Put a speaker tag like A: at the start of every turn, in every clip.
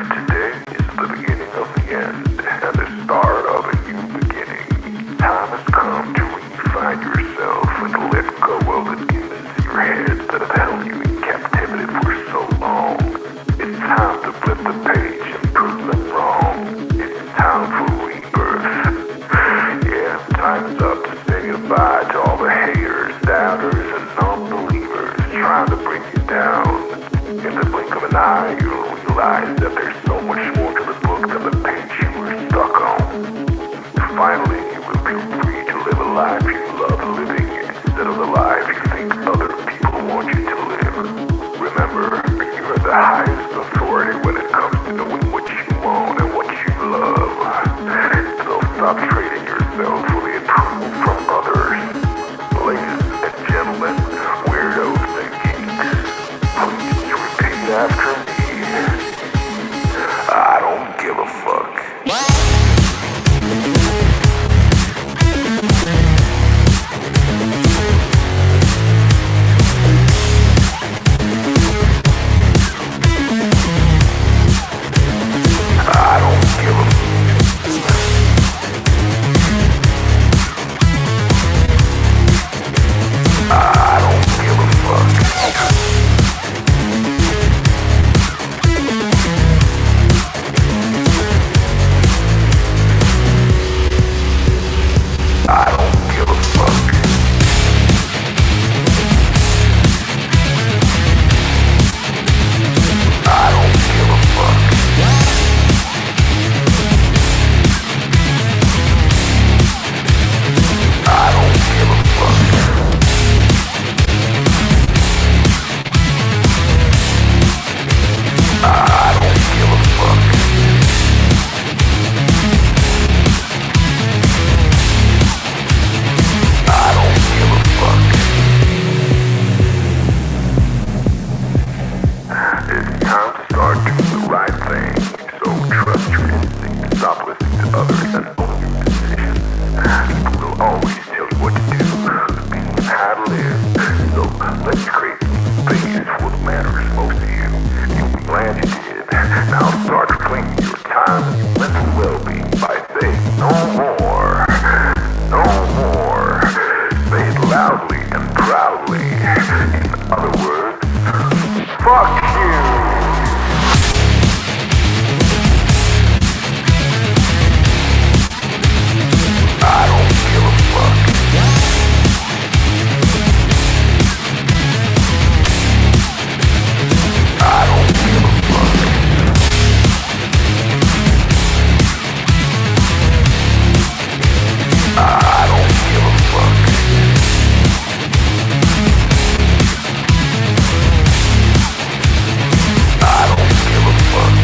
A: Today is the beginning of the end and the start of a new beginning. Time has come to redefine yourself and let go of the demons in your head that have held you in captivity for so long. It's time to flip the page and prove them wrong. It's time for rebirth. Yeah, time's up to say goodbye to all the haters, doubters, and non-believers trying to bring you down. In the blink of an eye, you'll realize that there's so much more to the book than the page you were stuck on. Finally, you will feel free to live a life you love living instead of the life you think other people want you to live. Remember, you are the highest authority when it comes to knowing what you want and what you love. So stop trading yourself for the approval from others. Ladies and gentlemen, weirdos and geeks, please repeat after me. I don't give a fuck. I don't give a I don't give a fuck. I don't give a fuck. I don't give a fuck. I don't give a fuck. I don't give a fuck. I don't give a fuck. It's time to start doing the right thing. So trust your instincts, stop listening to others, and own your decisions. People will always tell you what to do, and how to live. So let's create space for what matters most to you. You'll be glad you did. Now start reclaiming your time and your mental well-being by saying no more. No more. Say it loudly and proudly. In other words, fuck you. I don't give a fuck. I don't give a fuck. I don't give a fuck. I don't give a fuck.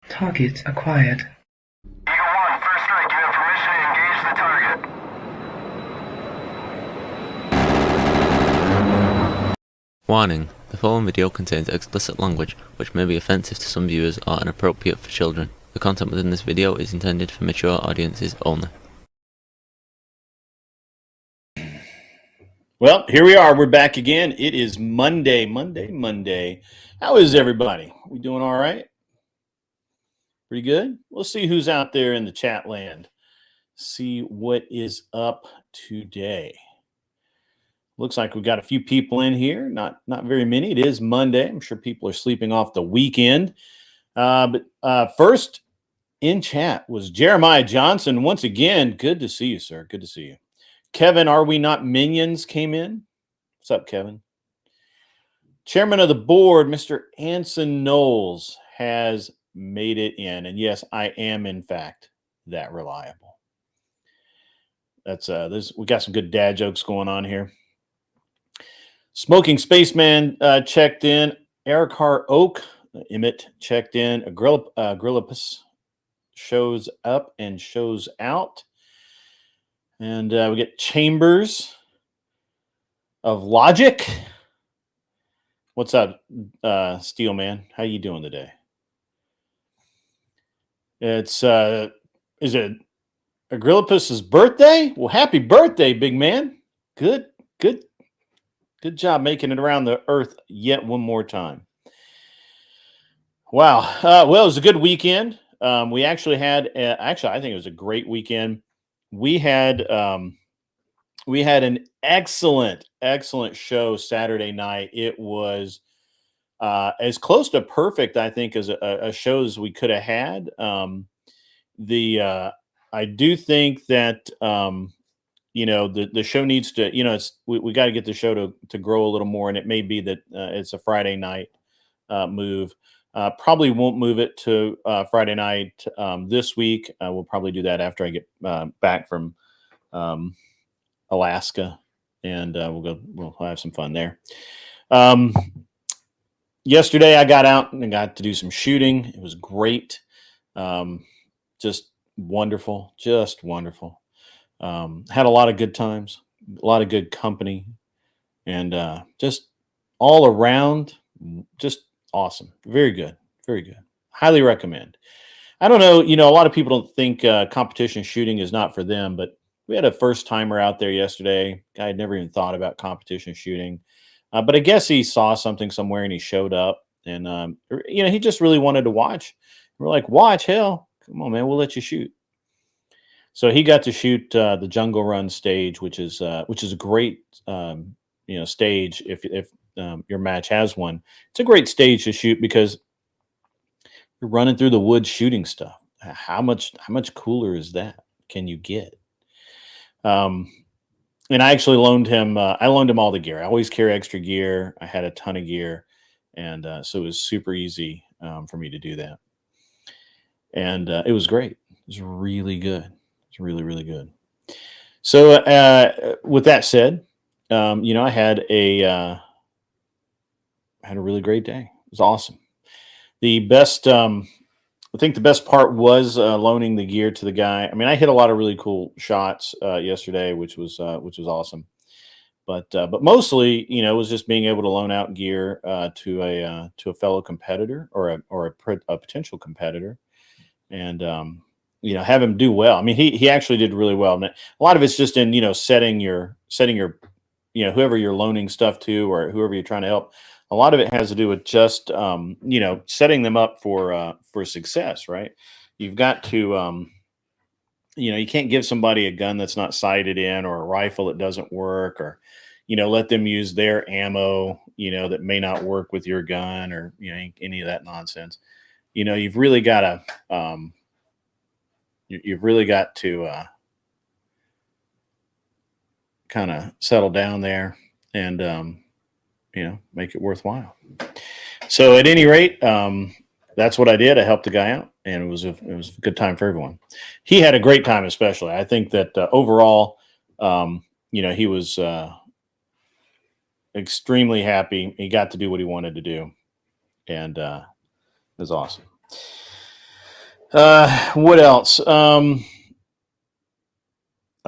B: Target acquired.
A: Eagle 1, first strike. You have permission to engage the target.
C: Warning: the following video contains explicit language which may be offensive to some viewers or inappropriate for children. The content within this video is intended for mature audiences only.
D: Well, here we are. We're back again. It is Monday. How is everybody? We doing all right? Pretty good? We'll see who's out there in the chat land. See what is up today. Looks like we've got a few people in here. Not very many. It is Monday. I'm sure people are sleeping off the weekend. But first in chat was Jeremiah Johnson. Once again, good to see you, sir. Good to see you. Kevin, Are We Not Minions came in. What's up, Kevin? Chairman of the board, Mr. Anson Knowles, has made it in. And yes, I am, in fact, that reliable. That's we got some good dad jokes going on here. Smoking Spaceman checked in. Eric Hart Oak, Emmett checked in. Grillipus shows up and shows out. And we get Chambers of Logic. What's up, Steel Man? How you doing today? It's is it Agrillipus's birthday? Well, happy birthday, big man. Good job making it around the earth yet one more time. Wow. Well, it was a good weekend. We actually had, I think it was a great weekend. We had an excellent show Saturday night. It was as close to perfect, I think, as a show as we could have had. I do think that the show needs to, we got to get the show to grow a little more, and it may be that it's a Friday night move. Probably won't move it to Friday night this week. We'll probably do that after I get back from Alaska, and we'll have some fun there. Yesterday I got out and got to do some shooting. It was great. Just wonderful. Had a lot of good times, a lot of good company, and just all around, just awesome. Very good. Highly recommend. I don't know, a lot of people don't think competition shooting is not for them, but we had a first timer out there yesterday. Guy had never even thought about competition shooting, but I guess he saw something somewhere and he showed up, and he just really wanted to watch. We're like, watch, hell, come on, man, we'll let you shoot. So he got to shoot the Jungle Run stage, which is a great stage if your match has one. It's a great stage to shoot because you're running through the woods shooting stuff. How much cooler is that? Can you get? And I actually loaned him. I loaned him all the gear. I always carry extra gear. I had a ton of gear, and so it was super easy for me to do that. And it was great. It was really good. It's really good. So with that said, I had a really great day. It was awesome. The best, I think the best part was loaning the gear to the guy. I mean, I hit a lot of really cool shots yesterday, which was awesome. But mostly, it was just being able to loan out gear to a fellow competitor or a potential competitor, and have him do well. I mean, he actually did really well. And a lot of it's just in setting your whoever you're loaning stuff to or whoever you're trying to help. A lot of it has to do with just setting them up for success, right? You've got to you can't give somebody a gun that's not sighted in or a rifle that doesn't work, or let them use their ammo that may not work with your gun, or any of that nonsense. You've really got to kind of settle down there and make it worthwhile. So at any rate, that's what I did. I helped the guy out, and it was a good time for everyone. He had a great time, especially. I think that overall, he was extremely happy. He got to do what he wanted to do, and it was awesome. What else? I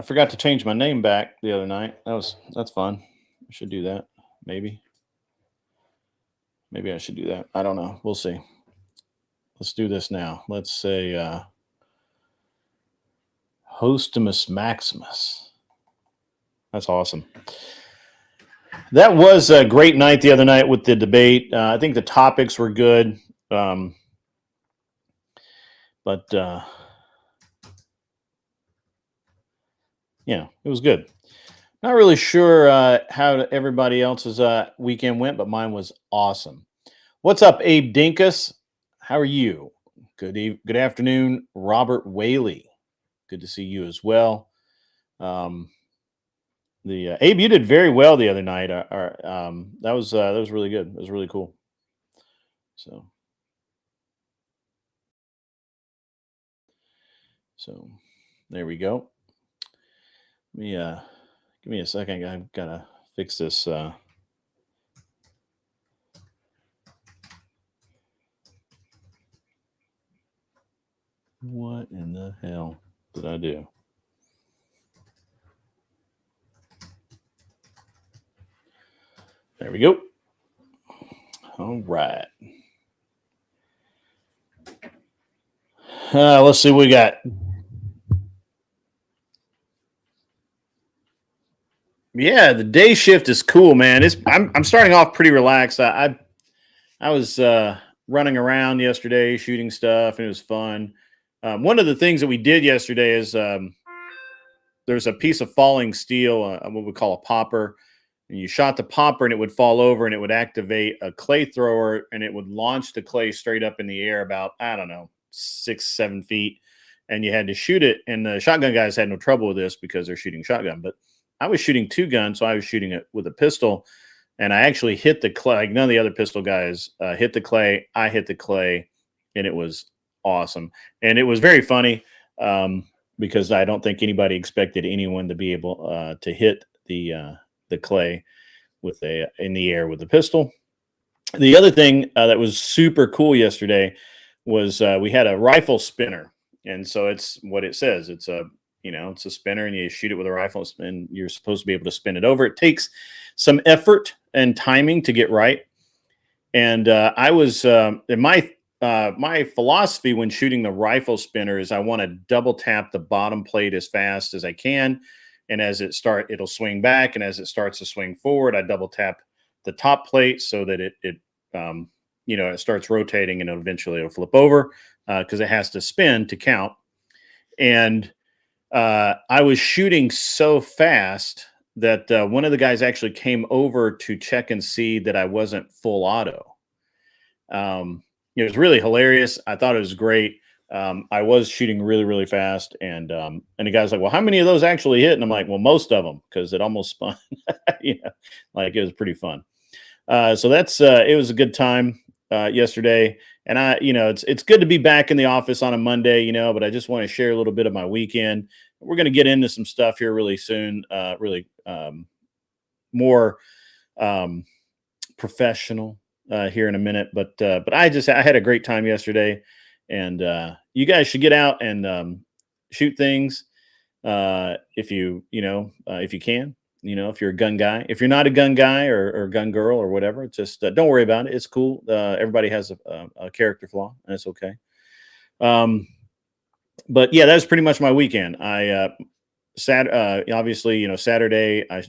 D: forgot to change my name back the other night. That's fun. I should do that. Maybe I should do that. I don't know. We'll see. Let's do this now. Let's say Hostimus Maximus. That's awesome. That was a great night the other night with the debate. I think the topics were good. But it was good. Not really sure how everybody else's weekend went, but mine was awesome. What's up, Abe Dinkus? How are you? Good afternoon, Robert Whaley. Good to see you as well. Abe, you did very well the other night. That was really good. It was really cool. So there we go. Give me a second. I've got to fix this. What in the hell did I do? There we go. All right. Let's see what we got. Yeah, the day shift is cool, man. I'm starting off pretty relaxed. I was running around yesterday shooting stuff, and it was fun. One of the things that we did yesterday is there's a piece of falling steel, what we call a popper, and you shot the popper, and it would fall over, and it would activate a clay thrower, and it would launch the clay straight up in the air about, I don't know, 6, 7 feet, and you had to shoot it. And the shotgun guys had no trouble with this because they're shooting shotgun, but I was shooting two guns, so I was shooting it with a pistol, and I actually hit the clay. Like none of the other pistol guys hit the clay. I hit the clay, and it was awesome, and it was very funny. Because I don't think anybody expected anyone to be able to hit the clay with in the air with a pistol. The other thing that was super cool yesterday was we had a rifle spinner, and so it's what it says. It's a it's a spinner, and you shoot it with a rifle, and you're supposed to be able to spin it over. It takes some effort and timing to get right. And I was in my philosophy when shooting the rifle spinner is I want to double tap the bottom plate as fast as I can, and as it'll swing back, and as it starts to swing forward, I double tap the top plate so that it starts rotating, and it'll flip over because it has to spin to count. And I was shooting so fast that one of the guys actually came over to check and see that I wasn't full auto. It was really hilarious. I thought it was great. I was shooting really, really fast, and the guy's like, "Well, how many of those actually hit?" And I'm like, "Well, most of them, because it almost spun." Like it was pretty fun. So that's it was a good time yesterday, and it's good to be back in the office on a Monday, but I just want to share a little bit of my weekend. We're going to get into some stuff here really soon, really more professional here in a minute, but I had a great time yesterday, and you guys should get out and shoot things if you can. If you're a gun guy. If you're not a gun guy or gun girl or whatever, just don't worry about it. It's cool. Everybody has a character flaw, and it's okay. But yeah, that was pretty much my weekend. Obviously, Saturday I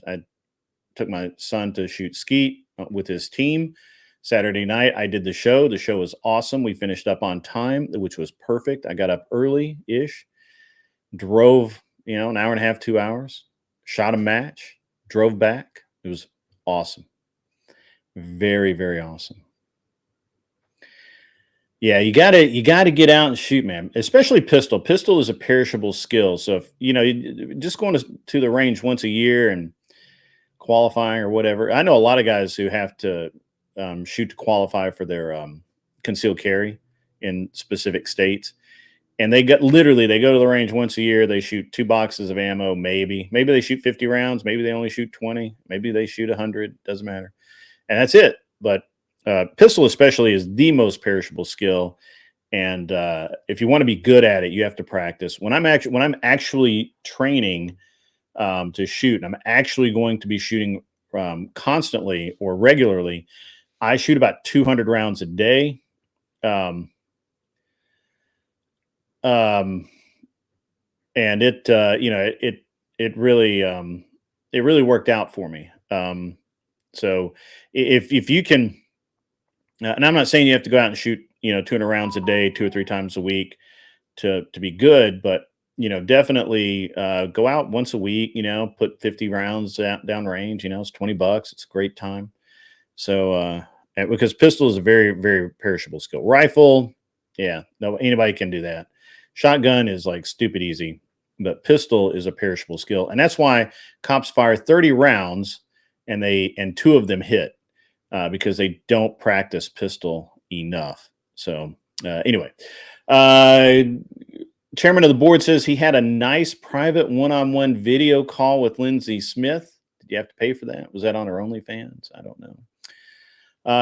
D: took my son to shoot skeet with his team. Saturday night, I did the show. The show was awesome. We finished up on time, which was perfect. I got up early-ish, drove, an hour and a half, 2 hours, shot a match, drove back. It was awesome. Very, very awesome. Yeah, you gotta get out and shoot, man. Especially pistol. Pistol is a perishable skill. So if just going to the range once a year and qualifying or whatever. I know a lot of guys who have to shoot to qualify for their concealed carry in specific states, and they go to the range once a year. They shoot 2 boxes of ammo, maybe they shoot 50 rounds, maybe they only shoot 20, maybe they shoot 100. Doesn't matter, and that's it. But pistol especially is the most perishable skill, and if you want to be good at it, you have to practice. When I'm actually training to shoot, and I'm actually going to be shooting constantly or regularly, I shoot about 200 rounds a day. And it really worked out for me. So if you can, and I'm not saying you have to go out and shoot 200 rounds a day 2 or 3 times a week to be good, but definitely go out once a week, put 50 rounds down range, it's $20. It's a great time. So because pistol is a very, very perishable skill. Rifle, yeah, no, anybody can do that. Shotgun is like stupid easy, but pistol is a perishable skill. And that's why cops fire 30 rounds and 2 of them hit because they don't practice pistol enough. So anyway, chairman of the board says he had a nice private one-on-one video call with Lindsay Smith. Did you have to pay for that? Was that on her OnlyFans? I don't know.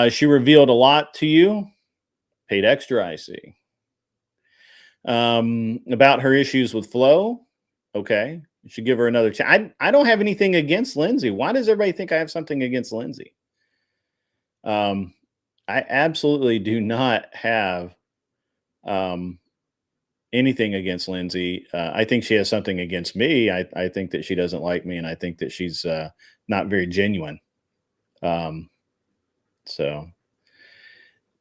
D: She revealed a lot to you. Paid extra, I see. About her issues with Flo. Okay. You should give her another chance. I don't have anything against Lindsay. Why does everybody think I have something against Lindsay? I absolutely do not have anything against Lindsay. I think she has something against me. I think that she doesn't like me, and I think that she's not very genuine. So,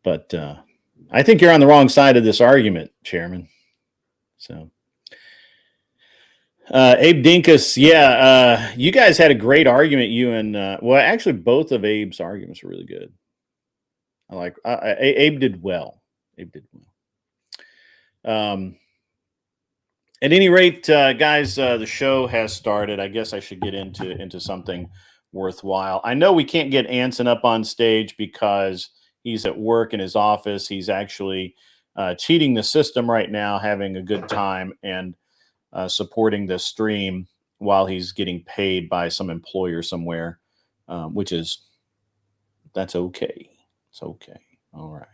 D: but I think you're on the wrong side of this argument, Chairman. So, Abe Dinkus, yeah, you guys had a great argument. You and well, actually, both of Abe's arguments were really good. Abe did well. Abe did well. At any rate, guys, the show has started. I guess I should get into something worthwhile. I know we can't get Anson up on stage because he's at work in his office. He's actually cheating the system right now, having a good time, and supporting the stream while he's getting paid by some employer somewhere, that's okay. It's okay. All right.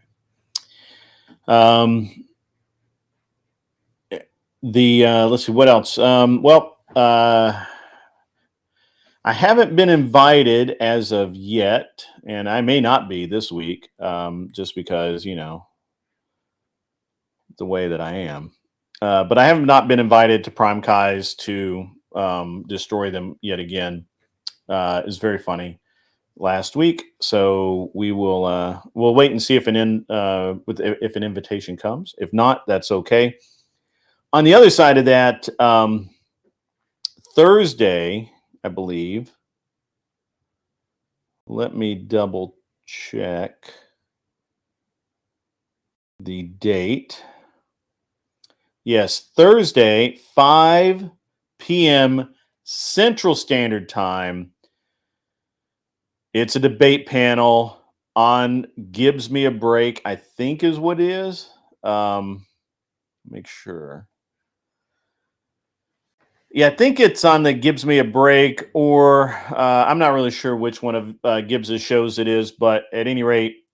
D: Let's see what else. I haven't been invited as of yet, and I may not be this week, just because the way that I am. But I have not been invited to Prime Kai's to destroy them yet again. It's very funny last week, so we'll wait and see if an invitation comes. If not, that's okay. On the other side of that, Thursday, I believe. Let me double check the date. Yes, Thursday, 5 p.m. Central Standard Time. It's a debate panel on Gives Me a Break, I think is what it is. Make sure. Yeah, I think it's on the Gives Me a Break, or I'm not really sure which one of Gibbs's shows it is, but at any rate,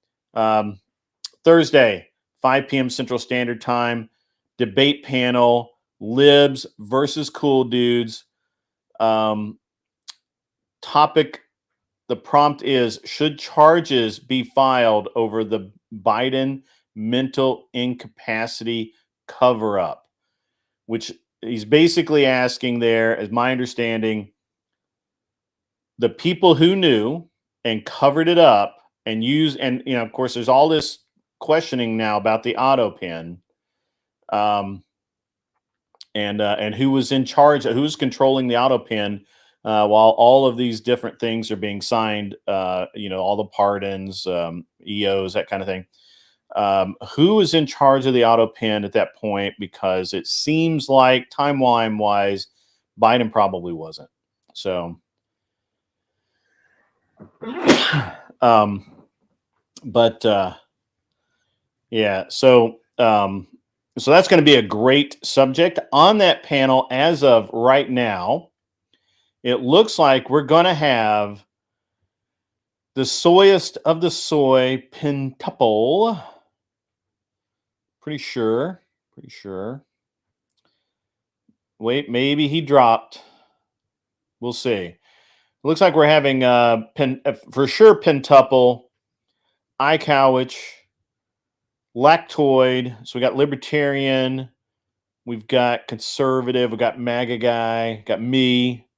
D: Thursday, 5 p.m. Central Standard Time, debate panel, libs versus cool dudes. Topic, the prompt is, should charges be filed over the Biden mental incapacity cover-up? Which he's basically asking there, as my understanding, the people who knew and covered it up and used, and of course, there's all this questioning now about the auto pen, and who was in charge, who's controlling the auto pen, while all of these different things are being signed, all the pardons, EOs, that kind of thing. Who is in charge of the auto pen at that point? Because it seems like timeline wise, Biden probably wasn't. So, yeah. So that's going to be a great subject on that panel. As of right now, it looks like we're going to have the soyest of the soy, Pentuple. Pretty sure. Wait, maybe he dropped. We'll see. Looks like we're having for sure Pentuple, iCowich, Lactoid. So we got Libertarian, we've got Conservative, we got MAGA guy, got me,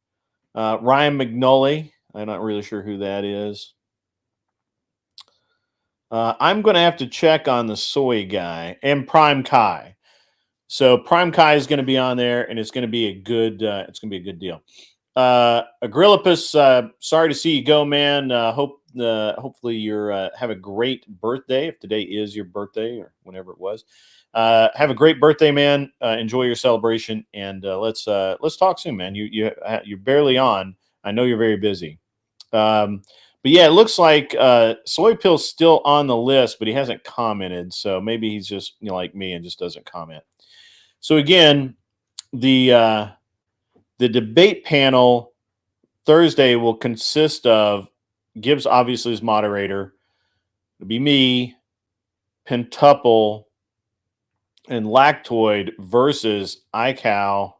D: Ryan McNully. I'm not really sure who that is. I'm going to have to check on the soy guy and Prime Kai. So Prime Kai is going to be on there, and it's going to be a good. It's going to be a good deal. Agrillipus, sorry to see you go, man. Hopefully you're have a great birthday. If today is your birthday or whenever it was, have a great birthday, man. Enjoy your celebration, and let's talk soon, man. You're barely on. I know you're very busy. But yeah, it looks like Soy Pill's still on the list, but he hasn't commented. So maybe he's just like me and just doesn't comment. So again, the debate panel Thursday will consist of Gibbs, obviously, as moderator. It'll be me, Pentuple, and Lactoid versus iCow,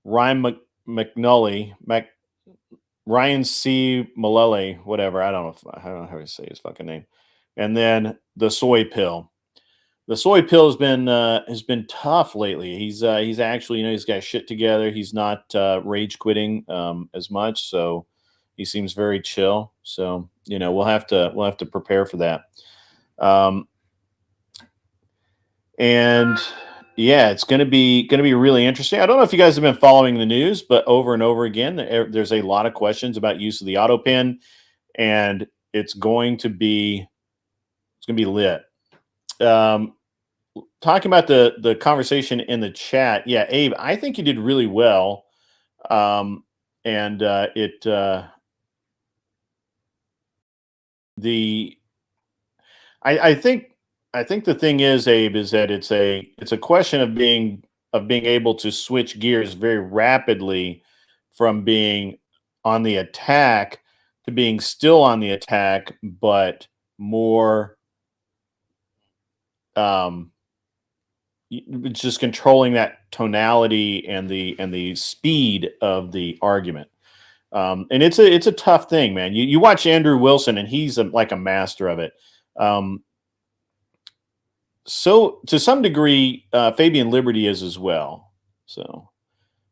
D: Ryan McNully, Ryan C. Mullally, whatever. I don't know how to say his fucking name. And then the Soy Pill. the soy pill has been tough lately. He's actually, he's got shit together. He's not rage quitting as much, so he seems very chill. So we'll have to prepare for that. Um, and yeah, it's gonna be really interesting. I don't know if you guys have been following the news, but over and over again, there's a lot of questions about use of the auto pin, and it's gonna be lit. Um, Talking about the conversation in the chat, yeah, Abe, I think you did really well, and the I think the thing is, Abe, is that it's a question of being able to switch gears very rapidly from being on the attack to being still on the attack, but more um, it's just controlling that tonality and the speed of the argument. And it's a tough thing, man. You watch Andrew Wilson, and he's like a master of it. Um, so to some degree, Fabian Liberty is as well. So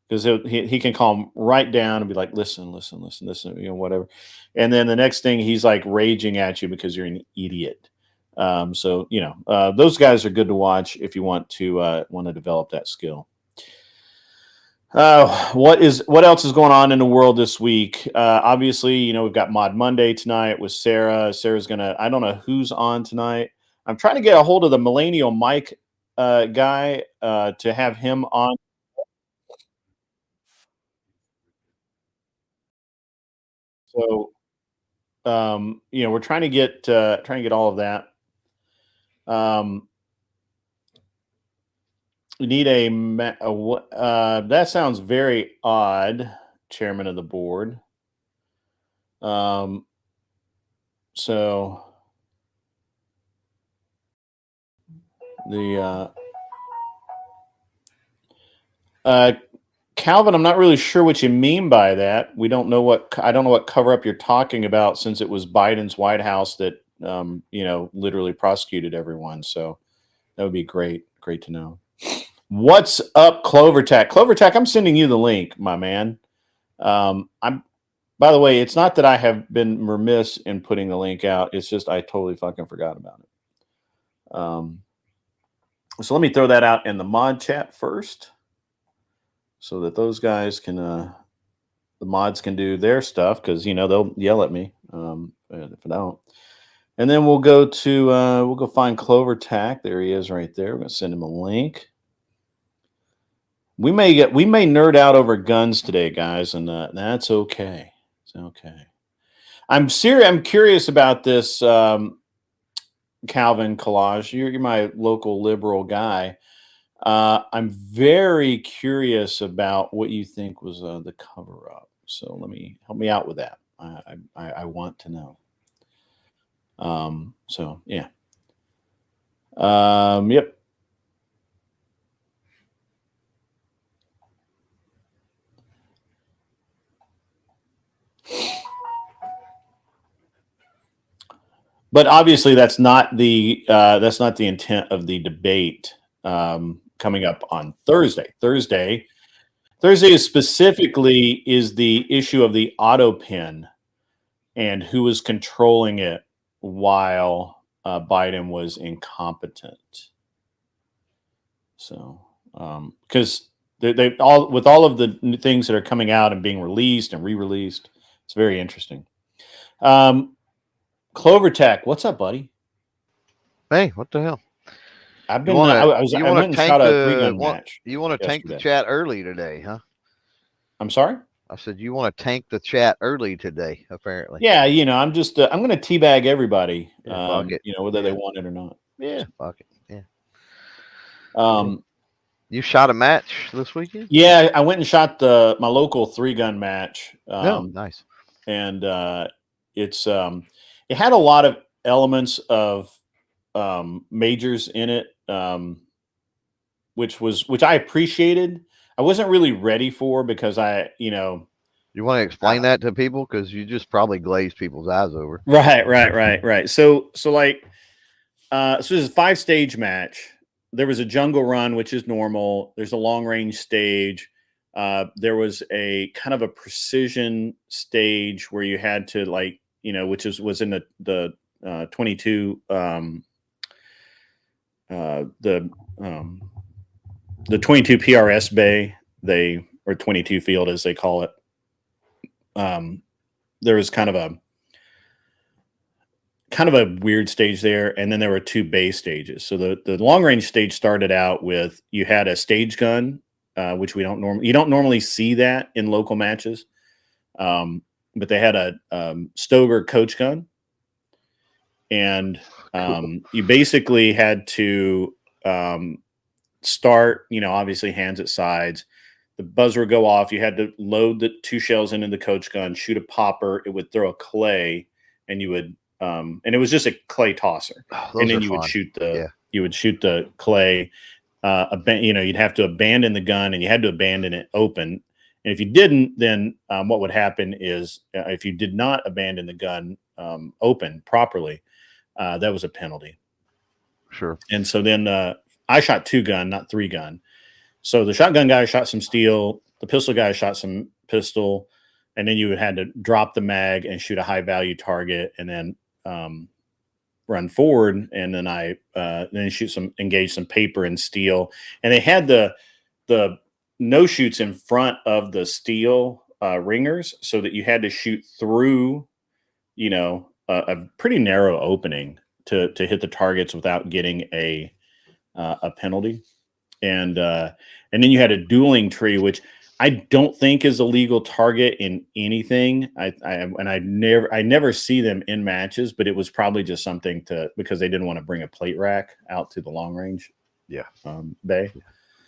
D: because he can calm right down and be like, listen, listen, listen, listen, whatever. And then the next thing, he's like raging at you because you're an idiot. So those guys are good to watch if you want to develop that skill. What else is going on in the world this week? Obviously, we've got Mod Monday tonight with Sarah. Sarah's gonna. I don't know who's on tonight. I'm trying to get a hold of the Millennial Mike guy to have him on. So, we're trying to get all of that. We need that sounds very odd, Chairman of the Board. So the Calvin, I'm not really sure what you mean by that. I don't know what cover up you're talking about, since it was Biden's White House that literally prosecuted everyone. So that would be great to know. What's up, CloverTech? CloverTech, I'm sending you the link, my man. By the way, it's not that I have been remiss in putting the link out. It's just I totally fucking forgot about it. So let me throw that out in the mod chat first, so that those guys can, the mods can do their stuff, because they'll yell at me if I don't. And then we'll go find CloverTech. There he is, right there. We're gonna send him a link. We may nerd out over guns today, guys, and that's okay. It's okay. I'm curious about this, Calvin Collage. You're my local liberal guy. I'm very curious about what you think was the cover up. So help me out with that. I want to know. So yeah. Yep. But obviously, that's not the intent of the debate coming up on Thursday. Thursday is specifically the issue of the auto pin and who was controlling it while Biden was incompetent. So, because they all, with all of the things that are coming out and being released and re-released, it's very interesting. CloverTech, what's up, buddy?
E: Hey, what the hell?
D: I've been. I went and shot a 3-gun match.
E: You want to tank the chat early today, huh?
D: I'm sorry?
E: I said you want to tank the chat early today, apparently.
D: Yeah, I'm just. I'm going to teabag everybody.
E: Yeah, fuck it.
D: Whether they want it or not.
E: Yeah, fuck it. Yeah. You shot a match this weekend?
D: Yeah, I went and shot my local 3-gun match.
E: Nice.
D: And it's it had a lot of elements of majors in it, which I appreciated. I wasn't really ready for, because
E: you want to explain that to people, because you just probably glazed people's eyes over.
D: Right. So like, So this is a 5-stage match. There was a jungle run, which is normal. There's a long range stage. There was a kind of a precision stage where you had to which was in the 22 the 22 PRS bay, or 22 field as they call it. There was kind of a weird stage there, and then there were 2 bay stages. So the long range stage started out with, you had a stage gun, which you don't normally see that in local matches, but they had a Stoger coach gun, and you basically had to start, obviously hands at sides. The buzzer would go off. You had to load the 2 shells into the coach gun, shoot a popper. It would throw a clay, and you would, and it was just a clay tosser. And then you would shoot the clay. You'd have to abandon the gun, and you had to abandon it open. And if you didn't, then what would happen is, if you did not abandon the gun open properly, that was a penalty.
E: Sure.
D: And so then I shot 2 gun, not 3 gun. So the shotgun guy shot some steel, the pistol guy shot some pistol, and then you had to drop the mag and shoot a high value target, and then run forward, and then engage some paper and steel. And they had the no shoots in front of the steel ringers, so that you had to shoot through, a pretty narrow opening to hit the targets without getting a penalty. And then you had a dueling tree, which I don't think is a legal target in anything. I never see them in matches, but it was probably just something because they didn't want to bring a plate rack out to the long range bay,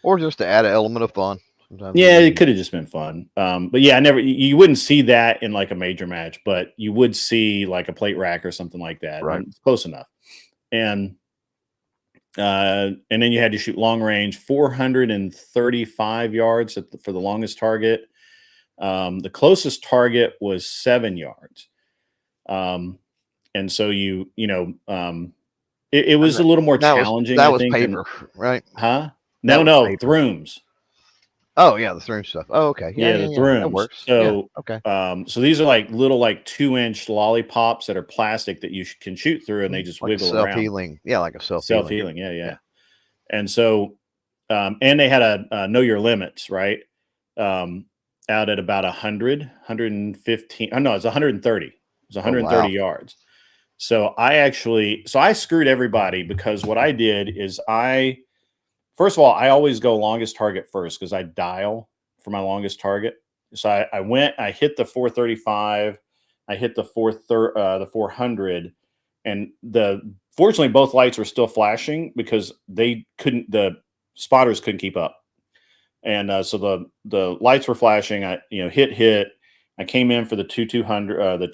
E: or just to add an element of fun. Sometimes
D: it could have just been fun. But yeah, you wouldn't see that in like a major match, but you would see like a plate rack or something like that.
E: Right.
D: It's close enough. And then you had to shoot long range, 435 yards for the longest target. The closest target was 7 yards. And so it was a little more challenging.
E: That was paper, right?
D: Huh? No, throoms.
E: Oh yeah, the throom stuff. Oh, okay.
D: Yeah, the throoms.
E: That works.
D: So
E: okay.
D: So these are like little 2-inch lollipops that are plastic that you can shoot through, and they just wiggle around.
E: Self-healing. Yeah, like a self-healing.
D: Yeah. And so, and they had a know your limits, right? Out at about 100, 115. Oh no, it's 130. It was 130 yards. So I screwed everybody, because what I did is first of all, I always go longest target first, because I dial for my longest target. So I hit the 435, I hit the 400, and fortunately both lights were still flashing, because the spotters couldn't keep up. And so the lights were flashing. I hit. I came in for the 200, the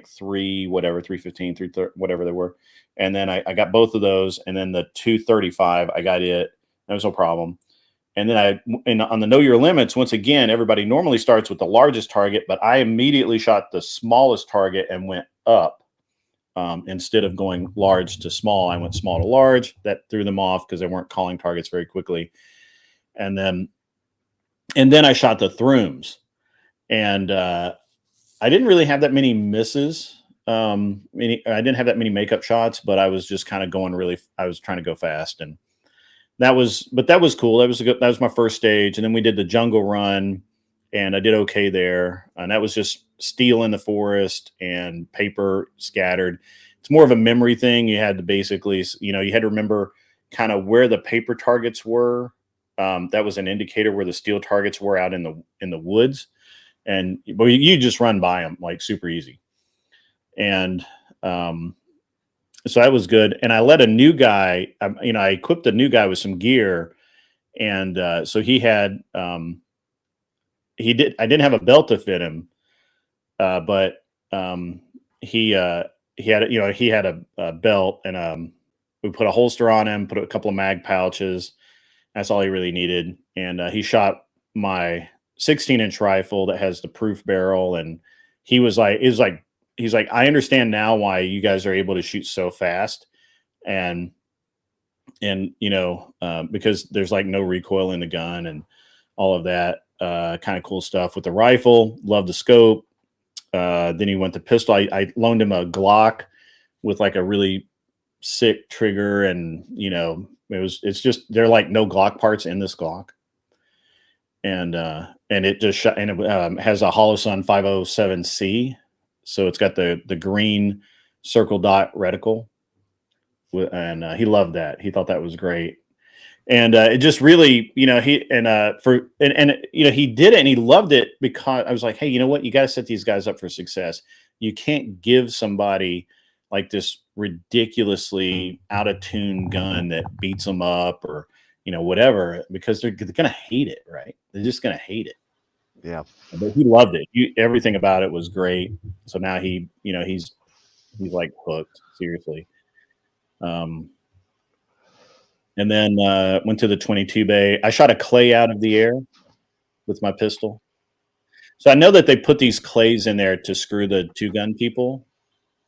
D: 3 whatever, 315, 330, whatever they were, and then I got both of those, and then the 235 I got it. That was no problem. And then on the know your limits, once again, everybody normally starts with the largest target, but I immediately shot the smallest target and went up. Instead of going large to small, I went small to large. That threw them off, because they weren't calling targets very quickly. And then I shot the throoms, and I didn't really have that many misses. I didn't have that many makeup shots, but I was just kind of I was trying to go fast, and that was cool. That was my first stage. And then we did the jungle run, and I did okay there. And that was just steel in the forest and paper scattered. It's more of a memory thing. You had to basically, you had to remember kind of where the paper targets were. That was an indicator where the steel targets were out in the woods. But you just run by them like super easy. And, so that was good. And I let a new guy, I equipped a new guy with some gear. And so I didn't have a belt to fit him. But he had a belt, and we put a holster on him, put a couple of mag pouches. That's all he really needed. And he shot my 16-inch rifle that has the proof barrel. And he's like, I understand now why you guys are able to shoot so fast. and because there's like no recoil in the gun and all of that kind of cool stuff with the rifle. Love the scope. Then he went to pistol. I loaned him a Glock with like a really sick trigger, and it's just they're like no Glock parts in this Glock, and it just shot, and it has a Holosun 507C, so it's got the green circle dot reticle, and he loved that. He thought that was great. And it just really, he did it and he loved it, because I was like, hey, you know what? You got to set these guys up for success. You can't give somebody like this ridiculously out of tune gun that beats them up or, whatever, because they're going to hate it, right? They're just going to hate it.
E: Yeah.
D: But he loved it. Everything about it was great. So now he's like hooked, seriously. And then went to the 22 bay. I shot a clay out of the air with my pistol. So I know that they put these clays in there to screw the two-gun people,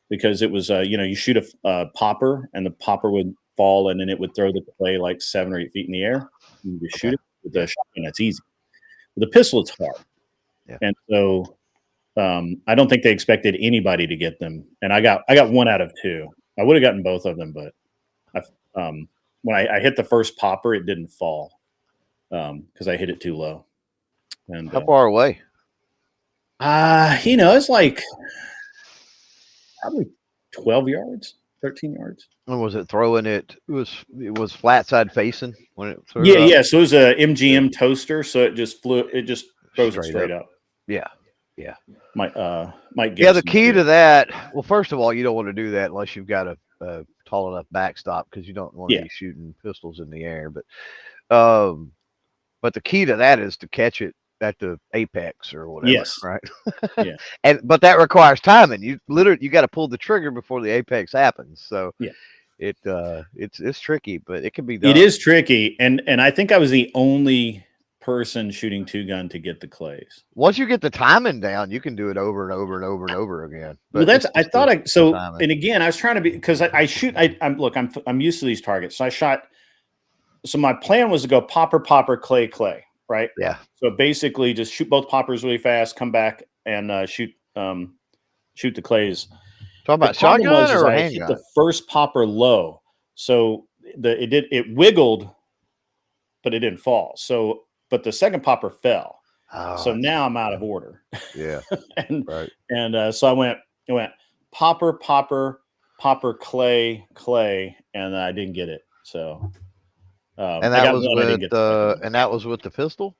D: because it was, you shoot a popper, and the popper would fall, and then it would throw the clay like 7 or 8 feet in the air. You just shoot it with the shotgun. That's easy. With the pistol, it's hard.
E: Yeah.
D: And so I don't think they expected anybody to get them. And I got 1 out of 2. I would have gotten both of them, but when I hit the first popper, it didn't fall because I hit it too low. And
E: how far away?
D: It's like probably 12 yards, 13 yards.
E: And was it throwing it? It was flat side facing when it threw
D: Yeah,
E: up?
D: yeah. So it was a MGM toaster, so it just flew. It just throws it straight up.
E: Yeah.
D: Might get.
E: Yeah, the key to that. Well, first of all, you don't want to do that unless you've got a tall enough backstop, because you don't want to be shooting pistols in the air. But the key to that is to catch it at the apex or whatever.
D: Yes.
E: Right.
D: Yeah.
E: But that requires timing. You got to pull the trigger before the apex happens. So
D: yeah,
E: it's tricky, but it can be done.
D: It is tricky, and I think I was the only person shooting two-gun to get the clays.
E: Once you get the timing down, you can do it over and over and over and over again.
D: Well,
E: But
D: that's and again, I was trying to be, because I'm used to these targets. So I shot. So my plan was to go popper, clay, right?
E: Yeah.
D: So basically, just shoot both poppers really fast, come back and shoot the clays.
E: Talking about shotgun or
D: I
E: handgun?
D: hit the first popper low, so it wiggled, but it didn't fall. So, but the second popper fell.
E: Oh,
D: so now I'm out of order.
E: Yeah.
D: So I went popper, clay, and I didn't get it. So,
E: and that was with the pistol.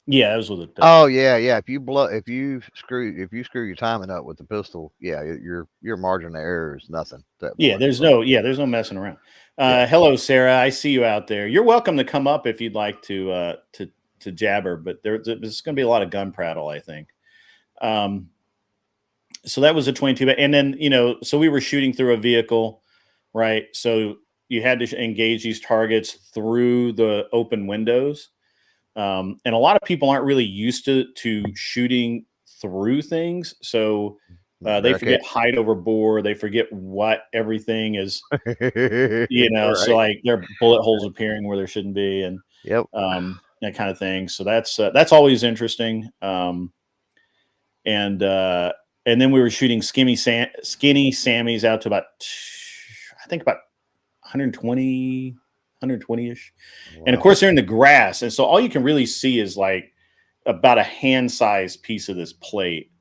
D: Yeah, it was with the pistol.
E: Oh yeah. If you screw your timing up with the pistol, your margin of error is nothing.
D: There's no messing around. Hello, Sarah. I see you out there. You're welcome to come up if you'd like to jabber, but there's going to be a lot of gun prattle, I think. So that was a 22, and then so we were shooting through a vehicle, right? So you had to engage these targets through the open windows. And a lot of people aren't really used to shooting through things. So they forget height over bore. They forget what everything is,
E: Right.
D: So like there are bullet holes appearing where there shouldn't be, and that kind of thing. So that's always interesting. And then we were shooting skinny Sammies out to about 120-ish. Wow. And of course they're in the grass. And so all you can really see is like about a hand-sized piece of this plate.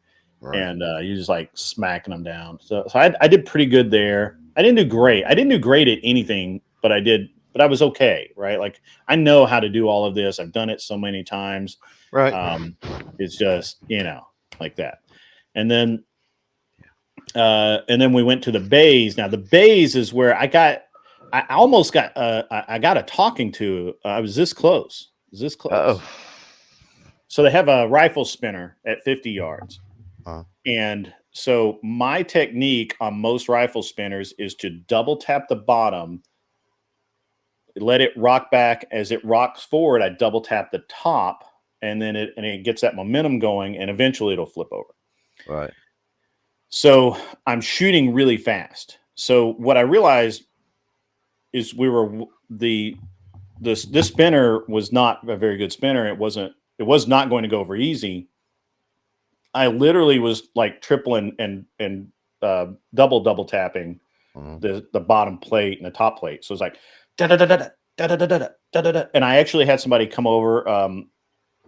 D: Right. And you're just like smacking them down. So I did pretty good there. I didn't do great. I didn't do great at anything, but I was okay. Right. Like I know how to do all of this. I've done it so many times.
E: Right.
D: It's just, like that. And then we went to the bays. Now the bays is where I almost got I got a talking to. I was this close.
E: Oh.
D: So they have a rifle spinner at 50 yards. And so my technique on most rifle spinners is to double tap the bottom, let it rock back. As it rocks forward, I double tap the top, and then it gets that momentum going, and eventually it'll flip over.
E: Right.
D: So I'm shooting really fast. So what I realized is we were this spinner was not a very good spinner. It was not going to go over easy. I literally was like tripling and double tapping the bottom plate and the top plate. So it's like da da da da da da da da da da da. And I actually had somebody come over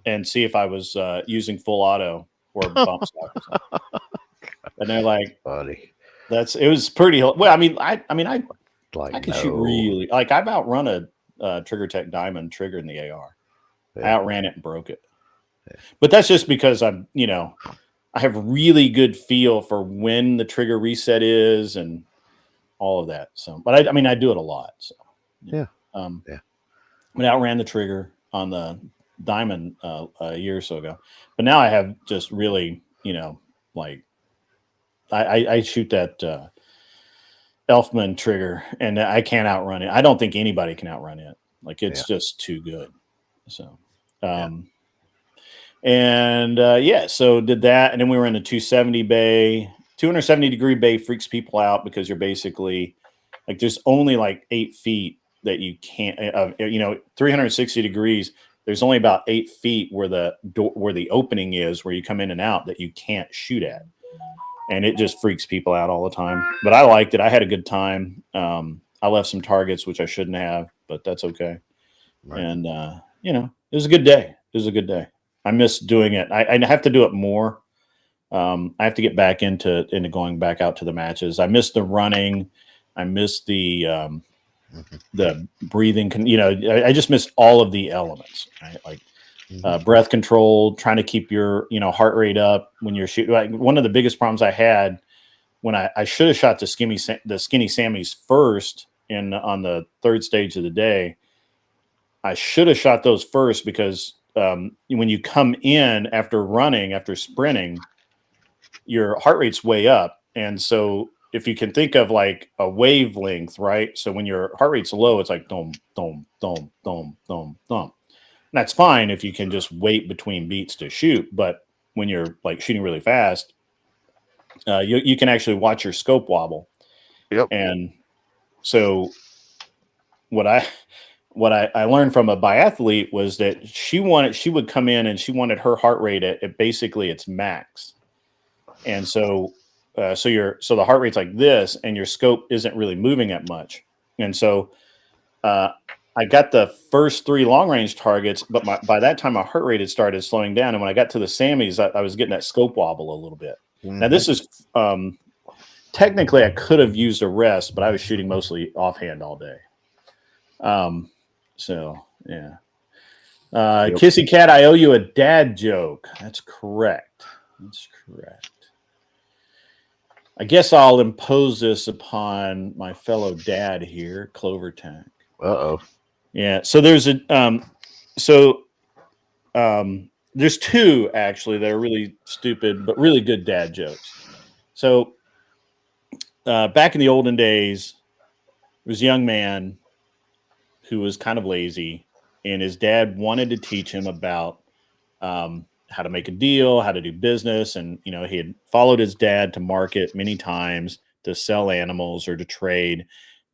D: and see if I was using full auto or bump stock or something. And they're like,
E: Buddy.
D: it was pretty well. I mean, I
E: Like,
D: could shoot really, like I've outrun a Trigger Tech Diamond trigger in the AR. I outran it and broke it. But that's just because I have really good feel for when the trigger reset is and all of that. So, but I do it a lot. So
E: yeah.
D: I outran the trigger on the Diamond a year or so ago, but now I have just really, like I shoot that Elfman trigger and I can't outrun it. I don't think anybody can outrun it. Like it's just too good. So, so did that. And then we were in the 270 bay. 270 degree bay freaks people out because you're basically like, there's only like 8 feet that you can't, 360 degrees. There's only about 8 feet where the opening is, where you come in and out, that you can't shoot at. And it just freaks people out all the time. But I liked it. I had a good time. I left some targets, which I shouldn't have, but that's okay. Right. And, it was a good day. I miss doing it. I have to do it more. I have to get back into going back out to the matches. I miss the running. I miss the breathing. I just miss all of the elements, right? Like breath control, trying to keep your heart rate up when you're shooting. Like one of the biggest problems I had when I should have shot the skinny Sammies first on the third stage of the day. I should have shot those first because when you come in after sprinting, your heart rate's way up. And so if you can think of like a wavelength, right? So when your heart rate's low, it's like dum, dum, dum, dum, dum, dum. And that's fine if you can just wait between beats to shoot. But when you're like shooting really fast, you can actually watch your scope wobble.
E: Yep.
D: And so what I learned from a biathlete was that she would come in and she wanted her heart rate at basically its max. And so the heart rate's like this and your scope isn't really moving that much. And so I got the first 3 long range targets, but by that time my heart rate had started slowing down. And when I got to the Sammies, I was getting that scope wobble a little bit. Now this is technically I could have used a rest, but I was shooting mostly offhand all day. Kissy Cat, I owe you a dad joke. That's correct. I guess I'll impose this upon my fellow dad here, Clover Tank. Yeah. So there's there's 2 actually that are really stupid but really good dad jokes. So back in the olden days, there was a young man who was kind of lazy, and his dad wanted to teach him about how to make a deal, how to do business. And, he had followed his dad to market many times to sell animals or to trade.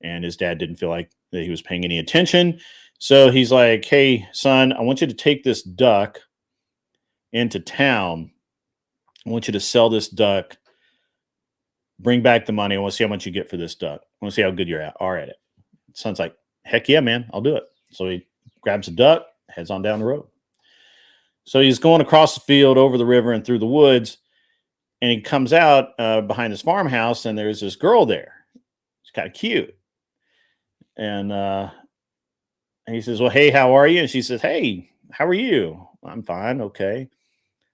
D: And his dad didn't feel like that he was paying any attention. So he's like, hey, son, I want you to take this duck into town. I want you to sell this duck, bring back the money. I want to see how much you get for this duck. I want to see how good you are at it. Son's like, heck yeah, man, I'll do it. So he grabs a duck, heads on down the road. So he's going across the field, over the river, and through the woods. And he comes out behind his farmhouse, and there's this girl there. She's kind of cute. And he says, well, hey, how are you? And she says, hey, how are you? I'm fine. Okay.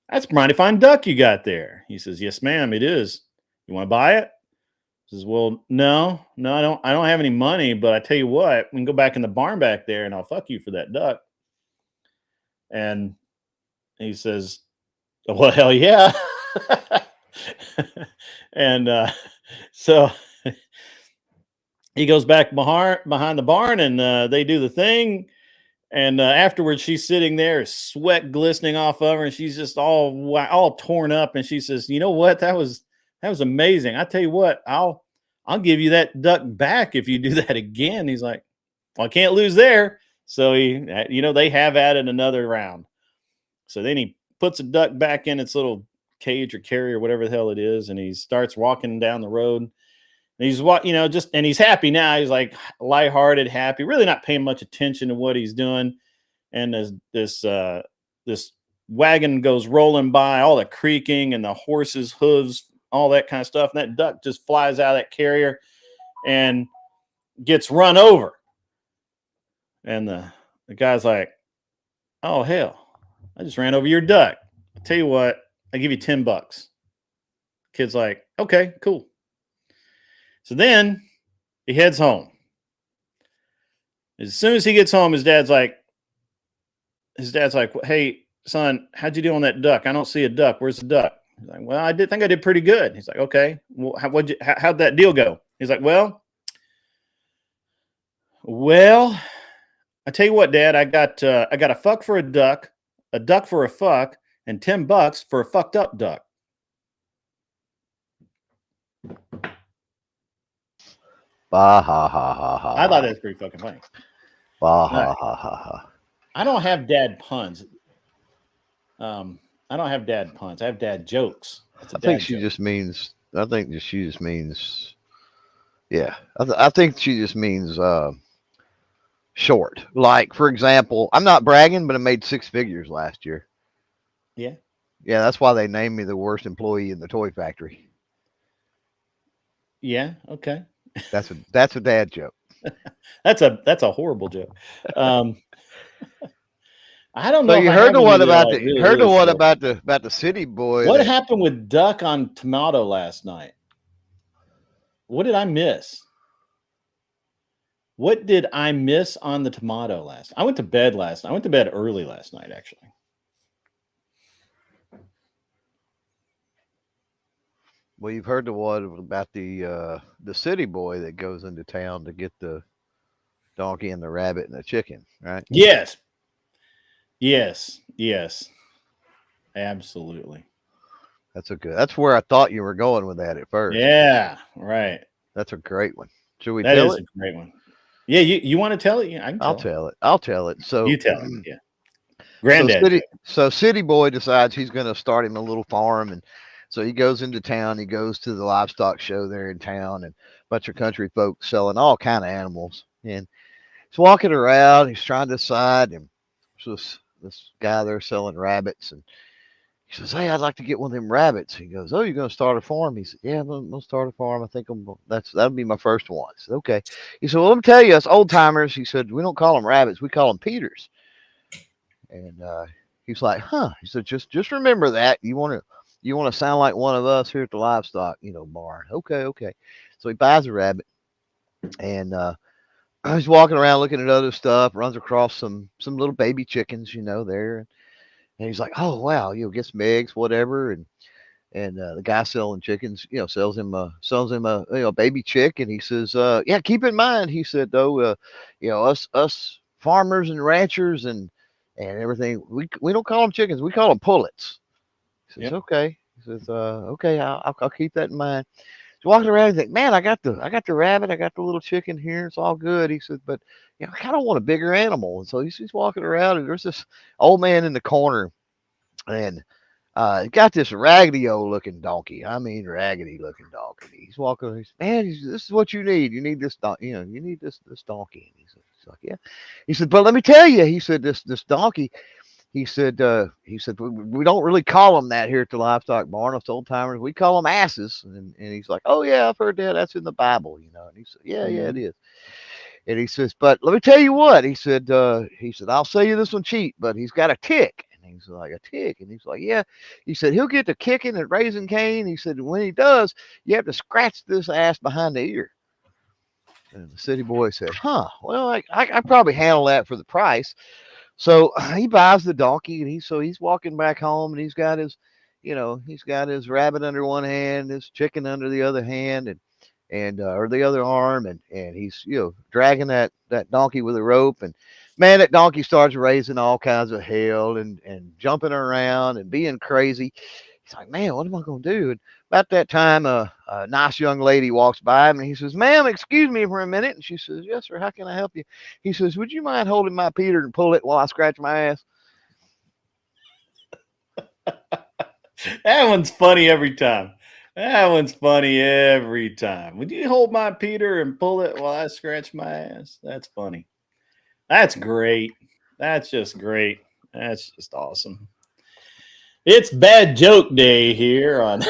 D: That's a mighty fine duck you got there. He says, yes, ma'am, it is. You want to buy it? He says, well, no, I don't have any money, but I tell you what, we can go back in the barn back there and I'll fuck you for that duck. And he says, well, hell yeah. And so he goes back behind the barn and they do the thing. And afterwards, she's sitting there, sweat glistening off of her, and she's just all torn up. And she says, you know what? That was amazing. I tell you what, I'll I'll give you that duck back if you do that again. He's like, well, I can't lose there. So they have added another round. So then he puts a duck back in its little cage or carrier, whatever the hell it is, and he starts walking down the road. And he's and he's happy now. He's like lighthearted, happy, really not paying much attention to what he's doing. And this wagon goes rolling by, all the creaking and the horse's hooves, all that kind of stuff. And that duck just flies out of that carrier and gets run over. And the guy's like, oh, hell, I just ran over your duck. I'll tell you what, I give you $10. Kid's like, okay, cool. So then he heads home. As soon as he gets home, his dad's like, hey, son, how'd you do on that duck? I don't see a duck. Where's the duck? He's like, well, I think I did pretty good. He's like, okay, well, how'd that deal go? He's like, well, I tell you what, Dad, I got a fuck for a duck for a fuck, and $10 for a fucked up duck.
E: Bah, ha, ha, ha, ha.
D: I thought that was pretty fucking funny.
E: Bah, ha, ha, ha, ha.
D: I don't have dad puns. I don't have dad puns. I have dad jokes.
E: I think she just means. I think that she just means. Yeah, I think she just means short. Like, for example, I'm not bragging, but I made 6 figures last year.
D: Yeah.
E: Yeah, that's why they named me the worst employee in the toy factory.
D: Yeah. Okay.
E: That's a dad joke.
D: That's a horrible joke. I don't know.
E: So you heard the one about the city boy.
D: What happened with duck on tomato last night? What did I miss? What did I miss on the tomato last? I went to bed last night. I went to bed early last night, actually.
E: Well, you've heard the one about the city boy that goes into town to get the donkey and the rabbit and the chicken, right?
D: Yes. Absolutely.
E: That's where I thought you were going with that at first.
D: Yeah, right.
E: That's a great one. Should we
D: tell it? That is
E: a
D: great one. Yeah, you want to tell it? Yeah, I can tell
E: I'll tell it. So
D: you tell it. Yeah. Granddad.
E: So city boy decides he's going to start him a little farm, and so he goes into town. He goes to the livestock show there in town, and a bunch of country folks selling all kind of animals. And he's walking around. He's trying to decide. And so this guy there selling rabbits, and he says, "Hey, I'd like to get one of them rabbits." He goes, "Oh, you're going to start a farm?" He said, "Yeah, I'm going to start a farm. I think that'll be my first one." I said, "Okay." He said, "Well, let me tell you, us old timers," he said, "we don't call them rabbits. We call them Peters." And he's like, "Huh?" He said, "Just remember that. You want to sound like one of us here at the livestock, barn." Okay. So he buys a rabbit, and he's walking around looking at other stuff. Runs across some little baby chickens, there. And he's like, "Oh wow, get some eggs, whatever." And the guy selling chickens, sells him a baby chick, and he says, "Yeah, keep in mind," he said, "though, us farmers and ranchers and everything, we don't call them chickens, we call them pullets." He says, "Okay." He says, "Okay, I'll keep that in mind." He's walking around. He's like, "Man, I got the rabbit, I got the little chicken here. It's all good." He said, "But I kind of want a bigger animal." And so he's walking around, and there's this old man in the corner, and got this raggedy old looking donkey. I mean, raggedy looking donkey. He's walking. He's, "Man, this is what you need. You need this donkey. You need this donkey." And he's like, "Yeah." He said, "But let me tell you," he said, this donkey. He said, "We don't really call them that here at the livestock barn. Us old timers, we call them asses." And he's like, "Oh yeah, I've heard that. That's in the Bible, And he said, "Yeah, it is." And he says, "But let me tell you what," he said, "I'll sell you this one cheap, but he's got a tick." And he's like, "A tick?" And he's like, "Yeah." He said, "He'll get to kicking and raising cane." He said, "When he does, you have to scratch this ass behind the ear." And the city boy said, "Huh, well, I probably handle that for the price." So he buys the donkey, and he's walking back home, and he's got his rabbit under one hand, his chicken under the other hand, and or the other arm, and he's dragging that donkey with a rope, and man, that donkey starts raising all kinds of hell and jumping around and being crazy. He's like, man, what am I going to do? And about that time, a nice young lady walks by him and he says, ma'am, excuse me for a minute. And she says, yes, sir. How can I help you? He says, would you mind holding my Peter and pull it while I scratch my ass?
D: That one's funny every time. That one's funny every time. Would you hold my Peter and pull it while I scratch my ass? That's funny. That's great. That's just great. That's just awesome. It's bad joke day here on.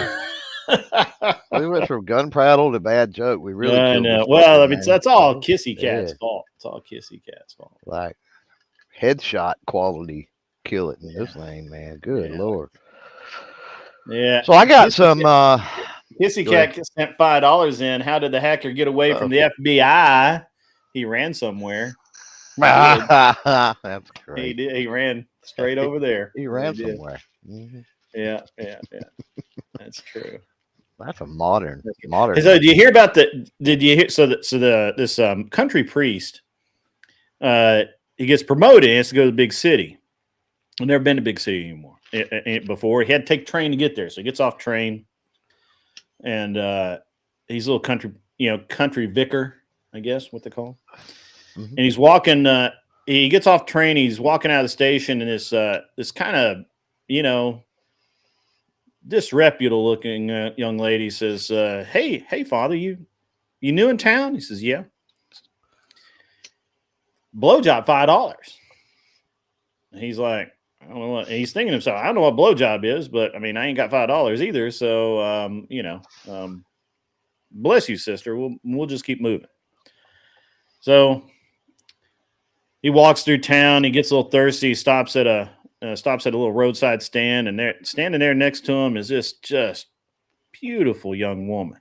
E: We went from gun prattle to bad joke. We really
D: I
E: killed
D: know.
E: this
D: Well,
E: fucker,
D: I mean,
E: man.
D: that's all
E: Oh,
D: Kissy Cat's
E: yeah.
D: fault. It's all Kissy Cat's fault.
E: Like headshot quality, kill it in this thing, man. Good
D: Yeah.
E: Lord.
D: Yeah.
E: So I got
D: Kissy
E: some.
D: Kissy
E: Go ahead.
D: Cat sent $5 in. How did the hacker get away from the FBI? He ran somewhere.
E: That's great.
D: He did. He ran straight over there.
E: He ran
D: did.
E: somewhere. Mhm.
D: Yeah. That's true.
E: That's a modern.
D: So, do you hear about the? Did you hear? This country priest, he gets promoted. And has to go to the big city. I've never been to big city anymore. Before he had to take train to get there, so he gets off train, and he's a little country vicar, I guess what they call.
E: Mhm.
D: And he's walking. He gets off train. He's walking out of the station, and this kind of disreputable looking young lady says, "Hey, Father, you new in town?" He says, "Yeah." Blowjob $5. And he's like, I don't know what. And he's thinking to himself, I don't know what blowjob is, but I mean, I ain't got $5 either. So, bless you, sister. We'll just keep moving. So he walks through town. He gets a little thirsty. He stops at a little roadside stand, and there, standing there next to him, is this just beautiful young woman.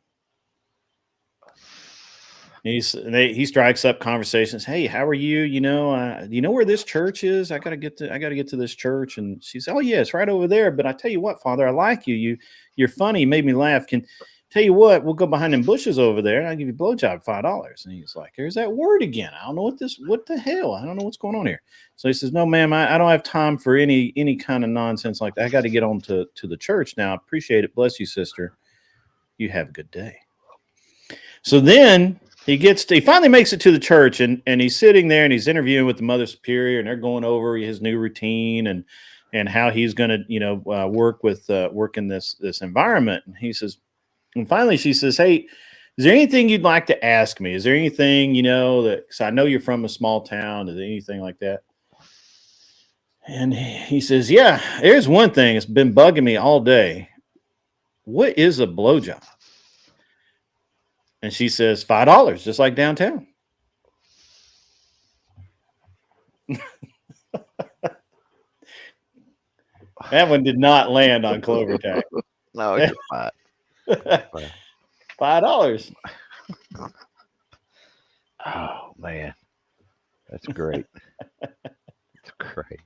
D: He strikes up conversations. Hey, how are you? You know where this church is? I gotta get to this church. And she says, oh yeah, it's right over there. But I tell you what, Father, I like you. You're funny. You made me laugh. Tell you what, we'll go behind them bushes over there, and I'll give you a blowjob $5. And he's like, there's that word again. I don't know what the hell? I don't know what's going on here. So he says, no, ma'am, I don't have time for any kind of nonsense like that. I got to get on to the church now. I appreciate it. Bless you, sister. You have a good day. So then he finally makes it to the church, and he's sitting there and he's interviewing with the Mother Superior, and they're going over his new routine and how he's going to work in this environment. And he says, and finally she says, hey, is there anything you'd like to ask me? Is there anything, that, because I know you're from a small town, is there anything like that? And he says, yeah, there's one thing that's been bugging me all day. What is a blowjob? And she says, $5, just like downtown. That one did not land on Clover Tag.
E: No, you're fine.
D: $5.
E: Oh man, that's great. That's great.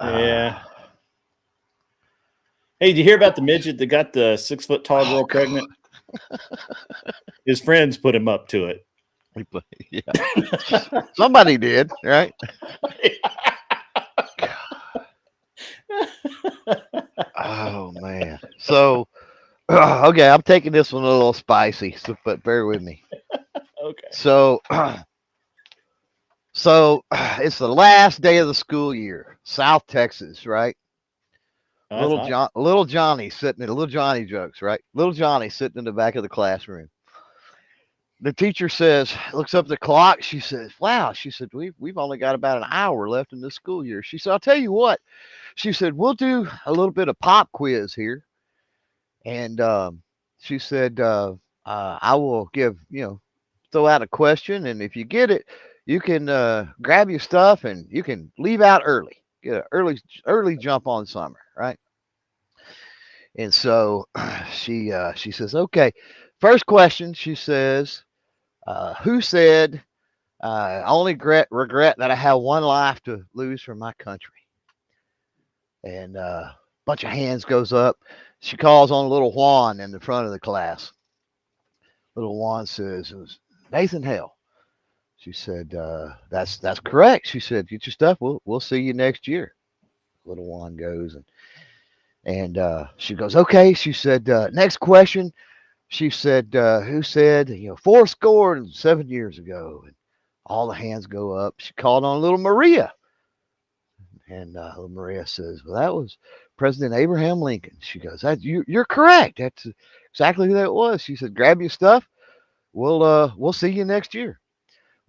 D: Yeah. Hey, did you hear about the midget that got the 6 foot tall girl pregnant? His friends put him up to it.
E: Yeah. Somebody did, right? Oh man. So okay, I'm taking this one a little spicy, but bear with me.
D: Okay.
E: So it's the last day of the school year, South Texas, right?
D: Oh,
E: Little Johnny sitting in little Johnny jokes, right? Little Johnny sitting in the back of the classroom. The teacher looks up at the clock. She says, wow. She said, we've only got about an hour left in this school year. She said, I'll tell you what. She said, we'll do a little bit of pop quiz here. And she said, I will throw out a question. And if you get it, you can grab your stuff and you can leave out early. Get an early jump on summer, right? And so she says, okay, first question, she says, who said, I only regret that I have one life to lose for my country? And a bunch of hands goes up. She calls on little Juan in the front of the class. Little Juan says, it was Nathan Hale. She said, that's correct. She said, get your stuff. We'll see you next year. Little Juan goes, and And she goes, okay. She said, next question. She said, who said, 7 years ago? And all the hands go up. She called on little Maria. And little Maria says, well, that was President Abraham Lincoln. She goes, you're correct. That's exactly who that was. She said, grab your stuff. We'll see you next year.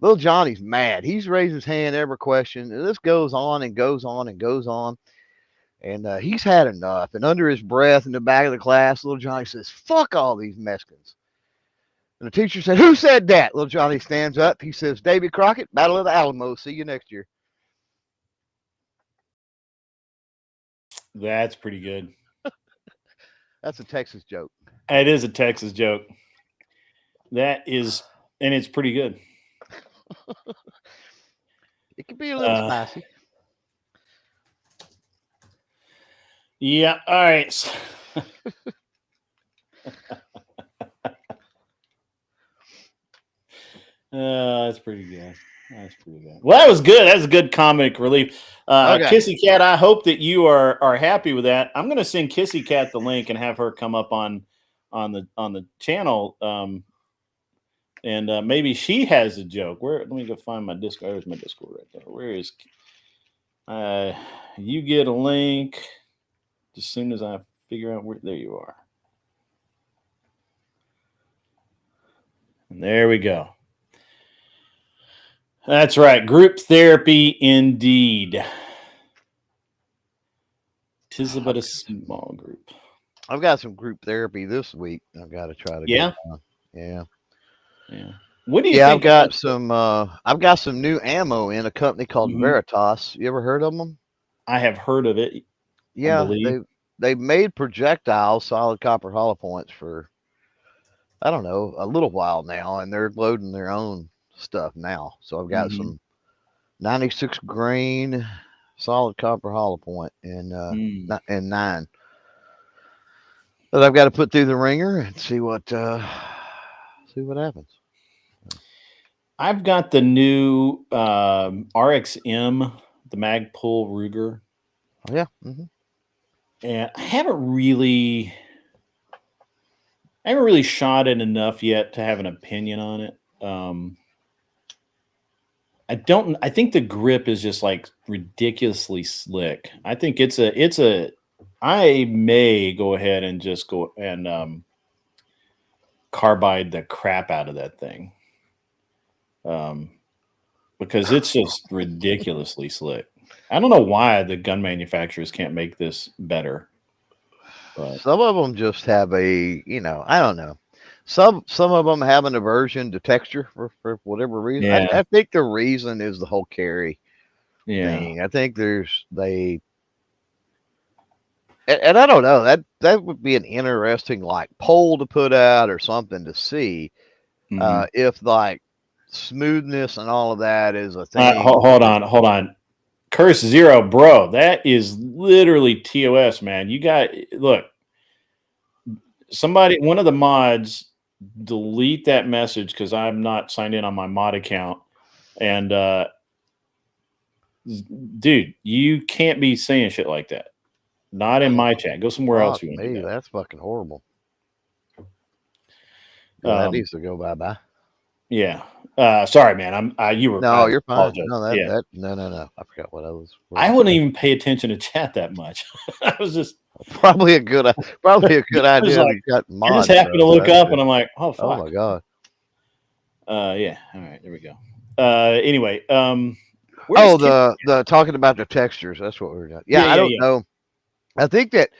E: Little Johnny's mad. He's raised his hand every question. And this goes on and goes on and goes on. And he's had enough. And under his breath in the back of the class, little Johnny says, fuck all these Mexicans. And the teacher said, who said that? Little Johnny stands up. He says, Davy Crockett, Battle of the Alamo. See you next year.
D: That's pretty good.
E: That's a Texas joke.
D: It is a Texas joke. That is, and it's pretty good.
E: It can be a little spicy.
D: Yeah. All right. That's pretty good. That's pretty good. Well, that was good. That's a good comic relief.
E: Okay.
D: Kissy Cat, I hope that you are happy with that. I'm going to send Kissy Cat the link and have her come up on the channel. And maybe she has a joke. Where? Let me go find my Discord. There's my Discord right there. Where is? You get a link as soon as I figure out where. There you are. And there we go. That's right. Group therapy indeed. 'Tis but a small group.
E: I've got some group therapy this week. I've got to try to.
D: Yeah.
E: Yeah.
D: Yeah. What do you think?
E: I've got some new ammo in a company called Veritas. You ever heard of them?
D: I have heard of it.
E: Yeah, they've made projectiles, solid copper hollow points for, I don't know, a little while now, and they're loading their own stuff now. So I've got some 96 grain solid copper hollow point and 9 that I've got to put through the ringer and see what happens.
D: I've got the new RXM, the Magpul Ruger.
E: Oh, yeah.
D: And I haven't really shot it enough yet to have an opinion on it. I think the grip is just like ridiculously slick. I think I may go ahead and just go and carbide the crap out of that thing. Because it's just ridiculously slick. I don't know why the gun manufacturers can't make this better. But
E: some of them just have I don't know. Some of them have an aversion to texture for whatever reason.
D: Yeah.
E: I think the reason is the whole carry
D: thing.
E: I think and I don't know, that would be an interesting like poll to put out or something to see if like smoothness and all of that is a thing.
D: Hold on. Curse Zero, bro. That is literally TOS, man. Look, one of the mods, delete that message because I'm not signed in on my mod account. And dude, you can't be saying shit like that. Not in my chat. Go somewhere else. You want to do that.
E: That's fucking horrible. That needs to go bye-bye.
D: Yeah. Sorry, man. You were.
E: No, you're fine.
D: No,
E: no. I forgot what I was.
D: I wouldn't even pay attention to chat that much. I was just
E: probably a good idea.
D: I just happened to look up and I'm like, oh fuck.
E: Oh my god.
D: Yeah. All right. There we go. Anyway.
E: The talking about the textures. That's what we're doing. Yeah, I don't know. I think that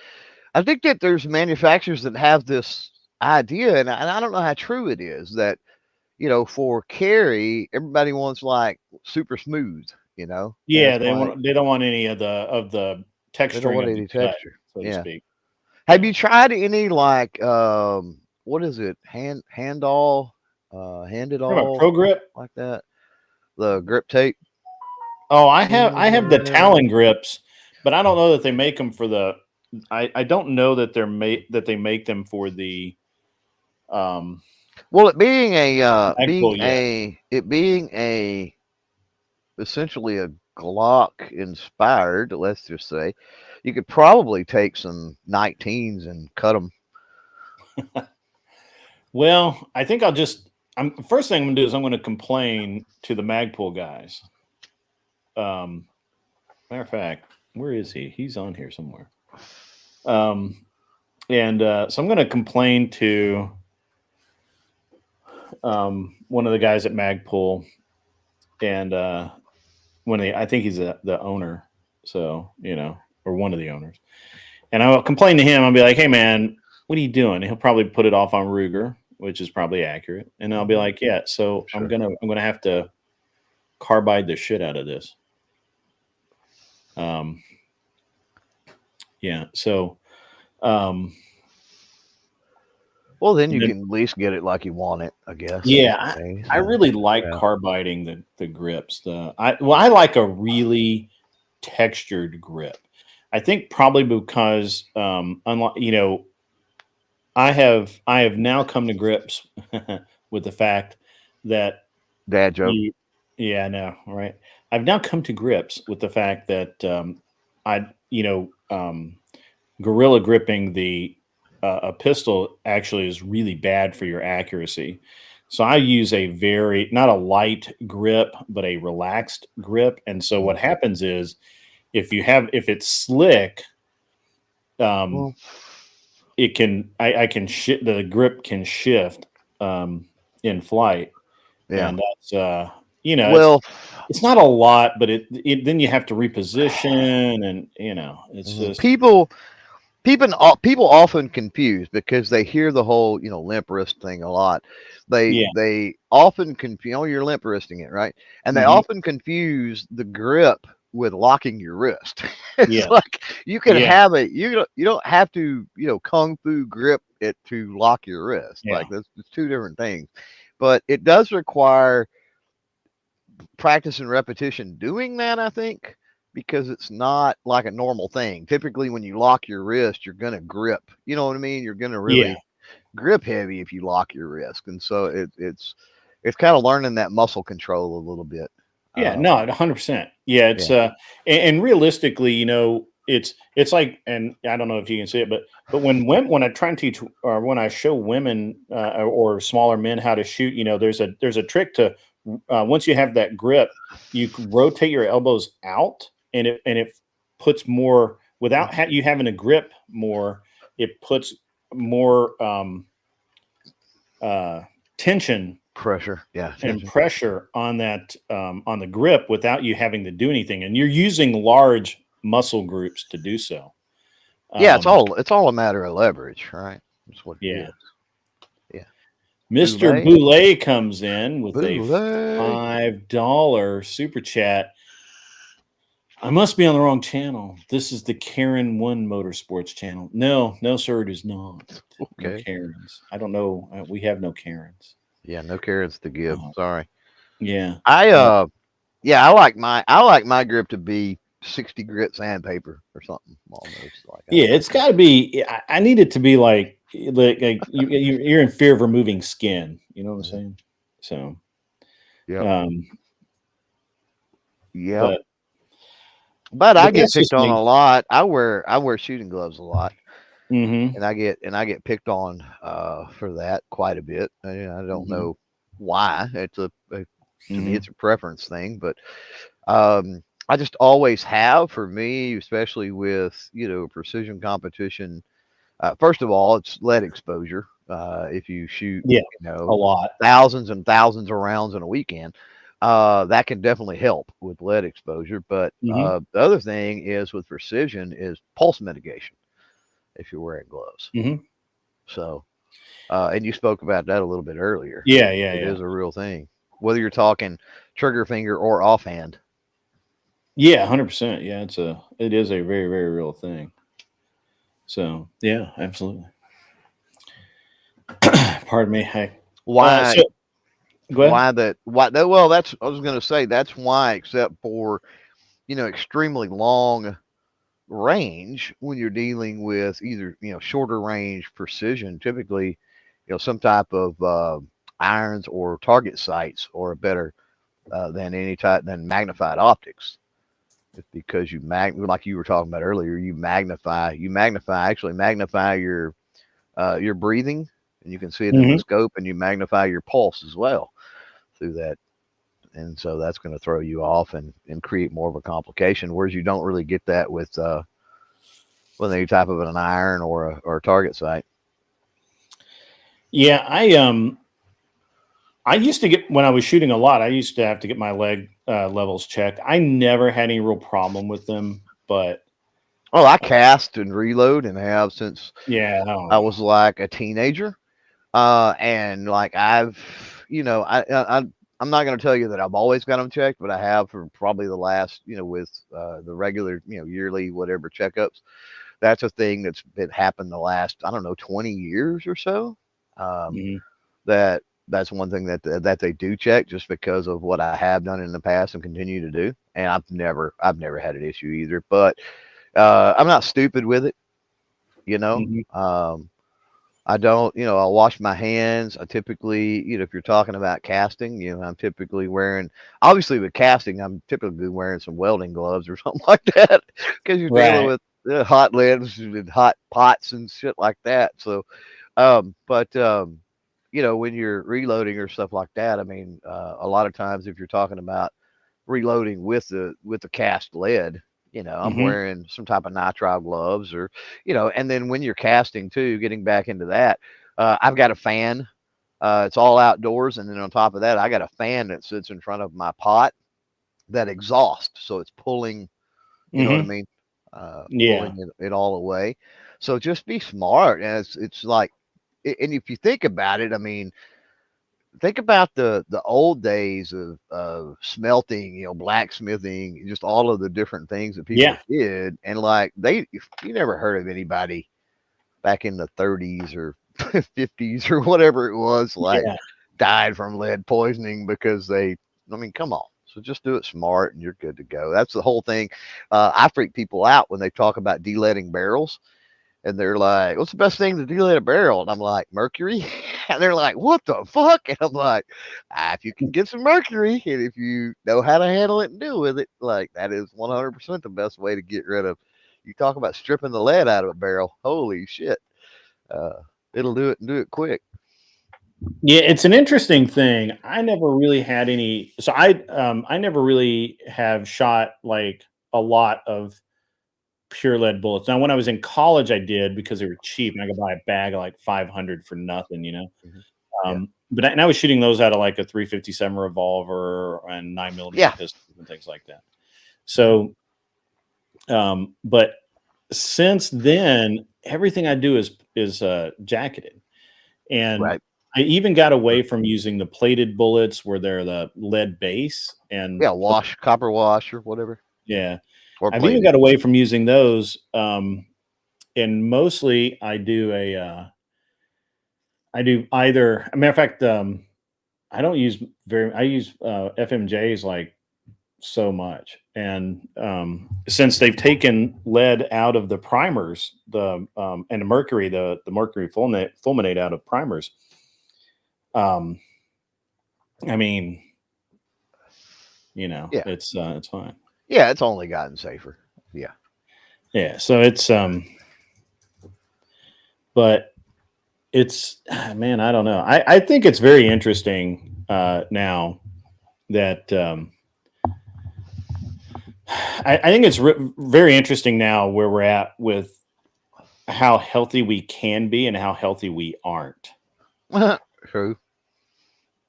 E: there's manufacturers that have this idea, and I don't know how true it is that. For carry, everybody wants like super smooth,
D: Yeah, they don't want any of the texture.
E: They don't want any texture,
D: so to speak.
E: Have you tried any like what is it? Handed all
D: Pro Grip
E: like that? The grip tape.
D: Oh, I have the Talon grips, but I don't know that they make them for the. I don't know that they make them for the.
E: Well, it being essentially a Glock inspired, let's just say, you could probably take some 19s and cut them.
D: Well, I think first thing I'm gonna do is I'm gonna complain to the Magpul guys. Matter of fact, where is he? He's on here somewhere. So I'm gonna complain to one of the guys at Magpul, and I think he's the owner, so or one of the owners, and I'll complain to him. I'll be like, "Hey, man, what are you doing?" And he'll probably put it off on Ruger, which is probably accurate, and I'll be like, "Yeah, so
E: Sure.
D: I'm gonna have to carbide the shit out of this." Yeah, so
E: well, then you can at least get it like you want it, I guess.
D: Yeah, I really like carbiding the grips. I like a really textured grip. I think probably because unlike I have now come to grips with the fact that
E: dad joke.
D: Yeah, I know, right? I've now come to grips with the fact that gorilla gripping a pistol actually is really bad for your accuracy. So I use not a light grip, but a relaxed grip. And so what happens is if it's slick, it can, the grip can shift in flight.
E: Yeah.
D: And that's, it's not a lot, but then you have to reposition, and it's just
E: people often confuse because they hear the whole limp wrist thing a lot. They often confuse, you're limp wristing it, right? And they often confuse the grip with locking your wrist. It's like you can have it. You don't have to kung fu grip it to lock your wrist. Like that's two different things. But it does require practice and repetition doing that, I think, because it's not like a normal thing. Typically, when you lock your wrist, you're going to grip. You know what I mean? You're going to really grip heavy if you lock your wrist. And so it's kind of learning that muscle control a little bit.
D: Yeah, no, 100%. Yeah, it's and realistically, it's like, and I don't know if you can see it, but when I try and teach, or when I show women or smaller men how to shoot, there's a trick to once you have that grip, you can rotate your elbows out, and it puts more, without you having to grip more, it puts more tension,
E: pressure,
D: and pressure on that on the grip without you having to do anything, and you're using large muscle groups to do so.
E: It's all a matter of leverage, right? That's what it is.
D: Mr. Boulay comes in with a $5 super chat. I must be on the wrong channel. This is the Karen One Motorsports channel. No, sir, it is not.
E: Okay.
D: No Karens. I don't know. We have no Karens.
E: Yeah, no Karens to give. Sorry.
D: Yeah.
E: I like my grip to be 60 grit sandpaper or something almost like that.
D: Yeah, it's got to be. I need it to be like you're in fear of removing skin. You know what I'm saying? So,
E: But I get picked on a lot. I wear shooting gloves a lot, and I get picked on for that quite a bit. I don't know why. To me, it's a preference thing, but I just always have. For me, especially with precision competition. First of all, it's lead exposure. If you shoot,
D: a lot,
E: thousands and thousands of rounds in a weekend, that can definitely help with lead exposure. But the other thing is with precision is pulse mitigation if you're wearing gloves. So, and you spoke about that a little bit earlier. It is a real thing, whether you're talking trigger finger or offhand.
D: Yeah, 100%. Yeah, it is a very, very real thing. So yeah, absolutely. Pardon me.
E: Why?
D: Go ahead.
E: Why that? Why? Well, I was going to say that's why, except for extremely long range, when you're dealing with either shorter range precision, typically some type of irons or target sights or better than magnified optics. It's because like you were talking about earlier, you magnify your breathing, and you can see it in the
D: Mhm.
E: scope, and you magnify your pulse as well through that. And so that's going to throw you off and create more of a complication, whereas you don't really get that with any type of an iron or a target sight.
D: Yeah, I used to get, when I was shooting a lot, I used to have to get my leg levels checked. I never had any real problem with them, but
E: Well, I cast and reload and have since
D: yeah,
E: I was like a teenager. And like I'm not going to tell you that I've always got them checked, but I have for probably the last, with the regular, yearly whatever checkups. That's a thing that's been happened the last, I don't know, 20 years or so. Um,
D: mhm.
E: that's one thing that they do check, just because of what I have done in the past and continue to do. And I've never had an issue either, but I'm not stupid with it, you know.
D: Mhm.
E: I don't, I'll wash my hands. I typically, if you're talking about casting, I'm typically wearing, obviously with casting, I'm typically wearing some welding gloves or something like that, because you're dealing
D: Right.
E: with hot lids and hot pots and shit like that. So, but when you're reloading or stuff like that, I mean, a lot of times if you're talking about reloading with the cast lead, I'm
D: Mhm.
E: wearing some type of nitrile gloves, or and then when you're casting too, getting back into that, I've got a fan. It's all outdoors, and then on top of that, I got a fan that sits in front of my pot that exhausts, so it's pulling. You know what I
D: Mhm.
E: mean?
D: Yeah.
E: Pulling it all away. So just be smart, and it's like, and if you think about it, I mean, think about the old days of smelting, blacksmithing, just all of the different things that people
D: Yeah.
E: did. And like you never heard of anybody back in the 30s or 50s or whatever it was, like
D: Yeah.
E: died from lead poisoning because I mean, come on. So just do it smart and you're good to go. That's the whole thing. I freak people out when they talk about de-leading barrels, and they're like, "What's the best thing to delete a barrel?" And I'm like, "Mercury." And they're like, "What the fuck?" And I'm like, if you can get some mercury, and if you know how to handle it and deal with it, like that is 100% the best way to get rid of. You talk about stripping the lead out of a barrel. Holy shit. Uh, it'll do it and do it quick.
D: Yeah, it's an interesting thing. I never really had any, so I never really have shot like a lot of pure lead bullets. Now when I was in college I did, because they were cheap and I could buy a bag of like 500 for nothing, you know.
E: Mhm. Yeah.
D: And I was shooting those out of like a 357 revolver and 9mm
E: Yeah.
D: pistols and things like that.
E: Mhm.
D: So but since then everything I do is jacketed. And
E: Right.
D: I even got away from using the plated bullets where they're the lead base and
E: Yeah. Copper wash or whatever,
D: yeah.
E: or
D: I've even
E: plated.
D: got away from using those. And mostly I do either, a matter of fact, I don't use I use FMJs like so much. And since they've taken lead out of the primers, and the mercury fulminate out of primers, um, I mean,
E: Yeah.
D: it's fine.
E: Yeah. It's only gotten safer. Yeah.
D: Yeah. So it's but it's man, I don't know. I think it's very interesting now that I think it's very interesting now where we're at with how healthy we can be and how healthy we aren't.
E: True.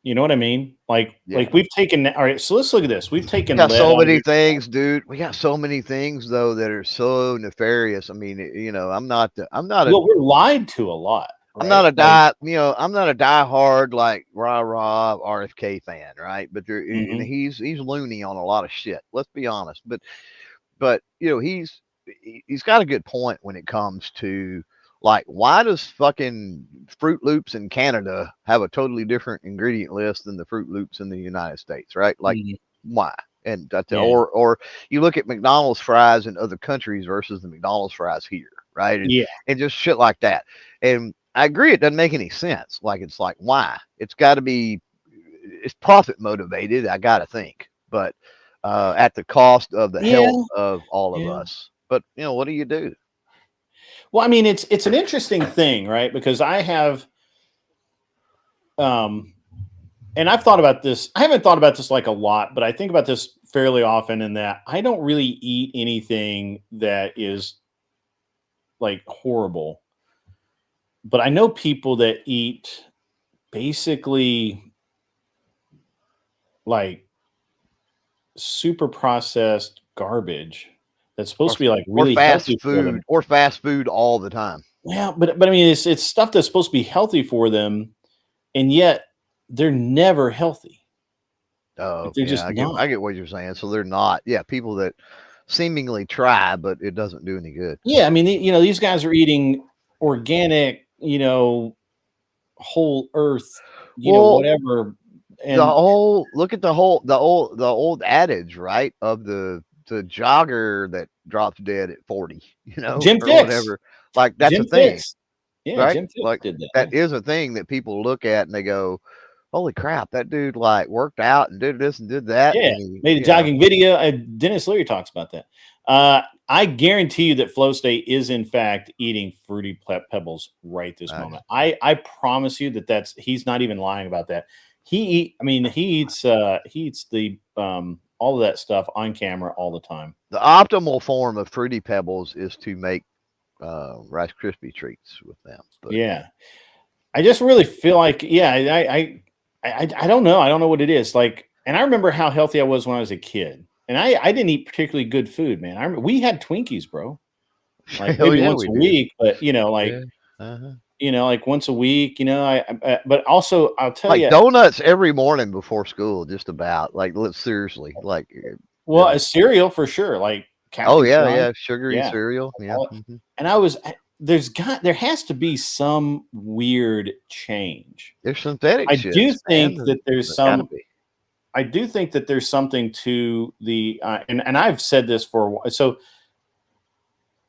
D: You know what I mean? Like
E: Yeah.
D: we've taken, all right, so let's look at this. We've taken
E: Got
D: lead
E: so
D: out of
E: many
D: your,
E: things, dude. We got so many things though that are so nefarious. I mean,
D: well, we're lied to a lot,
E: I'm not
D: right?
E: a I'm not a die-hard like rah rah RFK fan, right? But and
D: Mhm.
E: he's loony on a lot of shit. Let's be honest. But he's got a good point when it comes to, like, why does fucking Fruit Loops in Canada have a totally different ingredient list than the Fruit Loops in the United States, right? Like,
D: Mhm.
E: why? And that's,
D: Yeah.
E: or you look at McDonald's fries in other countries versus the McDonald's fries here, right?
D: Yeah.
E: And just shit like that. And I agree, it doesn't make any sense. Like, it's like, why? It's got to be, it's profit motivated, I got to think. But at the cost of the
D: Yeah,
E: health of all of
D: yeah.
E: us. But what do you do?
D: Well, I mean, it's an interesting thing, right? Because I have, and I've thought about this. I haven't thought about this like a lot, but I think about this fairly often. In that I don't really eat anything that is like horrible, but I know people that eat basically like super processed garbage that's supposed
E: Or
D: to be like
E: or
D: really healthy
E: fast
D: for them.
E: food or fast food all the time.
D: Yeah, but I mean, it's stuff that's supposed to be healthy for them, and yet they're never healthy. Like
E: Oh
D: they're
E: yeah,
D: just not.
E: I get what you're saying. So they're not, yeah, people that seemingly try, but it doesn't do any good.
D: Yeah, I mean, these guys are eating organic, whole earth,
E: Well,
D: whatever,
E: the
D: and
E: whole look at the old adage, right? Of the jogger that drops dead at 40,
D: Jim
E: or
D: Fix,
E: whatever. Like that's
D: Jim
E: a thing,
D: Fix, yeah,
E: right?
D: Jim Fix
E: Like
D: did that.
E: that
D: Yeah,
E: is a thing that people look at and they go, "Holy crap, that dude like worked out and did this and did that."
D: yeah,
E: And he,
D: made a jogging video. Dennis Leary talks about that. I guarantee you that Flow State is in fact eating fruity pebbles right this
E: nice.
D: moment. I promise you that's he's not even lying about that. I mean, he eats the all of that stuff on camera all the time.
E: The optimal form of fruity pebbles is to make Rice Krispie treats with them. But
D: Yeah, I just really feel like, yeah, I don't know. I don't know what it is. Like, and I remember how healthy I was when I was a kid, and I didn't eat particularly good food, man. We had Twinkies, bro. Like
E: hell
D: maybe
E: yeah,
D: once
E: we
D: a
E: did.
D: week, but
E: Yeah. Uh-huh.
D: like once a week. But also I'll tell
E: Like
D: you,
E: donuts every morning before school, just about. Like, seriously, like,
D: well, a cereal for sure, like
E: oh
D: Captain
E: yeah,
D: Crunch,
E: yeah, sugary
D: yeah,
E: cereal, yeah.
D: all it. And there has to be some weird change.
E: There's synthetic
D: I do
E: shits, man.
D: think that there's
E: There gotta
D: some.
E: be.
D: I do think that there's something to the and I've said this for a while. So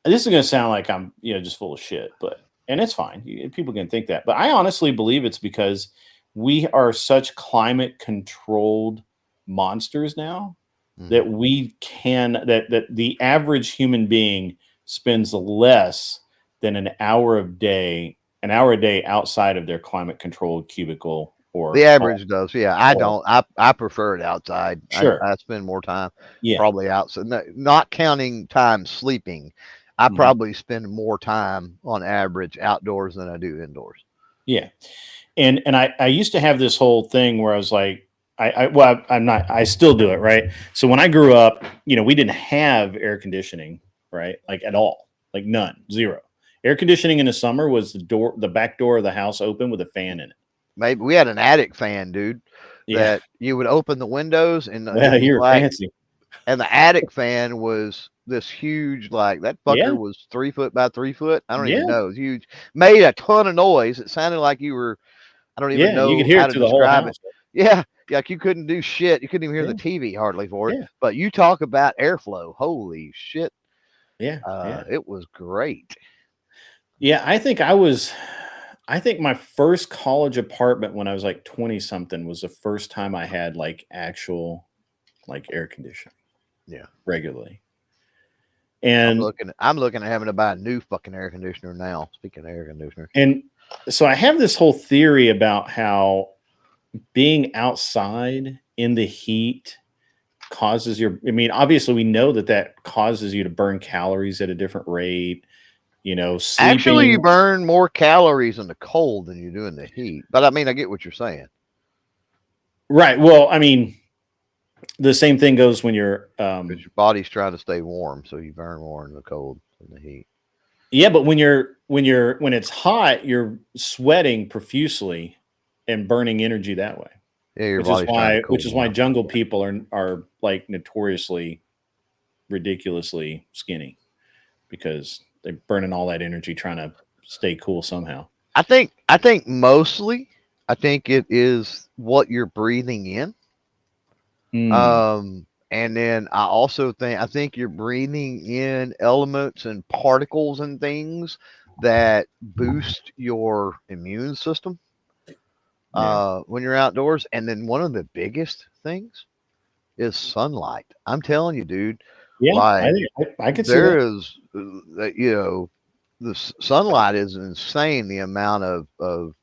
D: this is going to sound like I'm just full of shit, but and it's fine. People can think that, but I honestly believe it's because we are such climate controlled monsters now
E: Mhm.
D: that we can that the average human being spends less than an hour a day outside of their climate controlled cubicle or
E: The
D: home.
E: average does, yeah. I
D: Or
E: don't. I prefer it outside.
D: sure,
E: I spend more time
D: yeah.
E: probably outside, not counting time sleeping. I
D: Mhm.
E: probably spend more time on average outdoors than I do indoors.
D: Yeah. And I used to have this whole thing where I was like, well, I'm not, I still do it. Right. So when I grew up, we didn't have air conditioning, right? Like at all, like none, zero. Air conditioning in the summer was the back door of the house open with a fan in it.
E: Maybe we had an attic fan, dude,
D: Yeah.
E: that you would open the windows and it
D: Well,
E: was
D: you're
E: like,
D: fancy.
E: and the attic fan was this huge, like that
D: Yeah.
E: fucker was 3 foot by 3 foot. I don't even
D: Yeah.
E: know. It was huge. Made a ton of noise. It sounded like you were, I don't even
D: Yeah. You could
E: know
D: hear
E: how
D: it
E: to
D: through the whole
E: describe it.
D: house.
E: Yeah. Like you couldn't do shit. You couldn't even hear
D: Yeah.
E: the TV hardly for it.
D: Yeah.
E: But you talk about airflow. Holy shit.
D: Yeah. Yeah.
E: It was great.
D: Yeah. I think my first college apartment when I was like 20 something was the first time I had like actual like air conditioning
E: Yeah.
D: regularly. And
E: I'm looking at having to buy a new fucking air conditioner now. Speaking of air conditioner.
D: and so I have this whole theory about how being outside in the heat causes I mean, obviously we know that causes you to burn calories at a different rate,
E: Actually, you
D: sleeping.
E: burn more calories in the cold than you do in the heat. But I mean, I get what you're saying.
D: Right. Well, I mean, the same thing goes when you're
E: Because your body's trying to stay warm, so you burn more in the cold than the heat.
D: yeah, but when it's hot, you're sweating profusely and burning energy that way.
E: Yeah, your
D: Which is
E: body's trying to
D: why
E: cool down.
D: jungle people are like notoriously ridiculously skinny because they're burning all that energy trying to stay cool somehow.
E: I think mostly, I think it is what you're breathing in.
D: Mm,
E: And then I think you're breathing in elements and particles and things that boost your immune system
D: yeah.
E: when you're outdoors. And then one of the biggest things is sunlight. I'm telling you, dude.
D: Yeah,
E: Like
D: I could see
E: there
D: that.
E: is, you know, the sunlight is insane. The amount of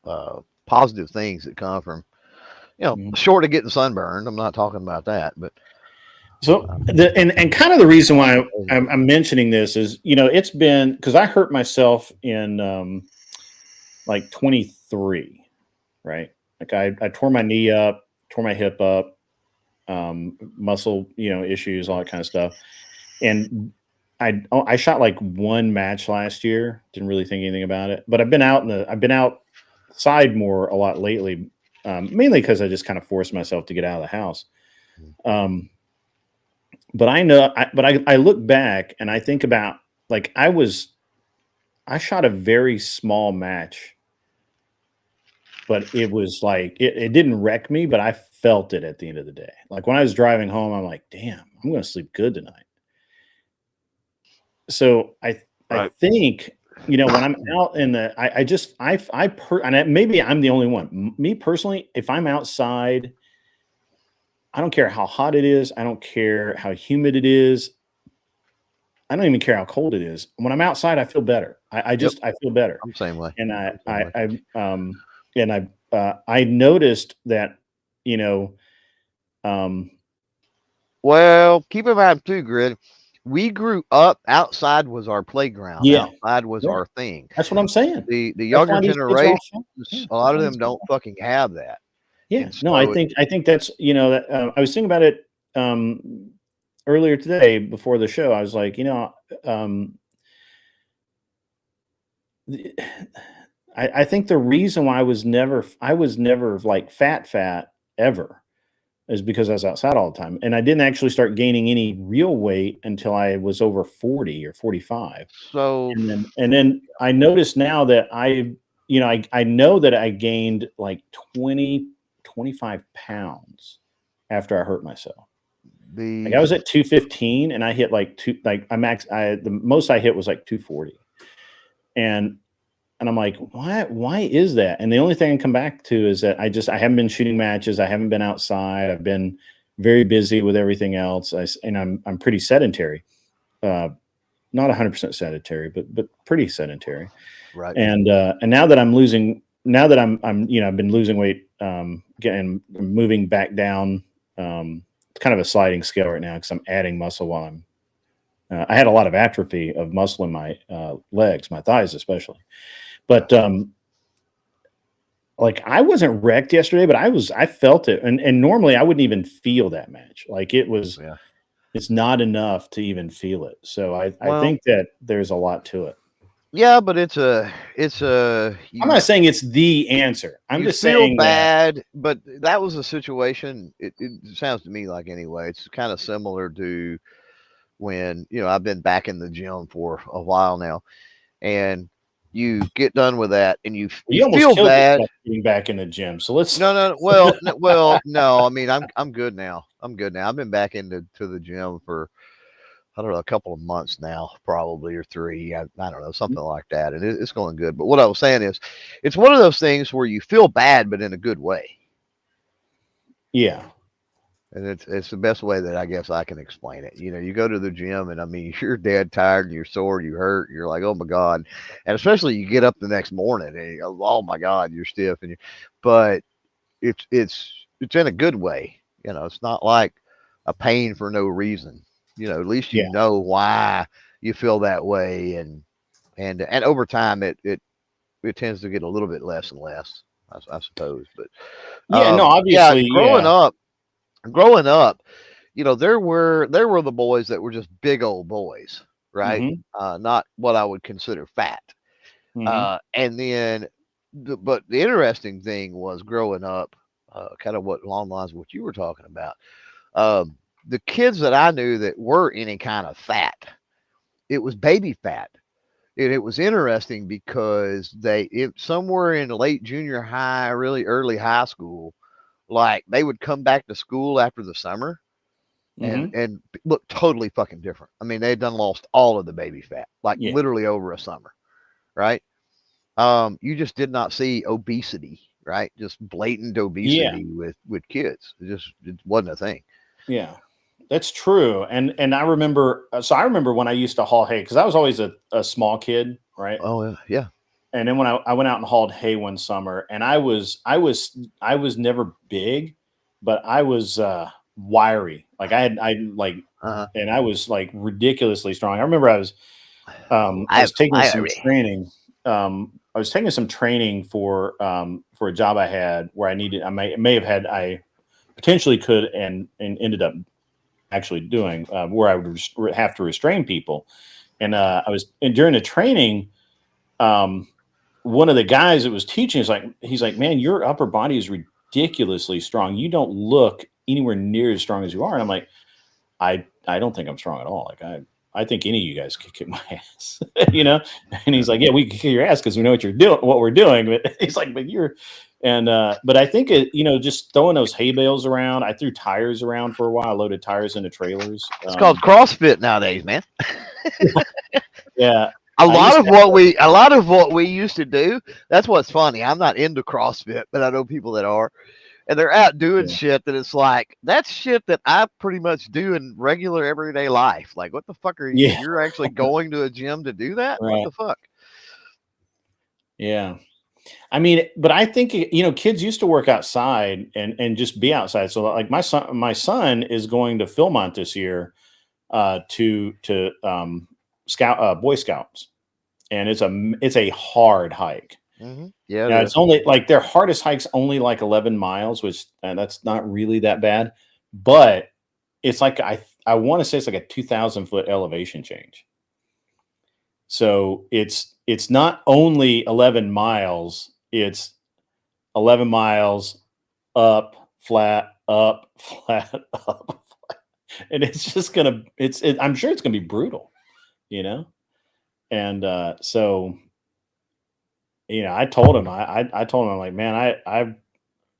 E: uh, positive things that come from,
D: Mhm.
E: short of getting sunburned. I'm not talking about that, but
D: So and kind of the reason why
E: amazing.
D: I'm mentioning this is, it's been because I hurt myself in like 23, right? Like I tore my knee up, tore my hip up, muscle, issues, all that kind of stuff. And I shot like one match last year. Didn't really think anything about it, but I've been outside more a lot lately, mainly because I just kind of forced myself to get out of the house. Um, but I look back and I think about like I shot a very small match, but it was like it didn't wreck me, but I felt it at the end of the day. Like when I was driving home, I'm like, damn, I'm going to sleep good tonight. So I
E: Right.
D: think when I'm out in the I just I per and maybe I'm the only one. Me personally, if I'm outside, I don't care how hot it is. I don't care how humid it is. I don't even care how cold it is. When I'm outside, I feel better.
E: Yep.
D: I feel better.
E: I'm the same way.
D: And
E: I'm the same way.
D: I noticed that, you know, um,
E: Well, keep in mind too, Grid. We grew up outside was our playground.
D: yeah,
E: Outside was
D: yeah,
E: our thing.
D: that's what I'm saying.
E: The
D: That's
E: younger
D: why these kids are
E: generations,
D: all fat. Yeah,
E: a
D: that's
E: lot of
D: why these
E: them
D: kids
E: don't fucking have that.
D: Yeah,
E: And
D: no,
E: so
D: I think that's that I was thinking about it earlier today before the show. I was like, um, the- I think the reason why I was never like fat ever is because I was outside all the time, and I didn't actually start gaining any real weight until I was over 40 or 45,
E: so
D: and then I noticed now that I know that I gained like 25 pounds after I hurt myself. Like I
E: the
D: was at 215 and I hit like the most I hit was like 240. And I'm like, why is that? And the only thing I can come back to is that I haven't been shooting matches, I haven't been outside, I've been very busy with everything else. And I'm pretty sedentary. Uh not 100% sedentary, but pretty sedentary.
E: right.
D: And now that now that I've been losing weight, getting moving back down. It's kind of a sliding scale right now because I'm adding muscle while I had a lot of atrophy of muscle in my legs, my thighs especially. But like I wasn't wrecked yesterday, but I felt it, and normally I wouldn't even feel that match. Like
E: Yeah.
D: it's not enough to even feel it. So I
E: Well,
D: think that there's a lot to it.
E: yeah, but it's
D: I'm not saying it's the answer. I'm
E: you
D: just
E: feel
D: saying that.
E: bad, but that was a situation. It sounds to me like anyway. It's kind of similar to when I've been back in the gym for a while now, and you get done with that, and you
D: You almost
E: feel
D: killed
E: bad.
D: yourself getting back in the gym. So let's.
E: No, no, well, no. I mean, I'm good now. I'm good now. I've been back into the gym for I don't know a couple of months now, probably or 3. I don't know something like that, and it's going good. But what I was saying is, it's one of those things where you feel bad, but in a good way.
D: Yeah.
E: And it's the best way that I guess I can explain it. You go to the gym and I mean you're dead tired and you're sore, you hurt, and you're like, oh my god, and especially you get up the next morning and you go, oh my god, you're stiff but it's in a good way. It's not like a pain for no reason. At least you
D: Yeah.
E: know why you feel that way, and over time it tends to get a little bit less and less, I suppose. But
D: Yeah. No,
E: yeah,
D: obviously.
E: growing
D: Yeah.
E: up, growing up there were the boys that were just big old boys, right?
D: Hmm.
E: Not what I would consider fat.
D: Hmm.
E: And then, but the interesting thing was growing up, kind of what along the lines of what you were talking about. Um, the kids that I knew that were any kind of fat, it was baby fat. And it was interesting because somewhere in late junior high, really early high school, like they would come back to school after the summer
D: Hmm.
E: and look totally fucking different. I mean, they'd done lost all of the baby fat, like
D: Yeah.
E: literally over a summer, right? You just did not see obesity right? Just blatant
D: Yeah.
E: obesity with kids. It wasn't a thing.
D: Yeah. That's true. And I remember, so I remember when I used to haul hay, because I was always a small kid, right?
E: Oh yeah.
D: And then when I went out and hauled hay one summer, and I was never big, but I was wiry. Like I like,
E: Uh-huh.
D: and I was like ridiculously strong. I remember I was taking some
E: Wiry.
D: training. I was taking some training for a job I had where I may have had, I potentially could, and ended up actually doing, where I would have to restrain people. And and during the training, one of the guys that was teaching is like, he's like, man, your upper body is ridiculously strong. You don't look anywhere near as strong as you are. And I'm like, I don't think I'm strong at all. Like I think any of you guys could kick my ass, you know? And he's like, yeah, we can kick your ass because we know what you're doing, what we're doing. But he's like, but you're, and, but I think just throwing those hay bales around, I threw tires around for a while. I loaded tires into trailers.
E: It's called CrossFit nowadays, man.
D: Yeah.
E: A lot of what we used to do. That's what's funny. I'm not into CrossFit, but I know people that are, and they're out doing shit that it's like, that's shit that I pretty much do in regular everyday life. Like, what the fuck are you?
D: Yeah.
E: You're actually going to a gym to do that?
D: Right.
E: What the fuck?
D: Yeah. I mean, but I think, kids used to work outside and just be outside. So like my son is going to Philmont this year, to scout, Boy Scouts. And it's a hard hike.
E: Mm-hmm. Yeah.
D: Now it's only like their hardest hike's only like 11 miles, which that's not really that bad, but it's like, I want to say it's like a 2,000-foot elevation change. So it's not only 11 miles, it's 11 miles up, flat, up, flat, up, flat. And it's just I'm sure it's gonna be brutal, And so, I told him, I told him, I'm like, man,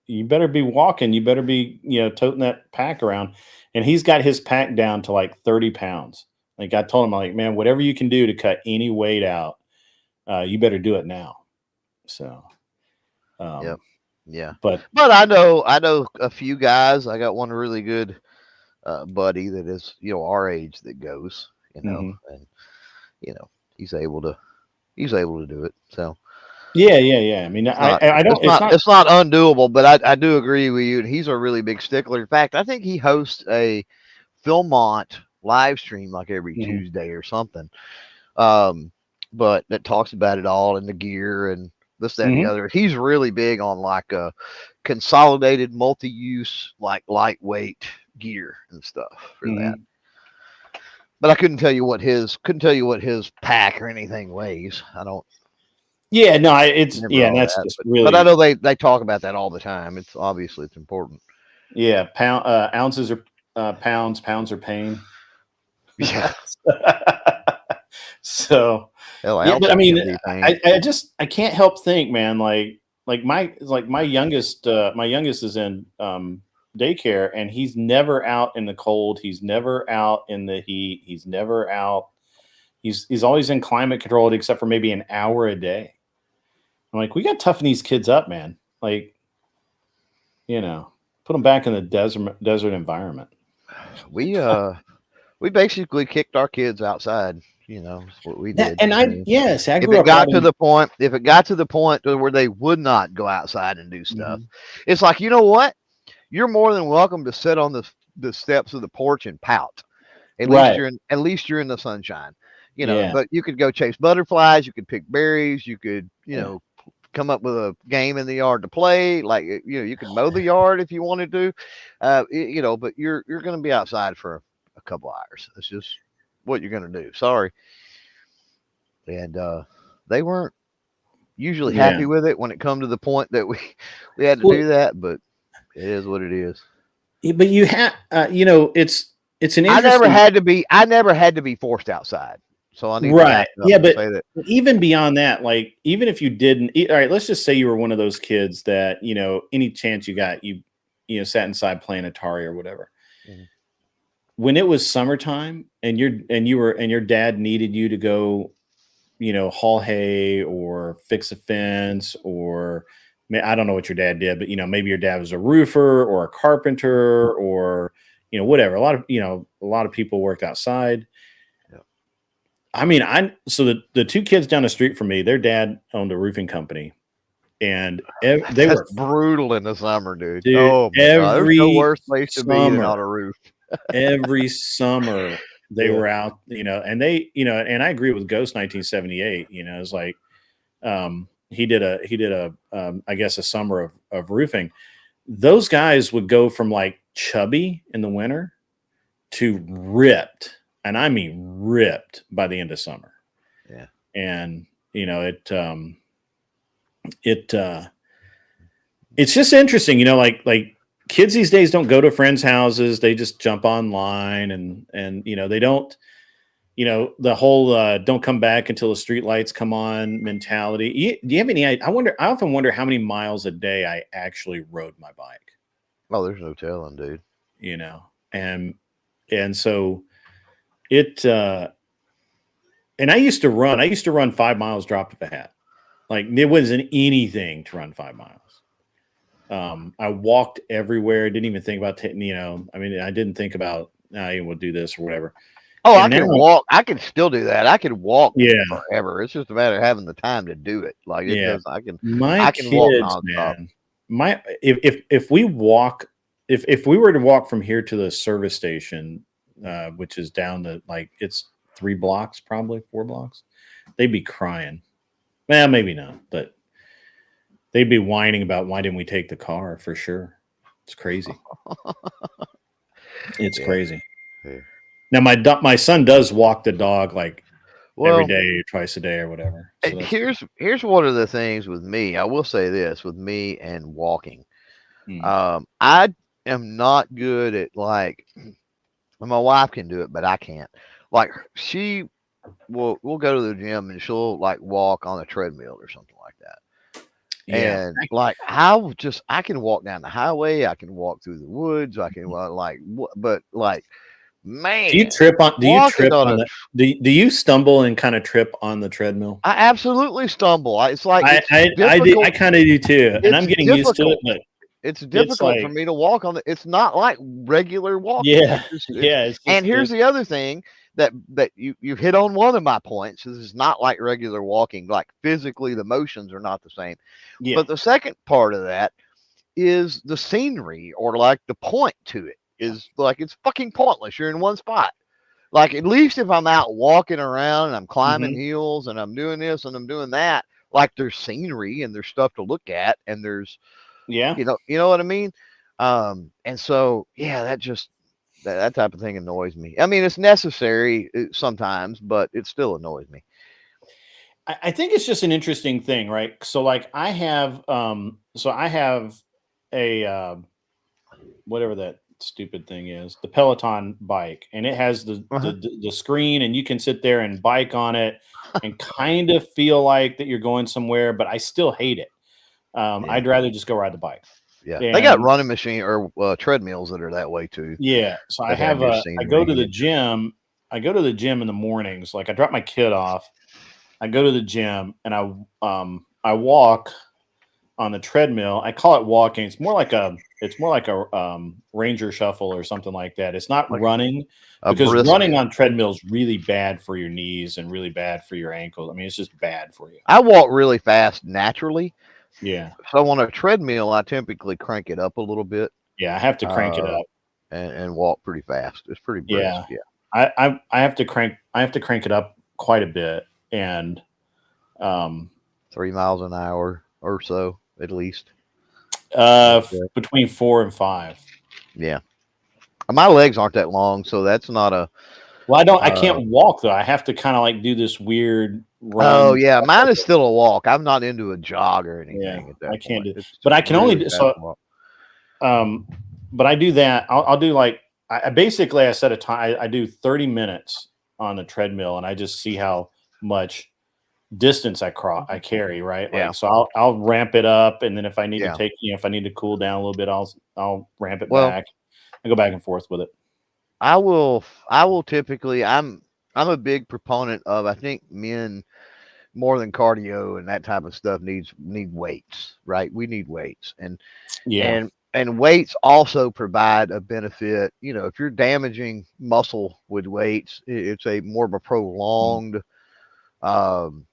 D: you better be walking, you better be, toting that pack around. And he's got his pack down to like 30 pounds. Like I told him, like, man, whatever you can do to cut any weight out, you better do it now. So,
E: Yep. Yeah.
D: But
E: I know a few guys. I got one really good buddy that is, our age that goes, and he's able to do it. So
D: yeah. I mean,
E: it's not undoable, but I do agree with you. And he's a really big stickler. In fact, I think he hosts a Philmont live stream like every Tuesday or something. But that talks about it all and the gear and this, that, and the other. He's really big on like a consolidated multi-use, like lightweight gear and stuff for that. But I couldn't tell you what his pack or anything weighs. I don't.
D: Yeah, no, that's just really.
E: But I know they talk about that all the time. It's obviously it's important.
D: Yeah, ounces are pounds, pounds are pain.
E: Yeah.
D: So, but I mean, I can't help think, man. Like my youngest is in daycare, and he's never out in the cold. He's never out in the heat. He's never out. He's always in climate controlled, except for maybe an hour a day. I'm like, we got to toughen these kids up, man. Like, put them back in the desert environment.
E: We basically kicked our kids outside. That's what we did.
D: And I grew up.
E: If it got to the point where they would not go outside and do stuff, it's like, you know what? You're more than welcome to sit on the steps of the porch and pout. At least you're in the sunshine. But you could go chase butterflies, you could pick berries, you could, come up with a game in the yard to play. Like, you could mow the yard if you wanted to, but you're going to be outside for a couple hours. That's just what you're going to do. Sorry. And they weren't usually happy with it when it come to the point that we had to do that, but it is what it is.
D: But you have, it's an interesting. I
E: never had to be forced outside. So I need
D: to but say that. Even beyond that, like, even if you didn't, all right, let's just say you were one of those kids that, any chance you got, you sat inside playing Atari or whatever. When it was summertime and your dad needed you to go, haul hay or fix a fence or I don't know what your dad did, but maybe your dad was a roofer or a carpenter or whatever. A lot of people worked outside.
E: Yeah.
D: I mean, so the two kids down the street from me, their dad owned a roofing company, and they
E: That's
D: were
E: brutal in the summer, dude.
D: dude
E: Oh my God, there's no
D: every
E: worse place to be than on
D: summer.
E: a roof.
D: Every summer they
E: Yeah.
D: were out, and and I agree with Ghost 1978. It's like he did a I guess a summer of roofing. Those guys would go from like chubby in the winter to ripped, and I mean ripped by the end of summer.
E: Yeah.
D: And it's just interesting, like kids these days don't go to friends' houses. They just jump online and they don't, the whole don't come back until the street lights come on mentality. Do you have any idea? I often wonder how many miles a day I actually rode my bike,
E: Oh, there's no telling, dude.
D: and so it and I used to run 5 miles drop of a hat. Like it wasn't anything to run 5 miles. I walked everywhere. Didn't even think about I mean, I didn't think about I will do this or whatever.
E: Oh,
D: And
E: I can
D: now,
E: walk. I can still do that. I can walk
D: yeah,
E: forever. It's just a matter of having the time to do it. Like it
D: yeah.
E: does. I can
D: My
E: walk
D: kids,
E: nonstop.
D: man. If we walk, if we were to walk from here to the service station, which is down the it's 3 blocks, probably 4 blocks, they'd be crying. Well, maybe not, but they'd be whining about why didn't we take the car for sure. It's crazy. It's
E: Yeah.
D: crazy.
E: Yeah.
D: Now my son does walk the dog like every
E: Well,
D: day, twice a day or whatever. So that's
E: here's one of the things with me. I will say this with me and walking.
D: mm,
E: I am not good at like. My wife can do it, but I can't. Like she we'll go to the gym and she'll like walk on a treadmill or something like that.
D: yeah.
E: And like I can walk down the highway, I can walk through the woods, I can but like
D: Do you
E: man,
D: trip on? Do you
E: walking
D: trip
E: on
D: on
E: a
D: the? Do you stumble and kind of trip on the treadmill?
E: I absolutely stumble. It's like
D: I
E: it's
D: I I
E: difficult.
D: kind of do too, and I'm
E: It's
D: getting used to it.
E: difficult.
D: But
E: It's
D: it's
E: difficult for
D: like,
E: me to walk on the. It's not like regular walking.
D: yeah,
E: It's.
D: yeah. It's
E: And
D: just
E: here's the other thing that you hit on one of my points. This is not like regular walking. Like physically, the motions are not the same.
D: yeah,
E: But the second part of that is the scenery or like the point to it
D: yeah,
E: is like it's fucking pointless. You're in one spot. Like at least if I'm out walking around and I'm climbing
D: hmm
E: hills and I'm doing this and I'm doing that, like there's scenery and there's stuff to look at and there's
D: yeah.
E: you know what I mean? And so yeah, that type of thing annoys me. I mean, it's necessary sometimes, but it still annoys me.
D: I think it's just an interesting thing, right? So like I have a whatever that stupid thing is, the Peloton bike, and it has
E: Uh-huh.
D: the screen, and you can sit there and bike on it and kind of feel like that you're going somewhere, but I still hate it.
E: Yeah,
D: I'd rather just go ride the bike.
E: yeah. They got
D: And
E: running machine or treadmills that are that way too.
D: yeah, so
E: That have your
D: I go to
E: scenery
D: the
E: and
D: gym. I go to the gym in the mornings. Like I drop my kid off. I go to the gym and I walk on the treadmill. I call it walking. It's more like a ranger shuffle or something like that. It's not
E: like
D: running
E: a
D: because
E: brisk.
D: running on treadmill is really bad for your knees and really bad for your ankles. I mean, it's just bad for you.
E: I walk really fast naturally,
D: Yeah,
E: so on a treadmill, I typically crank it up a little bit
D: yeah. I have to crank it
E: uh,
D: up.
E: and walk pretty fast. It's pretty brisk.
D: Yeah,
E: Yeah,
D: I have to crank. I have to crank it up quite a bit, and um,
E: 3 miles an hour or so at least.
D: between 4 and 5.
E: Yeah, my legs aren't that long, so that's not a.
D: Well, I
E: Uh,
D: can't walk though. I have to kind of like do this weird
E: oh
D: run.
E: yeah, mine is still a walk. I'm not into a jog or
D: Yeah,
E: anything at
D: I
E: that
D: can't
E: point.
D: do.
E: It's
D: But
E: just
D: I can only
E: really
D: do
E: fast
D: so.
E: walk.
D: Um, but I do that. I'll do like I basically I set a time. I do 30 minutes on the treadmill, and I just see how much distance I carry. Right,
E: Yeah,
D: like so I'll ramp it up, and then if I need to
E: yeah.
D: take if I need to cool down a little bit, I'll ramp it
E: Well,
D: back. I go back and forth with it.
E: I will. I will typically. I'm a big proponent of. I think men more than cardio and that type of stuff need weights, right? We need weights,
D: Yeah.
E: and weights also provide a benefit. You know, if you're damaging muscle with weights, it's a more of a prolonged. Um,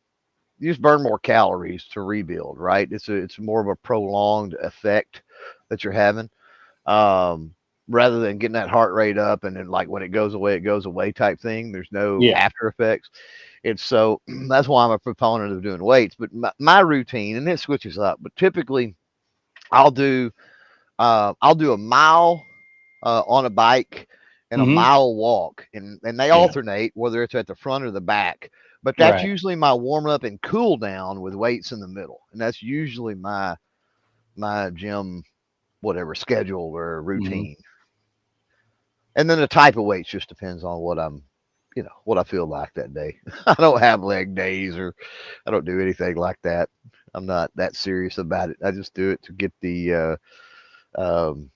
E: you just burn more calories to rebuild, right? It's more of a prolonged effect that you're having, rather than getting that heart rate up and then like when it goes away type thing. There's no
D: Yeah.
E: after effects. It's so that's why I'm a proponent of doing weights. But my routine, and it switches up, but typically I'll do a mile on a bike and a
D: Hmm.
E: mile walk, and they
D: Yeah.
E: alternate whether it's at the front or the back. But that's
D: Right.
E: usually my warm up and cool down with weights in the middle, and that's usually my gym whatever schedule or
D: Hmm.
E: routine. And then the type of weights just depends on what what I feel like that day. I don't have leg days or I don't do anything like that. I'm not that serious about it. I just do it to get the um,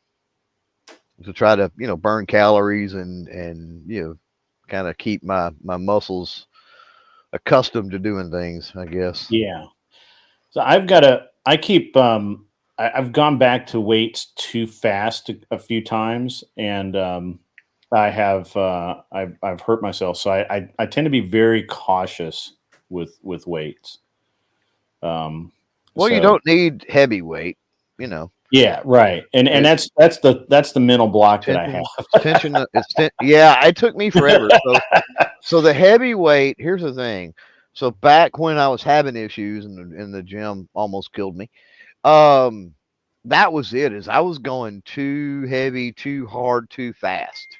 E: to try to burn calories and kind of keep my muscles accustomed to doing things, I guess.
D: Yeah. So I've gone back to weights too fast a few times, and I've hurt myself. So I tend to be very cautious with weights. Um,
E: Well, you
D: so
E: don't need heavy weight, you know.
D: yeah, right. And
E: It
D: that's the mental block that I have.
E: tension. Yeah. It took me forever. So the heavy weight. Here's the thing. So back when I was having issues and the gym almost killed me. Um, that was it. Is I was going too heavy, too hard, too fast.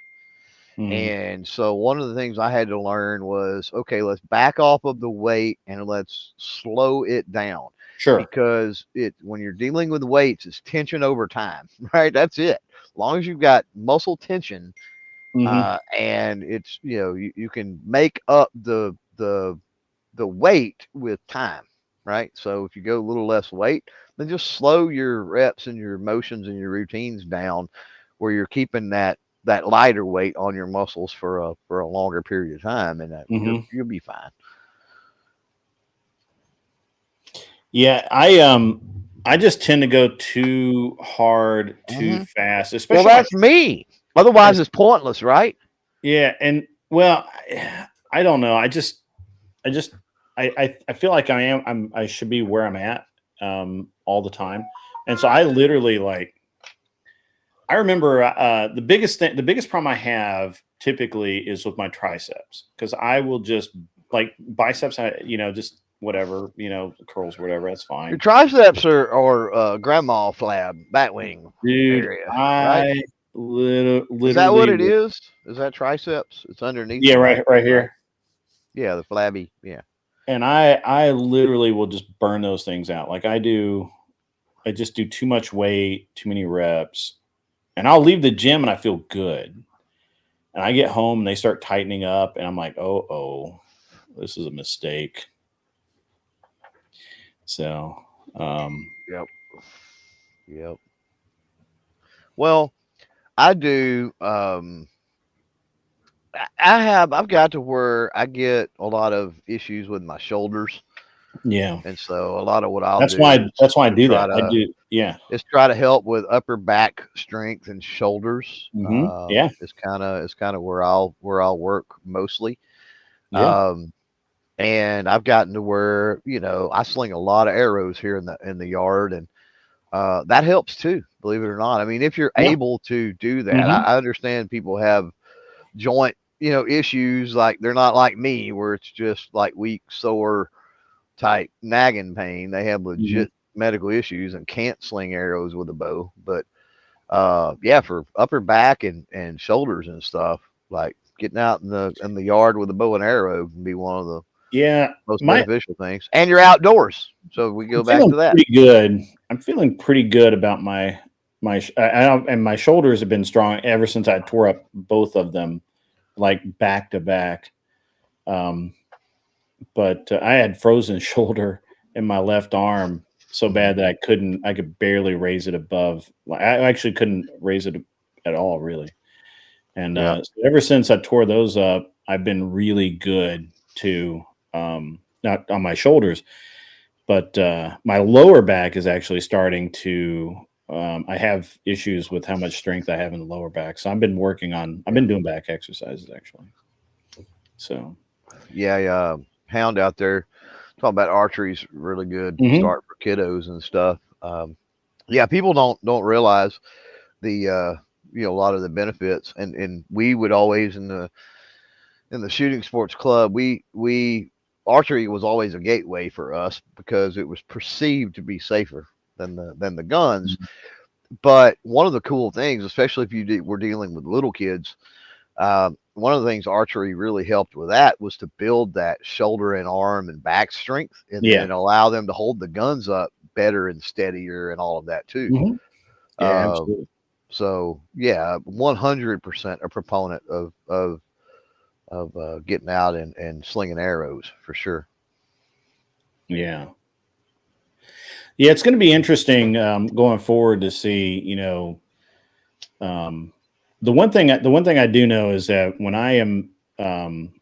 D: Mhm.
E: And so one of the things I had to learn was, okay, let's back off of the weight and let's slow it down,
D: Sure.
E: because when you're dealing with weights, it's tension over time, right? That's it. As long as you've got muscle tension,
D: Hmm.
E: and it's you can make up the weight with time, right? So if you go a little less weight, then just slow your reps and your motions and your routines down, where you're keeping that lighter weight on your muscles for a longer period of time, and
D: Hmm.
E: you'll be fine.
D: Yeah, I just tend to go too hard, too
E: Hmm.
D: fast,
E: Well,
D: especially on my
E: that's me. Otherwise, it's pointless, right?
D: yeah, and well, I don't know. I feel like I should be where I'm at all the time. And so I literally like I remember the biggest problem I have typically is with my triceps, because I will just like biceps, just whatever, curls, whatever, that's
E: Your
D: fine.
E: triceps are grandma flab, bat wing
D: Dude,
E: area, right?
D: I
E: Is that what
D: literally
E: it is? Is that triceps? It's underneath
D: yeah,
E: the back,
D: right
E: right?
D: here.
E: Yeah, the flabby. Yeah.
D: And I literally will just burn those things out. Like I just do too much weight, too many reps, and I'll leave the gym and I feel good. And I get home and they start tightening up, and I'm like, oh, this is a mistake. So,
E: Yep. Yep. Well, I do. I've got to where I get a lot of issues with my shoulders,
D: yeah,
E: and so a lot of what I'll do
D: that's why I
E: to
D: do
E: try
D: that. I
E: to
D: do, yeah,
E: help with upper back strength and shoulders.
D: yeah,
E: It's kind of where I'll work mostly.
D: yeah,
E: Um, and I've gotten to where I sling a lot of arrows here in the yard, and that helps too. Believe it or not. I mean, if you're
D: yeah,
E: able to do that,
D: hmm,
E: I understand people have joint issues, like they're not like me where it's just like weak, sore type nagging pain. They have
D: hmm,
E: legit medical issues and can't sling arrows with a bow. But yeah, for upper back and shoulders and stuff, like getting out in the yard with a bow and arrow can be one of the
D: yeah.
E: most
D: My
E: beneficial things. And you're outdoors, so we
D: I'm
E: go back
D: feeling
E: to that.
D: pretty good. I'm feeling pretty good about and my shoulders have been strong ever since I tore up both of them, like back to back. Um, but I had frozen shoulder in my left arm so
E: Hmm.
D: bad that I could barely raise it above. I actually couldn't raise it at all, really. And
E: Yeah.
D: so ever since I tore those up, I've been really good to not on my shoulders, but my lower back is actually starting to. I have issues with how much strength I have in the lower back, so I've been doing back exercises actually. So
E: Yeah, Hound out there talking about archery's really good
D: Mhm.
E: start for kiddos and stuff. Yeah, people don't realize the a lot of the benefits, and we would always in the shooting sports club, we archery was always a gateway for us because it was perceived to be safer than the guns. But one of the cool things, especially if were dealing with little kids, one of the things archery really helped with that was to build that shoulder and arm and back strength, and
D: Yeah.
E: then allow them to hold the guns up better and steadier and all of that too.
D: Mhm. Yeah,
E: Um,
D: absolutely.
E: so yeah, 100% a proponent of getting out and slinging arrows for sure.
D: Yeah. Yeah, it's going to be interesting going forward to see. Um, the one thing I do know is that um,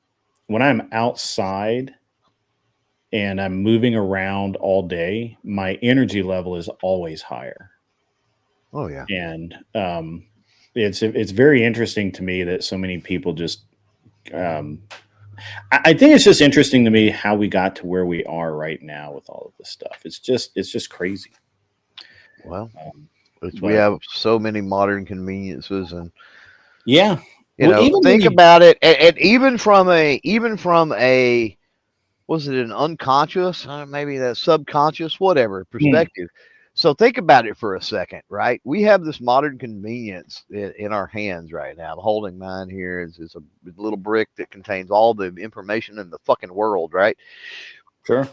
D: when I'm outside and I'm moving around all day, my energy level is always higher,
E: Oh yeah.
D: and it's very interesting to me that so many people just. Um, I think it's just interesting to me how we got to where we are right now with all of this stuff. It's just crazy.
E: Well,
D: Um,
E: we
D: but
E: have so many modern conveniences, and
D: yeah, well, even when
E: think
D: you
E: about it, and even from a was it an unconscious, maybe that subconscious, whatever
D: Hmm.
E: perspective. So think about it for a second, right? We have this modern convenience in our hands right now. I'm holding mine here is a little brick that contains all the information in the fucking world, right?
D: Sure.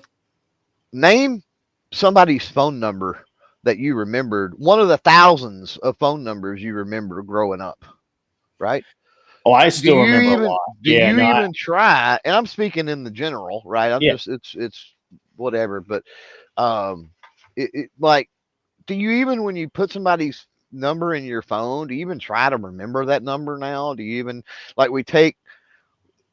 E: Name somebody's phone number that you remembered, one of the thousands of phone numbers you remember growing up, right?
D: Oh, I
E: Do
D: still
E: you
D: remember a
E: even
D: lot.
E: do
D: Yeah,
E: you
D: no,
E: even try? And I'm speaking in the general, right? I'm
D: yeah.
E: just it's whatever, but um, like, do you even when you put somebody's number in your phone, do you even try to remember that number now? Do you even like we take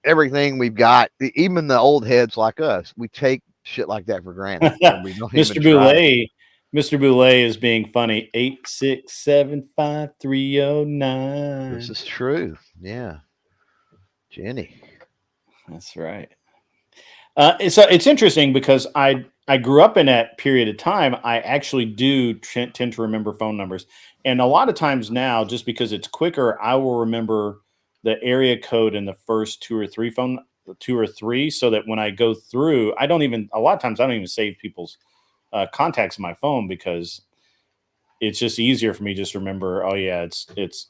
E: everything we've got, even the old heads like us, we take shit like that for granted, and we don't even
D: Mr.
E: try.
D: Boulay, Mr. Boulay is being funny. 8675309.
E: This is true. Yeah, Jenny.
D: That's right. So it's interesting because I grew up in that period of time. I actually do tend to remember phone numbers, and a lot of times now, just because it's quicker, I will remember the area code in the first two or three, so that when I go through, I don't even a lot of times I don't even save people's contacts in my phone because it's just easier for me just to remember. Oh yeah, it's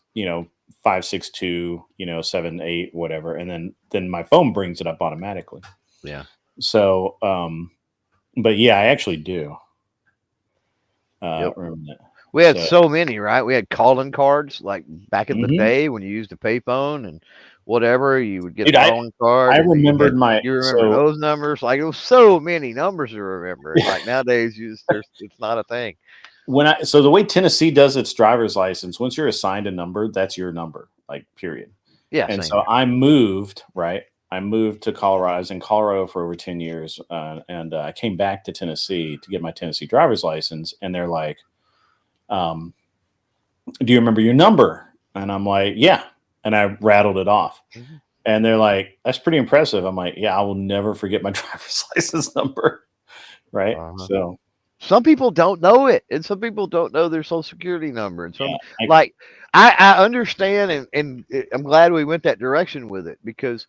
D: 562 78 whatever, and then my phone brings it up automatically.
E: Yeah.
D: So, but yeah, I actually do
E: Yep.
D: remember that.
E: We had
D: So,
E: so many, right? We had calling cards like back in the
D: mhm.
E: day when you used a payphone and whatever, you would get a
D: Dude,
E: calling
D: I
E: card and
D: remembered my
E: you remember
D: so
E: those numbers. Like it was so many numbers to remember. And like nowadays you just there's it's not a thing.
D: so the way Tennessee does its driver's license, once you're assigned a number, that's your number, like period.
E: Yeah,
D: And
E: same
D: so
E: here.
D: I moved, right? I moved to Colorado. I was in Colorado for over 10 years, and I came back to Tennessee to get my Tennessee driver's license. And they're like, um, "Do you remember your number?" And I'm like, "Yeah." And I rattled it off.
E: Mhm.
D: And they're like, "That's pretty impressive." I'm like, "Yeah, I will never forget my driver's license number." Right?
E: Uh-huh.
D: So,
E: Some people don't know it, and some people don't know their social security number. And some
D: yeah, I,
E: like I understand, and I'm glad we went that direction with it because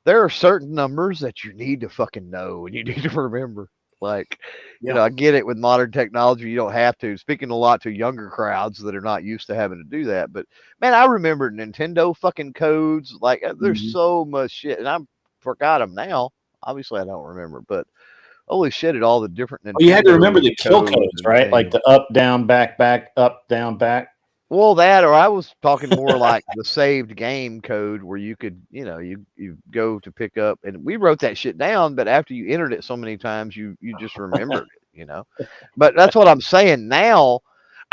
E: there are certain numbers that you need to fucking know and you need to remember. Like,
D: yeah.
E: I get it with modern technology, you don't have to. Speaking a lot to younger crowds that are not used to having to do that. But man, I remember Nintendo fucking codes. Like, there's
D: Mhm.
E: so much shit, and I forgot them now. Obviously, I don't remember, but holy shit at all the different
D: Well, you had to remember
E: Nintendo
D: the kill
E: codes
D: codes,
E: and
D: right? Like
E: things.
D: the up, down, back, back, up, down, back.
E: Well, that or I was talking more like the saved game code where you could, you go to pick up and we wrote that shit down, but after you entered it so many times, you just remembered it. But that's what I'm saying now.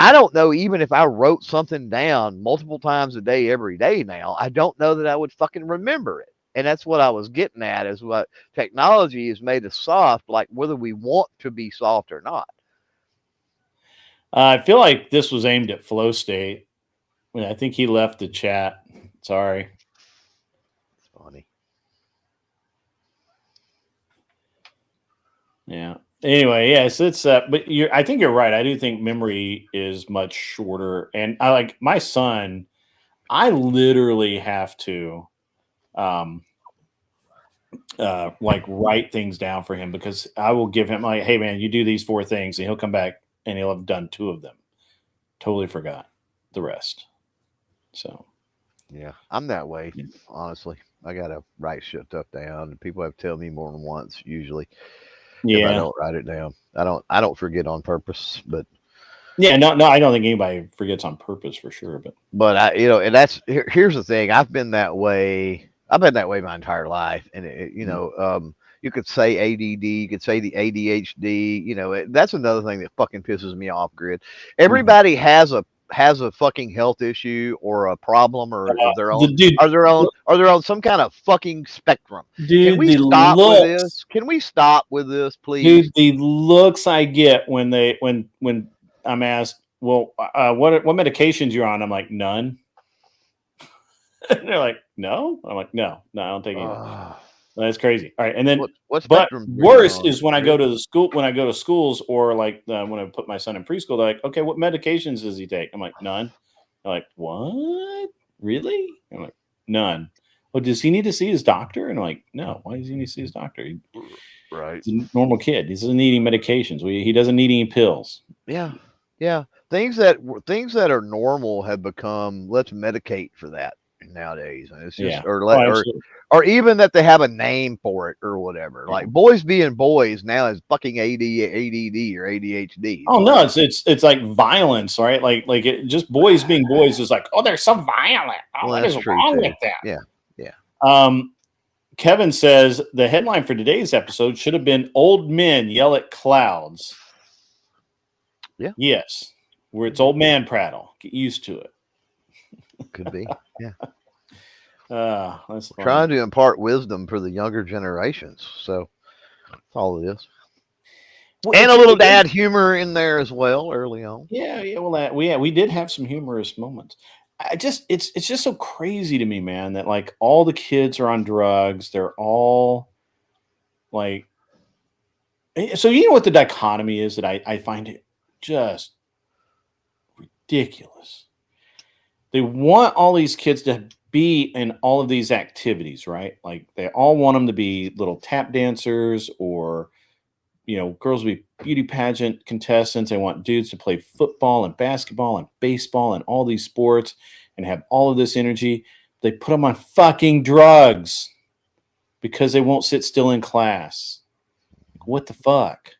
E: I don't know even if I wrote something down multiple times a day every day now, I don't know that I would fucking remember it. And that's what I was getting at, is what technology has made us soft, like whether we want to be soft or not.
D: I feel like this was aimed at Flow State. I think he left the chat. Sorry.
E: It's funny.
D: Yeah. Anyway, yes, it's but I think you're right. I do think memory is much shorter, and I like my son. I literally have to, like write things down for him, because I will give him like, hey man, you do these 4 things, and he'll come back and he'll have done 2 of them. Totally forgot the rest. So
E: Yeah, I'm that way. Honestly, I gotta write shit stuff down. People have told me more than once. Usually, if I
D: yeah,
E: don't write it down, I don't forget on purpose. But
D: yeah, no, I don't think anybody forgets on purpose for sure. But
E: I, and that's here's the thing. I've been that way. I've been that way my entire life, and you could say ADD, you could say the ADHD. That's another thing that fucking pisses me off. Grid. Everybody has a fucking health issue or a problem or of their own,
D: dude,
E: are their own some kind of fucking spectrum. Can
D: dude,
E: we
D: the
E: stop with this?
D: looks,
E: Can we stop with this, please?
D: dude, the looks I get when I'm asked, well, what medications you're on? I'm like, none. And they're like, no. I'm like, no, I don't take any. That's crazy. All right, and then,
E: What
D: but
E: spectrum?
D: worse is when I go to the school, when I go to schools, or like when I put my son in preschool, they're like, okay, what medications does he take? I'm like, none. They're like, what? Really? I'm like, none. Well, does he need to see his doctor? And I'm like, no. Why does he need to see his doctor?
E: Right.
D: He's a normal kid. He doesn't need any medications. He doesn't need any pills.
E: Yeah. Yeah. Things that are normal have become, let's medicate for that nowadays. And it's just,
D: Yeah.
E: or even that they have a name for it or whatever. Like boys being boys now is fucking ADD or ADHD.
D: Oh no, it's like violence, right? Like just boys being boys is like, oh, they're so violent. Oh, what is wrong with that?
E: Yeah. Yeah.
D: Kevin says the headline for today's episode should have been "Old Men Yell at Clouds."
E: Yeah.
D: Yes, where it's old man prattle. Get used to it.
E: Could be. Yeah.
D: That's funny.
E: Trying to impart wisdom for the younger generations. So that's all it is. Well, and a little dad humor in there as well early on.
D: Yeah. Well, we did have some humorous moments. It's just so crazy to me, man, that like all the kids are on drugs. They're all like, so you know what the dichotomy is that I find it just ridiculous. They want all these kids to be in all of these activities, right? Like they all want them to be little tap dancers, or girls will be beauty pageant contestants. They want dudes to play football and basketball and baseball and all these sports and have all of this energy. They put them on fucking drugs because they won't sit still in class. What the fuck?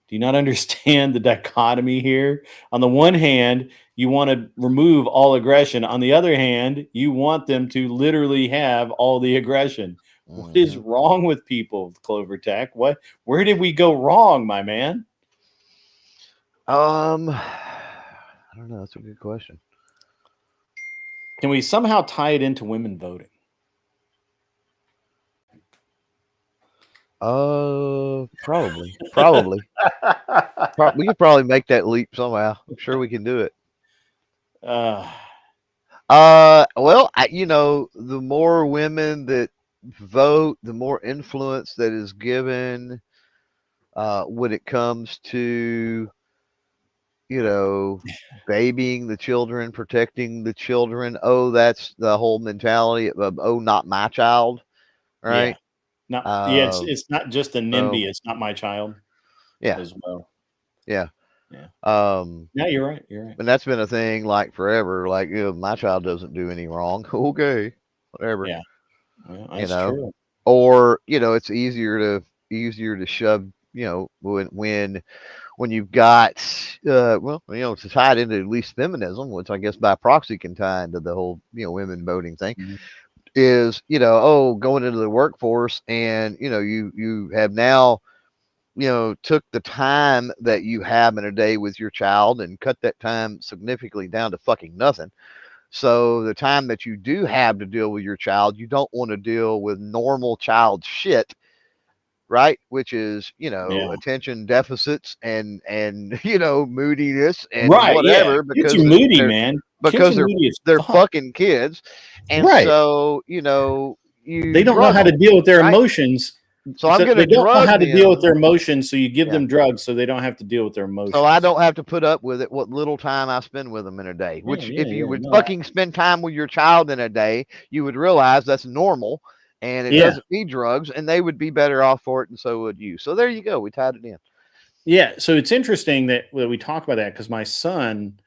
D: Do you not understand the dichotomy here? On the one hand, you want to remove all aggression. On the other hand, you want them to literally have all the aggression. What is wrong with people, Clover Tech? Where did we go wrong, my man?
E: I don't know. That's a good question.
D: Can we somehow tie it into women voting?
E: Probably. We could probably make that leap somehow. I'm sure we can do it. Well, the more women that vote, the more influence that is given when it comes to babying the children, protecting the children. Oh, that's the whole mentality of, oh, not my child, right?
D: It's not just a NIMBY. It's not my child.
E: Yeah.
D: As well.
E: Yeah.
D: Yeah.
E: Yeah,
D: you're right.
E: And that's been a thing like forever. Like, my child doesn't do any wrong. Okay, whatever.
D: Yeah. Well, that's true.
E: Or it's easier to shove. When you've got to tie it into at least feminism, which I guess by proxy can tie into the whole women voting thing. Mm-hmm. Is going into the workforce, and you have now took the time that you have in a day with your child and cut that time significantly down to fucking nothing. So the time that you do have to deal with your child, you don't want to deal with normal child shit, right? Which is,
D: Yeah.
E: attention deficits and moodiness and
D: Right. Yeah.
E: whatever,
D: Kids
E: because
D: are moody,
E: they're
D: man. Kids
E: because
D: are moody as
E: they're
D: fuck.
E: fucking kids, and
D: Right.
E: so
D: They
E: you
D: don't know
E: drug
D: how to
E: them,
D: deal with their
E: right?
D: emotions.
E: So I'm
D: So
E: gonna
D: they don't know
E: drug
D: how to deal with
E: them.
D: their emotions. So you give
E: Yeah.
D: them drugs so they don't have to deal with their
E: So
D: emotions.
E: I don't have to put up with it what little time I spend with them in a day. Which, if you would
D: No,
E: fucking spend time with your child in a day, you would realize that's normal and it
D: yeah.
E: doesn't need drugs, and they would be better off for it, and so would you. So there you go. We tied it in.
D: Yeah. So it's interesting that we talk about that because my son,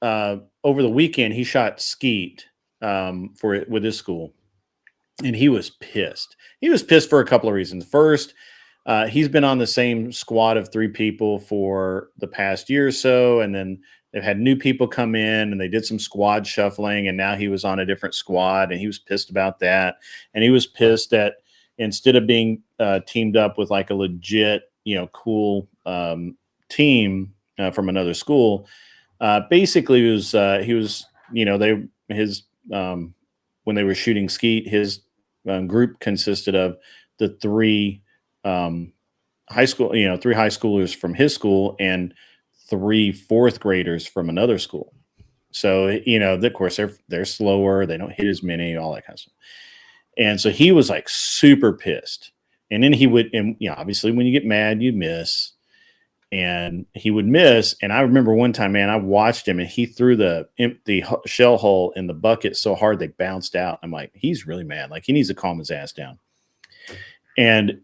D: over the weekend, he shot skeet with his school. And he was pissed. He was pissed for a couple of reasons. First, he's been on the same squad of 3 people for the past year or so, and then they've had new people come in, and they did some squad shuffling, and now he was on a different squad, and he was pissed about that. And he was pissed that instead of being teamed up with like a legit, cool team from another school, basically he was, when they were shooting skeet, his group consisted of the 3 high school, 3 high schoolers from his school and 3 fourth graders from another school. So, of course, they're slower, they don't hit as many, all that kind of stuff. And so he was like super pissed. And then he would, and obviously when you get mad, you miss. And he would miss. And I remember one time, man, I watched him and he threw the empty shell hole in the bucket so hard they bounced out. I'm like, he's really mad. Like, he needs to calm his ass down. And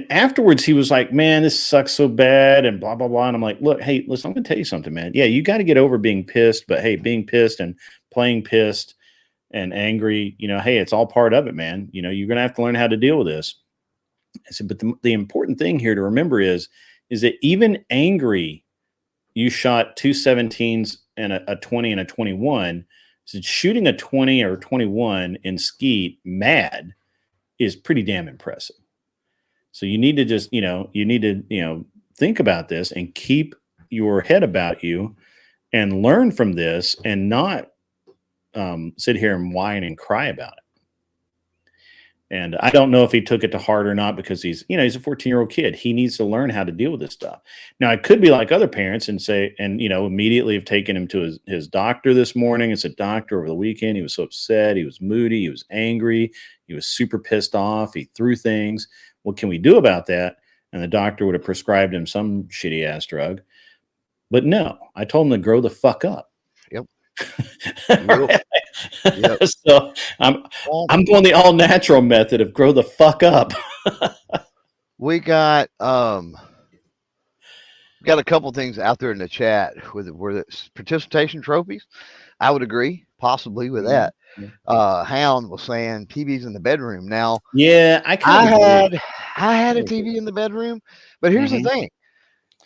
D: afterwards he was like, man, this sucks so bad and blah, blah, blah. And I'm like, look, hey, listen, I'm going to tell you something, man. Yeah, you got to get over being pissed. But hey, being pissed and playing pissed and angry, hey, it's all part of it, man. You're going to have to learn how to deal with this. I said, but the important thing here to remember is that even angry, you shot 2 17s and a 20 and a 21. So shooting a 20 or 21 in skeet mad is pretty damn impressive. So you need to just, think about this and keep your head about you and learn from this and not sit here and whine and cry about it. And I don't know if he took it to heart or not, because he's a 14-year-old kid. He needs to learn how to deal with this stuff. Now, I could be like other parents and say, immediately have taken him to his doctor this morning. It's a doctor over the weekend. He was so upset. He was moody. He was angry. He was super pissed off. He threw things. What can we do about that? And the doctor would have prescribed him some shitty ass drug. But no, I told him to grow the fuck up.
E: Yep.
D: Yep. So I'm going the all natural method of grow the fuck up.
E: We got a couple things out there in the chat with participation trophies. I would agree possibly with that. Hound was saying TV's in the bedroom. Now,
D: yeah, I
E: had a TV in the bedroom, but here's the thing.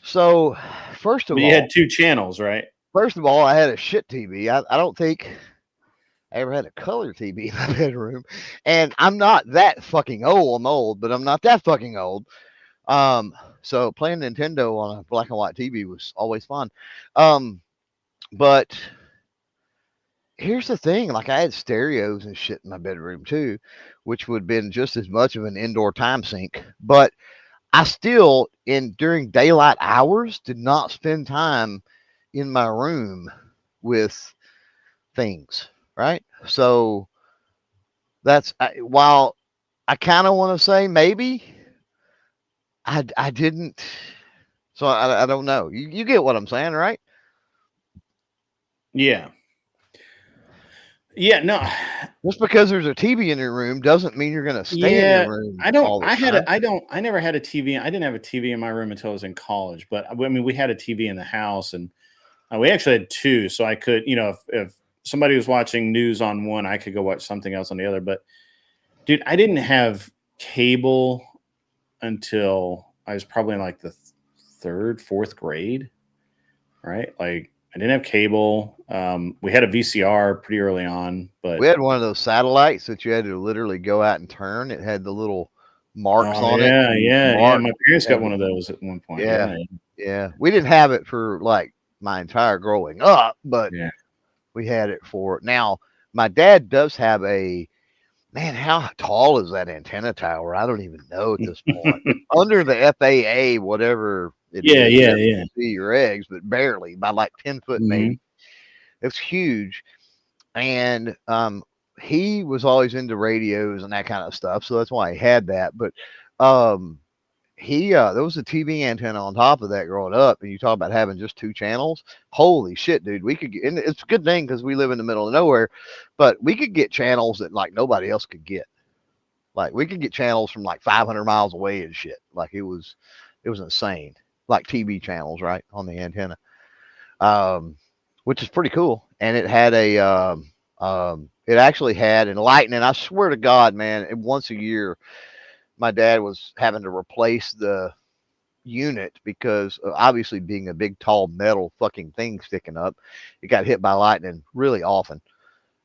E: So first of all,
D: you had 2 channels, right?
E: First of all, I had a shit TV. I don't think I ever had a color TV in my bedroom, and I'm not that fucking old. I'm old, but I'm not that fucking old. So playing Nintendo on a black and white TV was always fun. But here's the thing: like, I had stereos and shit in my bedroom too, which would have been just as much of an indoor time sink. But I still, during daylight hours, did not spend time in my room with things, right? So that's while I kind of want to say maybe I didn't. So I don't know. You get what I'm saying, right?
D: Yeah. Yeah, no.
E: Just because there's a TV in your room doesn't mean you're going to stay in your room.
D: I never had a TV. I didn't have a TV in my room until I was in college, but I mean, we had a TV in the house, and we actually had 2. So I could, if somebody was watching news on one, I could go watch something else on the other. But dude, I didn't have cable until I was probably in like the 3rd, 4th grade, right? Like, I didn't have cable. We had a VCR pretty early on, but
E: we had one of those satellites that you had to literally go out and turn. It had the little marks on it.
D: Yeah. My parents got one of those at one point.
E: Yeah. We didn't have it for like my entire growing up, but We had it for now. My dad does have a man. How tall is that antenna tower? I don't even know at this point. It's under the FAA, whatever it
D: Yeah,
E: is.
D: yeah,
E: Where
D: yeah.
E: you see your eggs, but barely by like 10 foot
D: Mhm.
E: maybe. It's huge, and he was always into radios and that kind of stuff, so that's why he had that. But um, there was a TV antenna on top of that growing up, and you talk about having just 2 channels. Holy shit, dude! We could get, and it's a good thing because we live in the middle of nowhere, but we could get channels that like nobody else could get. Like we could get channels from like 500 miles away and shit. Like it was insane. Like TV channels, right, on the antenna, um, which is pretty cool. And it had it actually had enlightening. I swear to God, man, once a year, my dad was having to replace the unit because obviously being a big tall metal fucking thing sticking up, it got hit by lightning really often.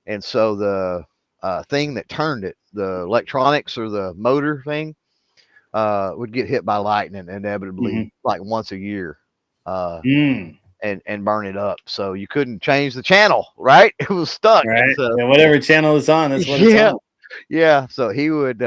E: And so the thing that turned it, the electronics or the motor thing, would get hit by lightning inevitably
D: Mhm.
E: like once a year. Uh,
D: Mm.
E: and burn it up. So you couldn't change the channel, right? It was stuck. And
D: Right.
E: so
D: Yeah, whatever channel it's on, that's what it's
E: yeah,
D: on.
E: yeah. So he would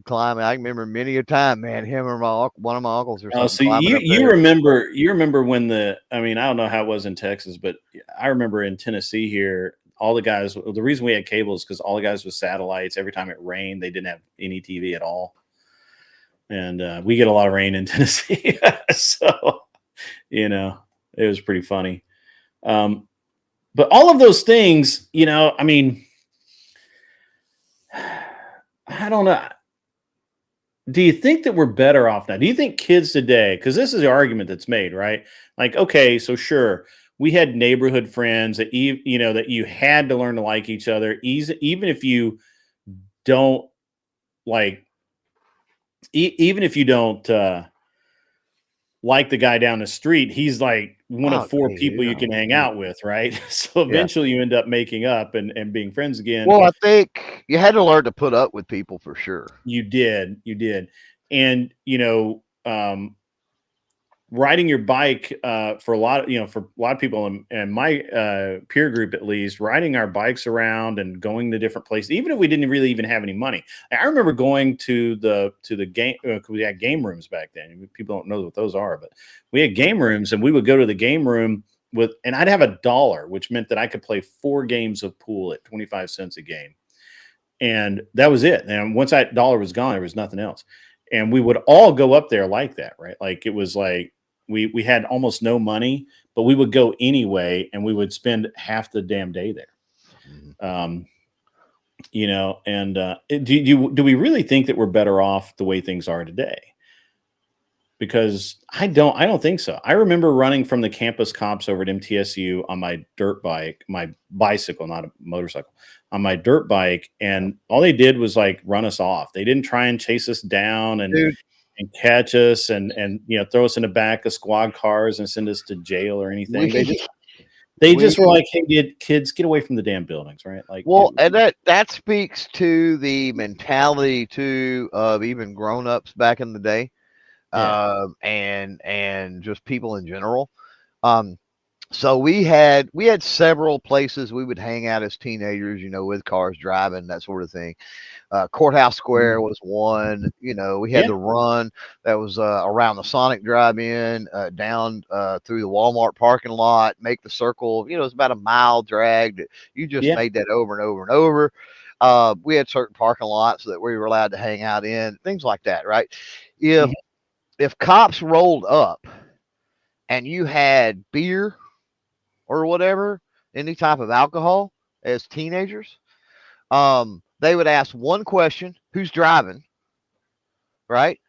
E: climb. I remember many a time, man, him or one of my uncles or
D: Oh,
E: something
D: so
E: climbing
D: you
E: up there.
D: you remember when I mean, I don't know how it was in Texas, but I remember in Tennessee here, all the guys, the reason we had cable is because all the guys with satellites, every time it rained, they didn't have any TV at all. And we get a lot of rain in Tennessee. So, it was pretty funny. Um, but all of those things, I mean, I don't know. Do you think that we're better off now? Do you think kids today, because this is the argument that's made, right? Like, okay, so sure, we had neighborhood friends that that you had to learn to like each other, even if you don't like, even if you don't like the guy down the street, he's like one of
E: Oh,
D: four
E: yeah,
D: people you can hang
E: yeah,
D: out with, right? So
E: yeah.
D: eventually you end up making up and being friends again.
E: Well, I think you had to learn to put up with people for sure.
D: You did, and riding your bike for a lot of for a lot of people and my peer group, at least, riding our bikes around and going to different places, even if we didn't really even have any money. I remember going to the game, 'cause we had game rooms back then. People don't know what those are, but we had game rooms, and we would go to the game room and I'd have $1, which meant that I could play 4 games of pool at 25 cents a game, and that was it. And once that dollar was gone, there was nothing else. And we would all go up there like that, right? Like it was like we had almost no money, but we would go anyway, and we would spend half the damn day there.
E: Mhm.
D: Um, and do we really think that we're better off the way things are today? Because I don't think so. I remember running from the campus cops over at MTSU on my dirt bike, my bicycle, not a motorcycle, on my dirt bike, and all they did was like run us off. They didn't try and chase us down
E: Dude,
D: and catch us and throw us in the back of squad cars and send us to jail or anything. They
E: we
D: just they
E: we
D: just were like, "Hey, kids, get away from the damn buildings," right? Like,
E: well, and that speaks to the mentality too of even grown-ups back in the day,
D: yeah,
E: and just people in general. Um, so we had several places we would hang out as teenagers, with cars driving, that sort of thing. Courthouse Square
D: Mhm.
E: was one. We had
D: Yeah,
E: the run that was around the Sonic Drive-In, down through the Walmart parking lot, make the circle. It's about a mile drag. You just
D: yeah,
E: made that over and over and over. We had certain parking lots that we were allowed to hang out in, things like that, right? If
D: mhm,
E: if cops rolled up and you had beer or whatever, any type of alcohol as teenagers, they would ask one question: who's driving, right?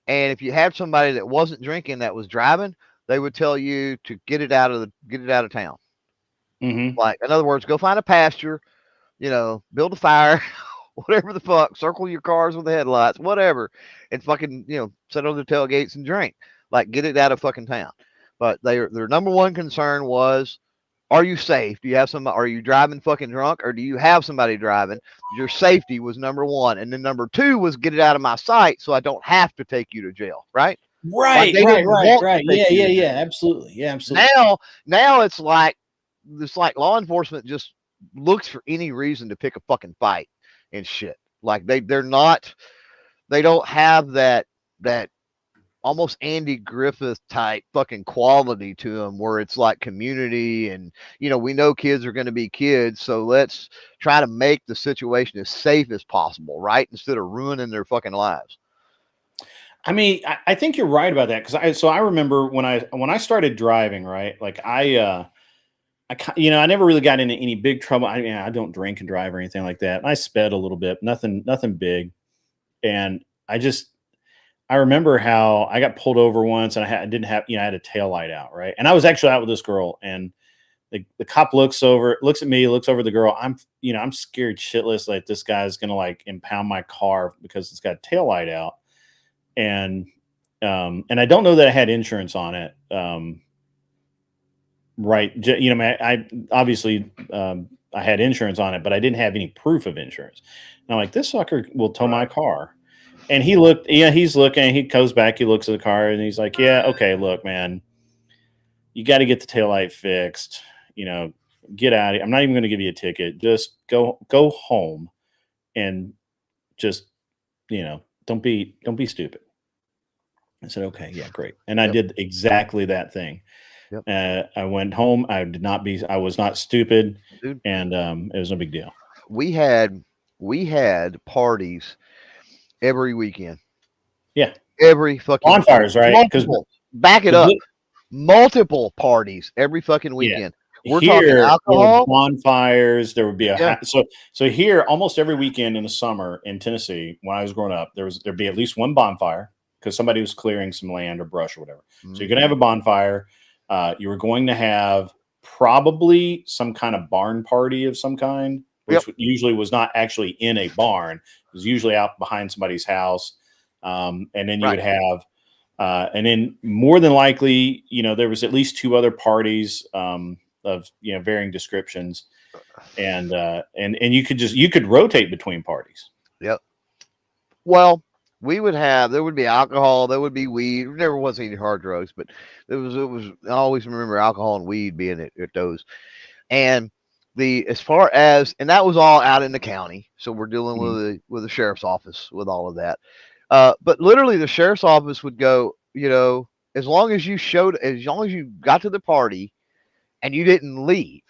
E: And if you had somebody that wasn't drinking that was driving, they would tell you to get it out of town.
D: mhm.
E: Like, in other words, go find a pasture, build a fire, whatever the fuck, circle your cars with the headlights, whatever, and fucking, sit on the tailgates and drink. Like, get it out of fucking town. But their number one concern was, are you safe? Do you have somebody? Are you driving fucking drunk, or do you have somebody driving? Your safety was number one, and then number two was get it out of my sight, so I don't have to take you to jail. Right? Like
D: Right,
E: they
D: right,
E: didn't
D: right,
E: want to
D: right.
E: take
D: Yeah,
E: you
D: yeah,
E: to jail.
D: yeah. Absolutely, yeah, absolutely.
E: Now it's like it's like law enforcement just looks for any reason to pick a fucking fight and shit. Like they don't have that almost Andy Griffith type fucking quality to them where it's like community and, we know kids are going to be kids. So let's try to make the situation as safe as possible, right? Instead of ruining their fucking lives.
D: I mean, I think you're right about that. Cause I remember when I started driving, right? Like I never really got into any big trouble. I don't drink and drive or anything like that. I sped a little bit, nothing big. And I remember how I got pulled over once and I had a tail light out. Right. And I was actually out with this girl and the cop looks at me, looks over the girl. I'm scared shitless. Like this guy's going to like impound my car because it's got a tail light out. And I don't know that I had insurance on it. Right. I obviously, I had insurance on it, but I didn't have any proof of insurance. And I'm like, this sucker will tow my car. And he's looking, he goes back, he looks at the car and he's like, yeah, okay, look, man, you got to get the taillight fixed, get out of here. I'm not even going to give you a ticket. Just go home and just, don't be stupid. I said, okay, yeah, great. And I did exactly that thing. Yep. I went home. I was not stupid. Dude. And it was no big deal.
E: We had parties every weekend.
D: Yeah.
E: Every fucking
D: bonfires, right? Because
E: back it up. Multiple parties every fucking weekend. Yeah. We're talking alcohol,
D: bonfires. There would be so here almost every weekend in the summer in Tennessee when I was growing up, there'd be at least one bonfire because somebody was clearing some land or brush or whatever. Mm-hmm. So you're gonna have a bonfire. You were going to have probably some kind of barn party of some kind, which usually was not actually in a barn. It was usually out behind somebody's house. And then you would have, and then more than likely, there was at least two other parties of, varying descriptions. And you could rotate between parties.
E: Yep. Well, there would be alcohol, there would be weed. There never was any hard drugs, but it was, I always remember alcohol and weed being at those. And and that was all out in the county. So we're dealing with the sheriff's office with all of that. But literally the sheriff's office would go, as long as you got to the party and you didn't leave,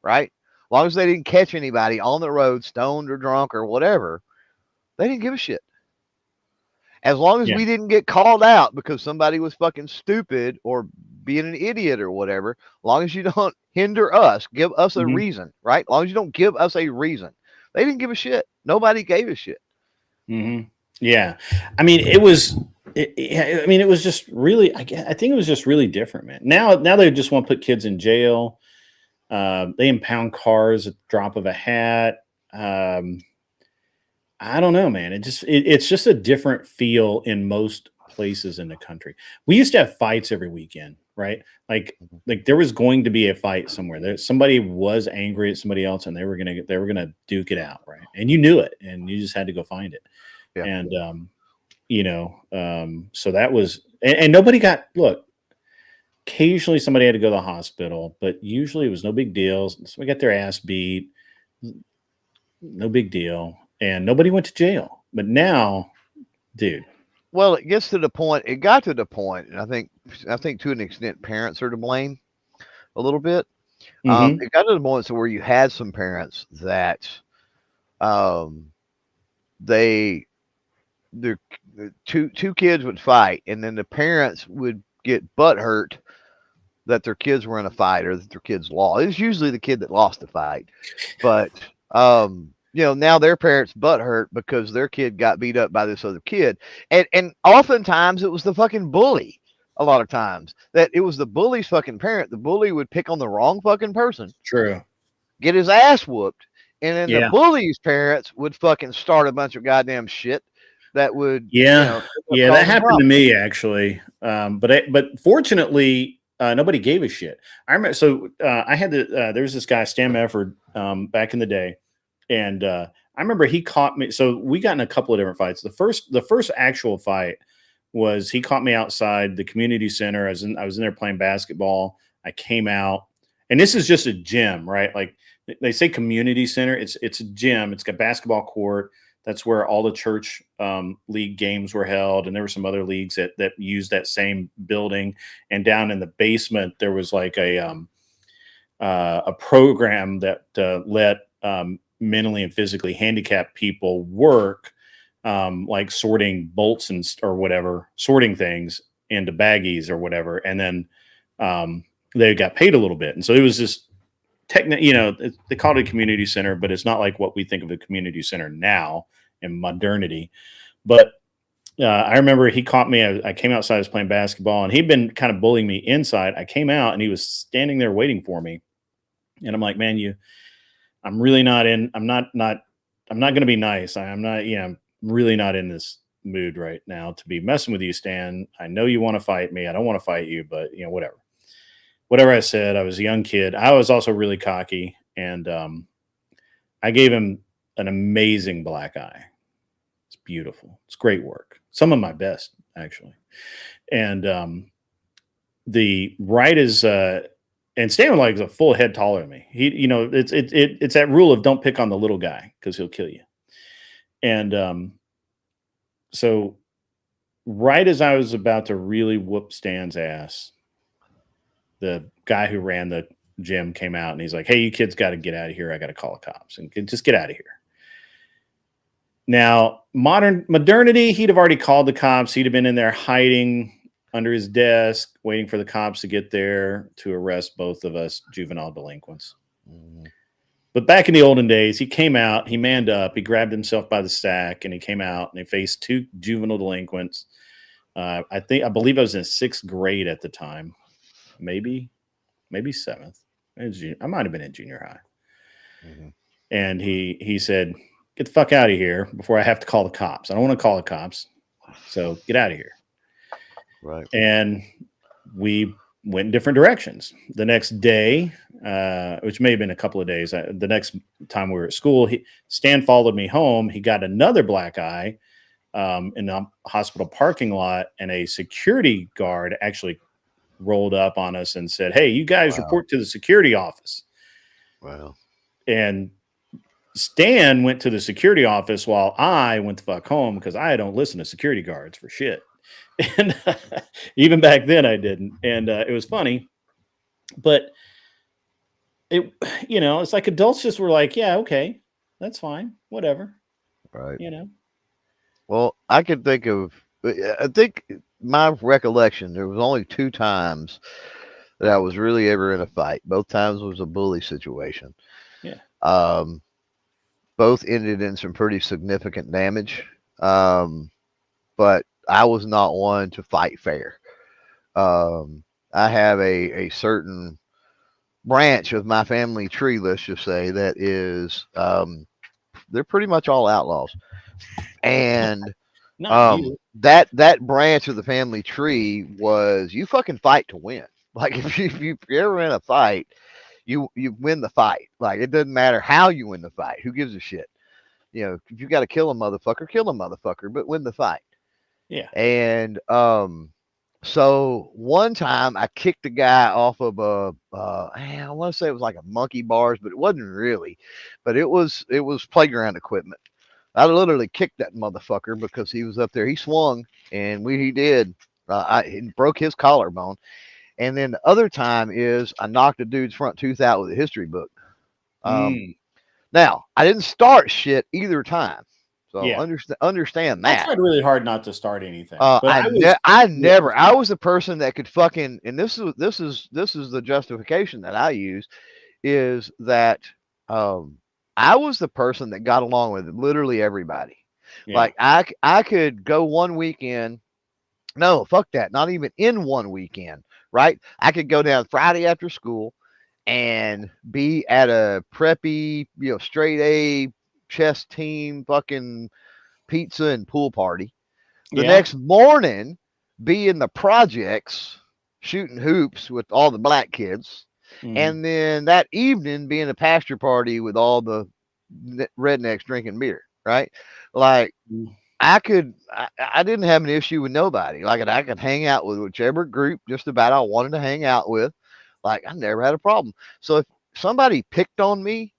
E: right? As long as they didn't catch anybody on the road, stoned or drunk or whatever, they didn't give a shit. As long as we didn't get called out because somebody was fucking stupid or being an idiot or whatever, as long as you don't hinder us, give us a reason, right? As long as you don't give us a reason. They didn't give a shit. Nobody gave a shit.
D: Mm-hmm. Yeah. I mean, it was just really, I think it was just really different, man. Now they just want to put kids in jail. They impound cars at the drop of a hat. I don't know, man. It's just a different feel in most places in the country. We used to have fights every weekend, right? Like there was going to be a fight somewhere. Somebody was angry at somebody else, and they were gonna duke it out, right? And you knew it, and you just had to go find it. Yeah. And so that was, and nobody look. Occasionally, somebody had to go to the hospital, but usually it was no big deal. Somebody got their ass beat, no big deal. And nobody went to jail. But now, dude.
E: Well, it got to the point, and I think to an extent parents are to blame a little bit. It got to the point where you had some parents that their two kids would fight, and then the parents would get butthurt that their kids were in a fight or that their kids lost. It's usually the kid that lost the fight. But now their parents butthurt because their kid got beat up by this other kid. And oftentimes it was the fucking bully. A lot of times that it was the bully's fucking parent. The bully would pick on the wrong fucking person.
D: True.
E: Get his ass whooped. And then the bully's parents would fucking start a bunch of goddamn shit that would.
D: That happened to me actually. But fortunately, nobody gave a shit. I remember. So I had there was this guy, Stan Mefford, back in the day. And I remember he caught me. So we got in a couple of different fights. The first actual fight was he caught me outside the community center. I was in there playing basketball. I came out And this is just a gym, right? Like they say community center. It's a gym. It's got basketball court. That's where all the church league games were held, and there were some other leagues that used that same building. And down in the basement, there was like a program that let mentally and physically handicapped people work, like sorting bolts or whatever, sorting things into baggies or whatever, and then they got paid a little bit. And so it was just they call it a community center, but it's not like what we think of a community center now in modernity. But I remember he caught me. I came outside, I was playing basketball, and he'd been kind of bullying me inside. I came out, and he was standing there waiting for me. And I'm like, man, I'm really not in. I'm not going to be nice. I'm not. I'm really not in this mood right now to be messing with you, Stan. I know you want to fight me. I don't want to fight you, but whatever. Whatever I said, I was a young kid. I was also really cocky, and I gave him an amazing black eye. It's beautiful. It's great work. Some of my best, actually. And the right is, and Stan like is a full head taller than me. He, it's that rule of don't pick on the little guy because he'll kill you. And so, right as I was about to really whoop Stan's ass, the guy who ran the gym came out and he's like, "Hey, you kids got to get out of here. I got to call the cops and just get out of here." Now, modernity, he'd have already called the cops. He'd have been in there hiding under his desk, waiting for the cops to get there to arrest both of us juvenile delinquents. Mm-hmm. But back in the olden days, he came out, he manned up, he grabbed himself by the sack, and he came out and he faced 2 juvenile delinquents. I believe I was in 6th grade at the time. Maybe 7th. I might have been in junior high. Mm-hmm. And he said, "Get the fuck out of here before I have to call the cops. I don't want to call the cops. So get out of here."
E: Right.
D: And we went in different directions. The next day, which may have been a couple of days, the next time we were at school, Stan followed me home. He got another black eye in the hospital parking lot, and a security guard actually rolled up on us and said, "Hey, you guys report to the security office."
E: Wow.
D: And Stan went to the security office while I went the fuck home because I don't listen to security guards for shit. And even back then I didn't. And it was funny, but it's like adults just were like, "Yeah, okay, that's fine. Whatever."
E: Right.
D: Well,
E: I think my recollection, there was only 2 times that I was really ever in a fight. Both times was a bully situation.
D: Yeah.
E: Both ended in some pretty significant damage. But I was not one to fight fair. I have a certain branch of my family tree, let's just say, that is, they're pretty much all outlaws. And that branch of the family tree was, you fucking fight to win. Like if you're ever in a fight, you win the fight. Like it doesn't matter how you win the fight. Who gives a shit? If you got to kill a motherfucker, but win the fight.
D: Yeah.
E: And so one time I kicked a guy off of I want to say it was like a monkey bars, but it wasn't really. But it was playground equipment. I literally kicked that motherfucker because he was up there. He swung, and he did. He broke his collarbone. And then the other time is I knocked a dude's front tooth out with a history book. Now, I didn't start shit either time. So
D: yeah.
E: Understand that.
D: I tried really hard not to start anything.
E: But I was a person that could fucking, and this is the justification that I use, is that I was the person that got along with literally everybody. Yeah. Like I could go one weekend. No, fuck that. Not even in one weekend, right? I could go down Friday after school and be at a preppy, straight A chess team fucking pizza and pool party. The next morning, be in the projects shooting hoops with all the black kids. Mm-hmm. And then that evening, be in a pasture party with all the rednecks drinking beer, right? Like, I didn't have an issue with nobody. Like, I could hang out with whichever group just about I wanted to hang out with. Like I never had a problem. So if somebody picked on me,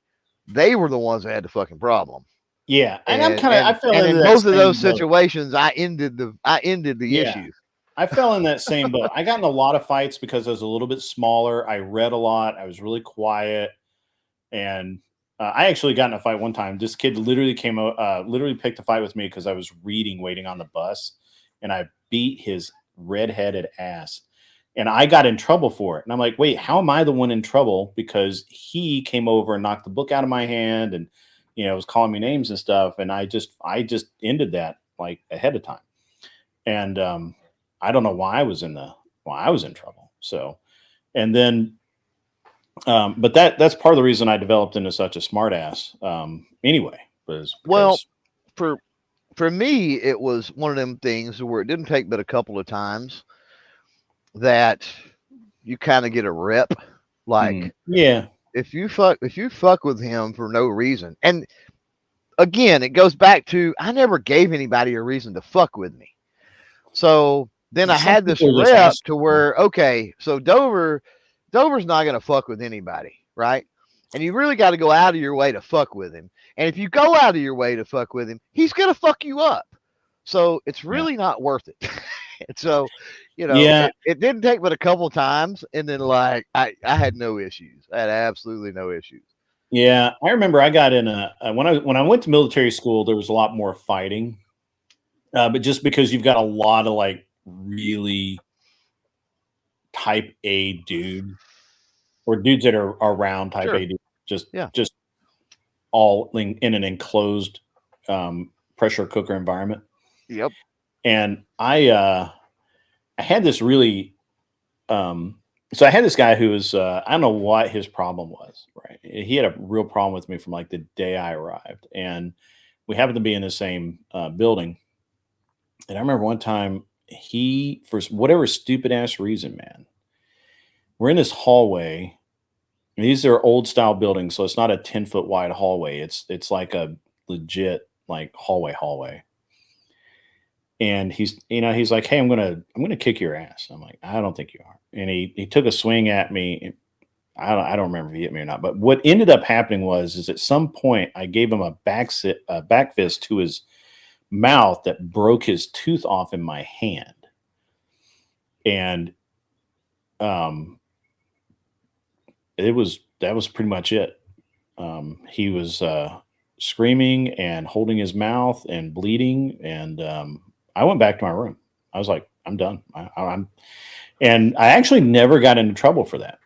E: they were the ones that had the fucking problem.
D: Yeah, and
E: And
D: I fell
E: and
D: into
E: in
D: that
E: both of those
D: same boat.
E: situations, I ended the
D: Yeah.
E: issue.
D: I fell in that same boat. I got in a lot of fights because I was a little bit smaller. I read a lot. I was really quiet, and I actually got in a fight one time. This kid literally literally picked a fight with me because I was reading, waiting on the bus, and I beat his redheaded ass. And I got in trouble for it. And I'm like, wait, how am I the one in trouble? Because he came over and knocked the book out of my hand, and was calling me names and stuff. And I just ended that like ahead of time. And I don't know why I was in trouble. So, and then, but that's part of the reason I developed into such a smart ass. Anyway, was
E: Well,
D: because
E: for me, it was one of them things where it didn't take but a couple of times that you kind of get a rep. Like,
D: yeah,
E: if you fuck with him for no reason, and again, it goes back to I never gave anybody a reason to fuck with me. So then I
D: some
E: had this
D: people just
E: rep
D: ask-
E: to where, okay, so Dover's not going to fuck with anybody, right? And you really got to go out of your way to fuck with him. And if you go out of your way to fuck with him, he's going to fuck you up. So it's really not worth it. And so,
D: Yeah.
E: it didn't take but a couple times. And then like, I had no issues. I had absolutely no issues.
D: Yeah, I remember I got in when I went to military school, there was a lot more fighting, but just because you've got a lot of like really type A dude or dudes that are around type
E: Sure.
D: A dude, just
E: Yeah.
D: just all in an enclosed pressure cooker environment.
E: Yep.
D: And I had this really so I had this guy who was I don't know what his problem was, right? He had a real problem with me from like the day I arrived, and we happened to be in the same building. And I remember one time he, for whatever stupid ass reason, man, we're in this hallway. And these are old style buildings, so it's not a 10-foot wide hallway. It's like a legit like hallway. And he's like, "Hey, I'm gonna kick your ass." I'm like, "I don't think you are." And he took a swing at me. I don't remember if he hit me or not. But what ended up happening is at some point I gave him a back fist to his mouth that broke his tooth off in my hand. And that was pretty much it. He was screaming and holding his mouth and bleeding, and I went back to my room. I was like, I'm done. And I actually never got into trouble for that.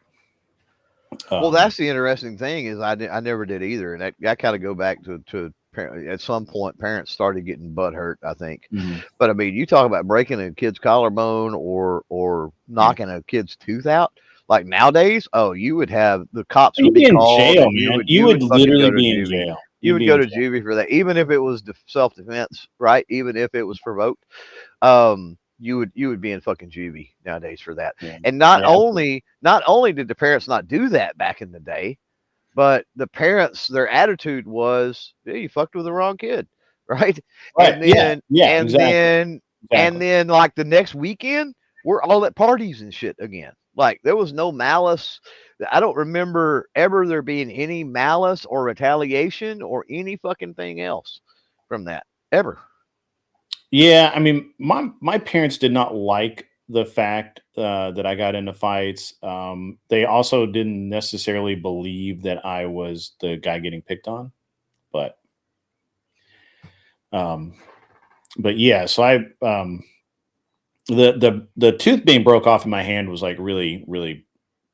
E: Well, that's the interesting thing is I never did either, and that kind of go back to at some point parents started getting butt hurt, I think. But I mean, you talk about breaking a kid's collarbone or knocking a kid's tooth out. Like nowadays, you would have the cops would be
D: in
E: called.
D: jail,
E: And
D: man.
E: you
D: would literally be in
E: juvie.
D: jail.
E: You would go to juvie for that, even if it was self-defense, right? Even if it was provoked, you would be in fucking juvie nowadays for that.
D: Yeah.
E: And not only did the parents not do that back in the day, but the parents, their attitude was, "Yeah, you fucked with the wrong kid," right? And then, and then like the next weekend, we're all at parties and shit again. Like there was no malice. I don't remember ever there being any malice or retaliation or any fucking thing else from that ever.
D: Yeah, I mean, my parents did not like the fact that I got into fights. They also didn't necessarily believe that I was the guy getting picked on, but yeah. So the tooth being broke off in my hand was like really, really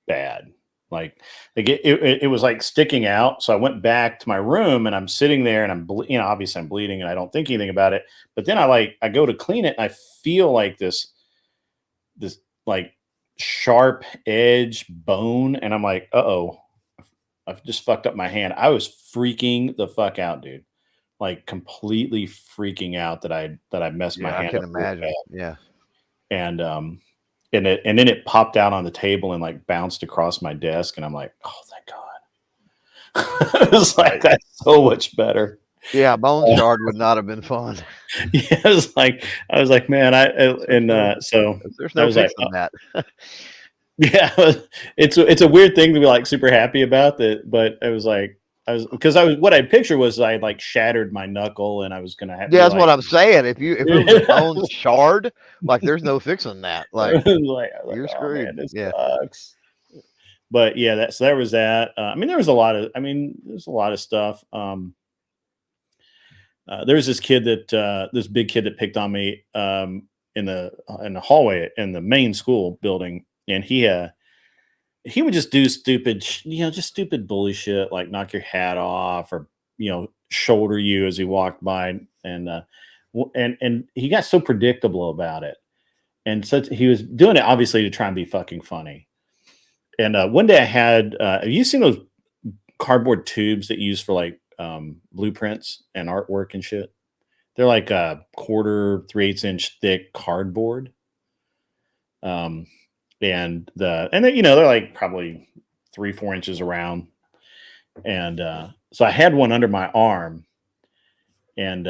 D: bad. Like it was like sticking out. So I went back to my room and I'm sitting there and I'm, obviously I'm bleeding and I don't think anything about it. But then I go to clean it and I feel like this like sharp edge bone. And I'm like, uh-oh, I've just fucked up my hand. I was freaking the fuck out, dude. Like completely freaking out that I messed my hand
E: up. I can
D: up
E: imagine. Yeah.
D: And then it popped out on the table and like bounced across my desk, and I'm like, oh, thank God. It was like that's so much better.
E: Yeah, bone shard would not have been fun.
D: Yeah, I was like, man, so
E: there's no fixing that.
D: Yeah, it's a weird thing to be like super happy about that, but it was like what I pictured was I like shattered my knuckle and I was gonna have
E: Yeah,
D: be
E: that's what
D: like
E: I'm saying. If it was a bone shard, like there's no fixing that. Like
D: I was like,
E: you're
D: oh
E: screwed.
D: man, this
E: Yeah.
D: sucks. But yeah, so there was that. I mean, there was a lot of. I mean, there's a lot of stuff. There was this kid that this big kid that picked on me in the hallway in the main school building, and he would just do stupid, just stupid bully shit like knock your hat off or shoulder you as he walked by, and and he got so predictable about it, and such he was doing it obviously to try and be fucking funny. And one day I had, have you seen those cardboard tubes that you use for like blueprints and artwork and shit? They're like a quarter, 3/8 inch thick cardboard. Um, and then, they're like probably 3, 4 inches around. And so I had one under my arm, and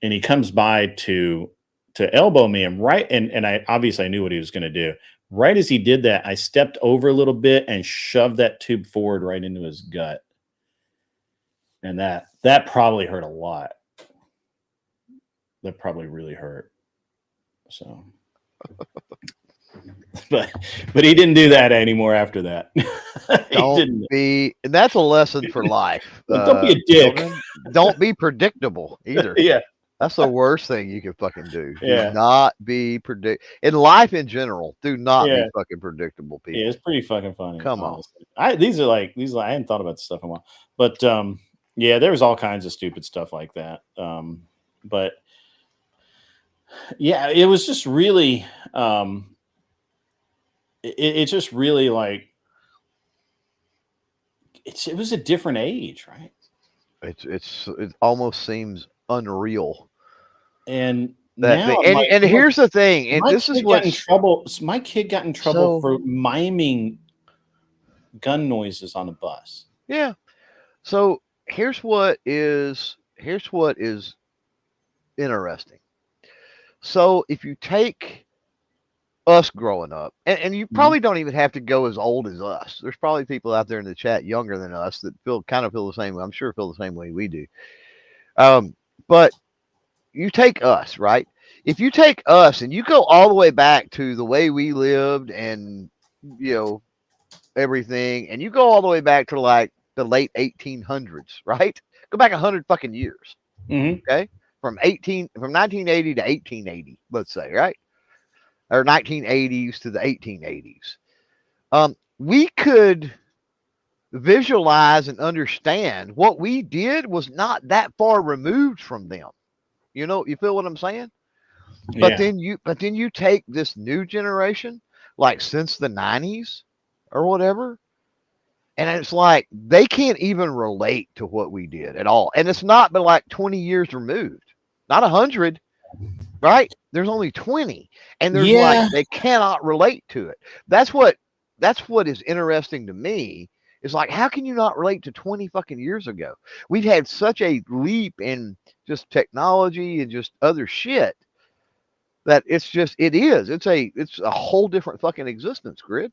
D: he comes by to elbow me, and I obviously I knew what he was going to do. Right as he did that, I stepped over a little bit and shoved that tube forward right into his gut. And that probably hurt a lot. That probably really hurt. So, but he didn't do that anymore after that. He didn't.
E: And that's a lesson for life.
D: Don't be a dick.
E: Children. Don't be predictable either.
D: Yeah.
E: That's the worst thing you can fucking do.
D: Yeah.
E: Do not be in life in general. Do not
D: Yeah.
E: be fucking predictable, people.
D: Yeah, it's pretty fucking funny.
E: Come
D: honestly. These are I hadn't thought about this stuff in a while, but yeah, there was all kinds of stupid stuff like that. But yeah, it was just really, it's just really like it was a different age, right?
E: It almost seems unreal.
D: And
E: That
D: now,
E: thing. And here's the thing, and this is what
D: in trouble. My kid got in trouble
E: So-
D: for miming gun noises on the bus.
E: Yeah. So here's what is interesting. So if you take us growing up, and you probably don't even have to go as old as us. There's probably people out there in the chat younger than us that feel the same way. I'm sure feel the same way we do. But you take us, right? If you take us and you go all the way back to the way we lived and everything, and you go all the way back to like the late 1800s, right? Go back 100 fucking years. Okay, from 1980 to 1880, let's say, right? Or 1980s to the 1880s. We could visualize and understand what we did was not that far removed from them. You feel what I'm saying? But then you take this new generation, like since the 90s or whatever, and it's like they can't even relate to what we did at all. And it's not but like 20 years removed, not 100, right? There's only 20, and there's like they cannot relate to it. That's what is interesting to me. Is like, how can you not relate to 20 fucking years ago? We've had such a leap in just technology and just other shit that it's a whole different fucking existence, Grid.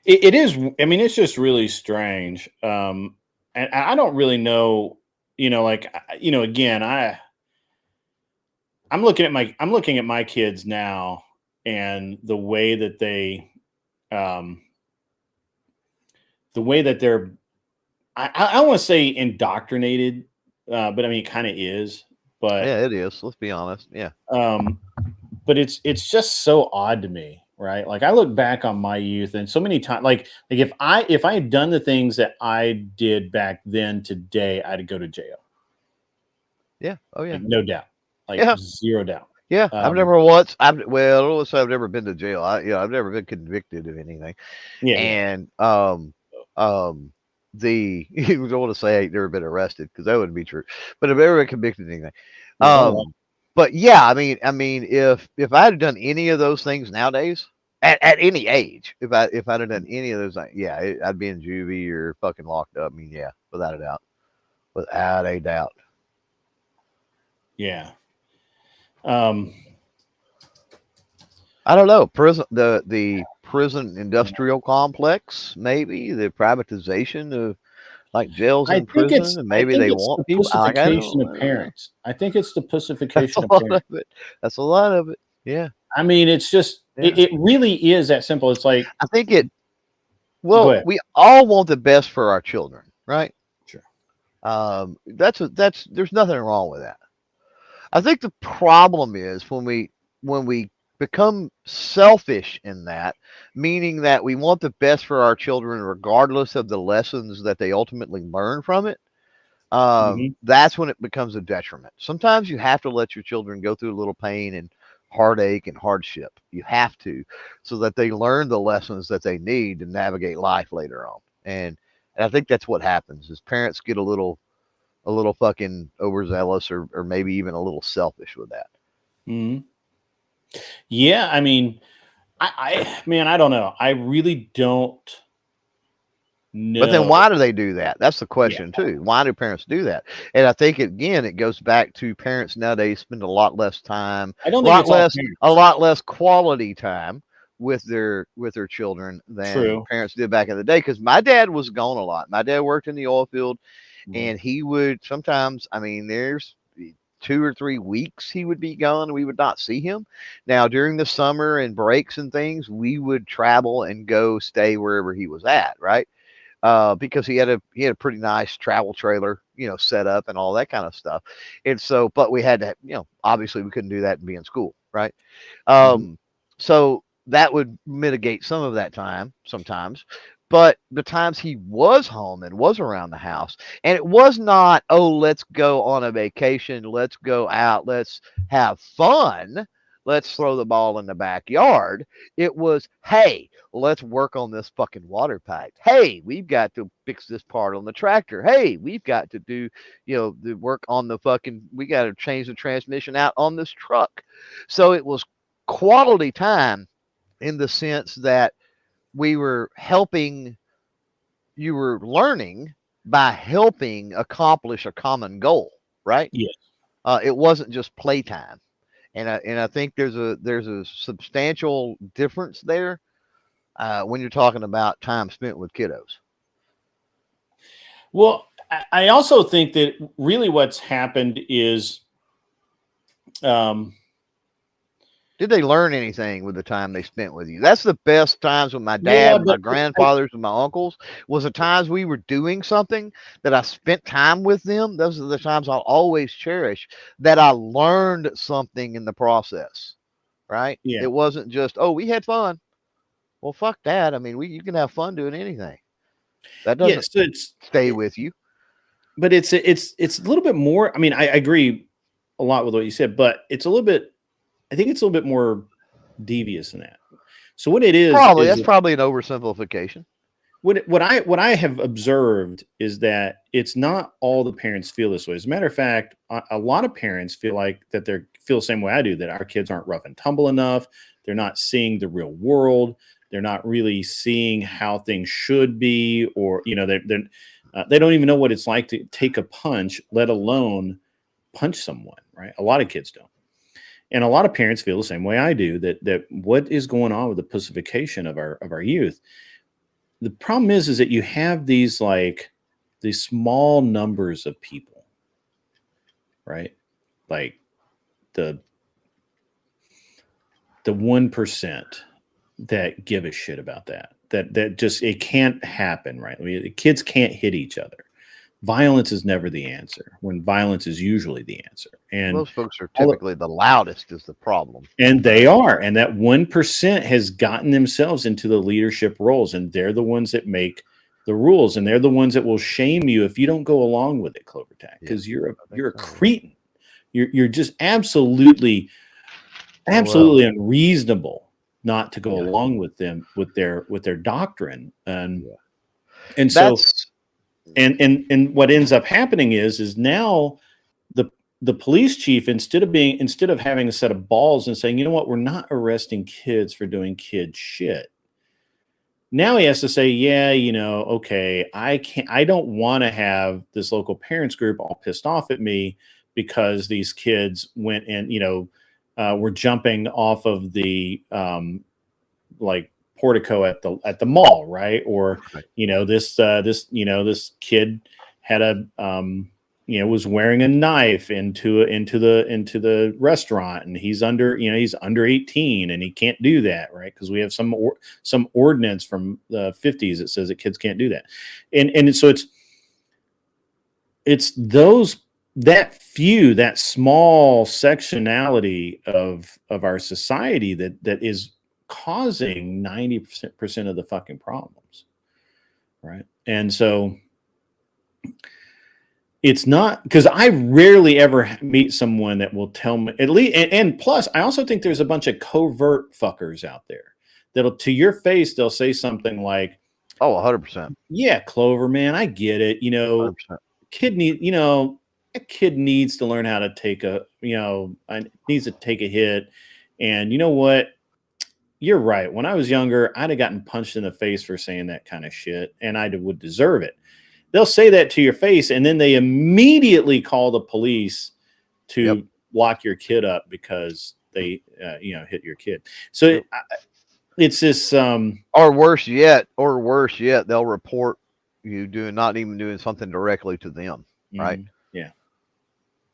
D: It is. I mean, it's just really strange. And I don't really know, again, I'm looking at my kids now and the way that they're, I don't want to say indoctrinated, but I mean, it kind of is, but
E: yeah, it is. Let's be honest. Yeah.
D: But it's just so odd to me, right? Like I look back on my youth and so many times, like if I had done the things that I did back then today, I'd go to jail.
E: Yeah. Oh yeah.
D: Like, no doubt. Like zero doubt.
E: Yeah. I've never been to jail. I've never been convicted of anything.
D: Yeah.
E: And you don't want to say I ain't never been arrested because that wouldn't be true. But I've never been convicted of anything. But yeah, I mean, if I had done any of those things nowadays, at any age, if I'd have done any of those, I'd be in juvie or fucking locked up. I mean, yeah, without a doubt.
D: Yeah.
E: I don't know. The prison industrial complex, maybe the privatization of like jails
D: I
E: and
D: think
E: prison, and
D: I
E: maybe
D: think
E: they
D: it's
E: want
D: the
E: people. Like I
D: pussification
E: don't,
D: of
E: I don't know.
D: parents. I think it's the
E: That's
D: pussification
E: a
D: of
E: lot of
D: parents.
E: it. That's a lot of it. Yeah,
D: I mean, it's just
E: yeah.
D: it really is that simple. It's like,
E: I think it.
D: go
E: Well,
D: ahead.
E: we all want the best for our children, right?
D: Sure.
E: That's there's nothing wrong with that. I think the problem is when we become selfish in that, meaning that we want the best for our children regardless of the lessons that they ultimately learn from it.
D: Hmm.
E: That's when it becomes a detriment. Sometimes you have to let your children go through a little pain and heartache and hardship. You have to, so that they learn the lessons that they need to navigate life later on. And I think that's what happens is parents get a little fucking overzealous or maybe even a little selfish with that.
D: Hmm. Yeah, I mean, man, I don't know. I really don't
E: But then
D: know.
E: why do they do that? That's the
D: Yeah,
E: question too. Why do parents do that? And I think again it goes back to parents nowadays spend a lot less time,
D: I don't
E: a
D: think
E: lot
D: it's all
E: less a
D: parents.
E: lot less quality time with their children than
D: True.
E: parents did back in the day cuz my dad was gone a lot. My dad worked in the oil field
D: Mhm.
E: and he would sometimes, I mean, there's 2 or 3 weeks he would be gone. We would not see him. Now, during the summer and breaks and things, we would travel and go stay wherever he was at, right? Because he had a pretty nice travel trailer, set up and all that kind of stuff. And so, but we had to, obviously we couldn't do that and be in school, right?
D: Mhm.
E: So that would mitigate some of that time sometimes. But the times he was home and was around the house, and it was not, oh, let's go on a vacation, let's go out, let's have fun, let's throw the ball in the backyard. It was, hey, let's work on this fucking water pipe. Hey, we've got to fix this part on the tractor. Hey, we've got to do, the work on the fucking, we got to change the transmission out on this truck. So it was quality time in the sense that we were helping, you were learning by helping accomplish a common goal, right?
D: Yes.
E: It wasn't just playtime. And I think there's a substantial difference there when you're talking about time spent with kiddos.
D: Well, I also think that really what's happened is, um,
E: Did they learn anything with the time they spent with you? That's the best times with my
D: yeah,
E: dad, with
D: but
E: my grandfathers, with my uncles, was the times we were doing something that I spent time with them. Those are the times I'll always cherish that I learned something in the process, right?
D: yeah,
E: It wasn't just, oh, we had fun. Well, fuck that. I mean, you can have fun doing anything. That doesn't
D: yes. So it's,
E: stay with you.
D: but it's a little bit more. I mean, I agree a lot with what you said, but it's a little bit. I think it's a little bit more devious than that. So what it
E: Probably.
D: is
E: That's probably an oversimplification.
D: what I have observed is that it's not all the parents feel this way. As a matter of fact, a lot of parents feel like that they feel the same way I do, that our kids aren't rough and tumble enough. They're not seeing the real world. They're not really seeing how things should be, or they don't even know what it's like to take a punch, let alone punch someone. Right? A lot of kids don't. And a lot of parents feel the same way I do, that what is going on with the pussification of our youth. The problem is that you have these small numbers of people, right? Like the the 1% that give a shit about that. That just, it can't happen, right? I mean, the kids can't hit each other. Violence is never the answer, when violence is usually the answer. And
E: Those folks are
D: all
E: typically the loudest, is the problem,
D: and they
E: right?
D: are. And that 1% has gotten themselves into the leadership roles, and they're the ones that make the rules, and they're the ones that will shame you if you don't go along with it, Clovertack,
E: Yeah,
D: because you're a
E: I think
D: you're a
E: so.
D: cretin. You're just absolutely
E: Well,
D: unreasonable not to go
E: yeah,
D: along with them, with their doctrine.
E: yeah.
D: And so,
E: That's
D: and what ends up happening is now the the police chief, instead of having a set of balls and saying, you know what, we're not arresting kids for doing kid shit. Now he has to say, yeah, okay, I don't want to have this local parents group all pissed off at me because these kids went and, were jumping off of the like portico at the mall, right? Or
E: Right.
D: this kid had a was wearing a knife into the restaurant, and he's under 18 and he can't do that, right? Because we have some ordinance from the 50s that says that kids can't do that, and so it's that small sectionality of our society that is causing 90% of the fucking problems, right? And so it's not, because I rarely ever meet someone that will tell me, at least, and plus I also think there's a bunch of covert fuckers out there that'll, to your face, they'll say something like,
E: Oh, 100%.
D: yeah, Clover, man, I get it,
E: 100%.
D: a kid needs to learn how to take needs to take a hit. And you know what? You're right. When I was younger, I'd have gotten punched in the face for saying that kind of shit, and I would deserve it. They'll say that to your face, and then they immediately call the police to lock your kid up because they, hit your kid. So it's this,
E: or worse yet, they'll report you not even doing something directly to them, right?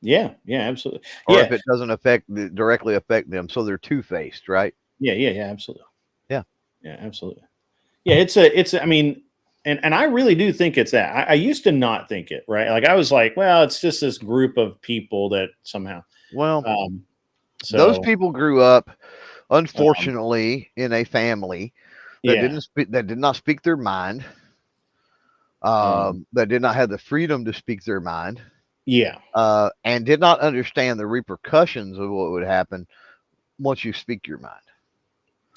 D: Yeah, absolutely.
E: Or if it doesn't directly affect them, so they're two-faced, right?
D: Yeah, absolutely.
E: Yeah,
D: absolutely. Yeah, it's I mean, and I really do think it's that. I used to not think it, right? Like I was like, well, it's just this group of people that somehow.
E: Well,
D: so
E: those people grew up, unfortunately, in a family that did not speak their mind, that did not have the freedom to speak their mind.
D: Yeah.
E: And did not understand the repercussions of what would happen once you speak your mind.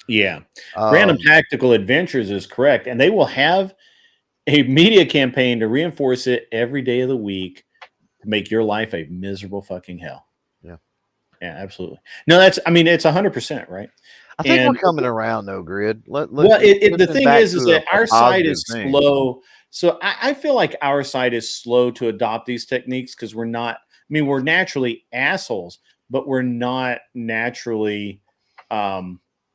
D: Yeah. Random Tactical Adventures is correct. And they will have a media campaign to reinforce it every day of the week to make your life a miserable fucking hell.
E: Yeah.
D: Yeah, absolutely. No, it's 100%, right?
E: I think we're coming around though, Grid.
D: The thing is that our side is slow. So I feel like our side is slow to adopt these techniques because we're naturally assholes, but we're not naturally,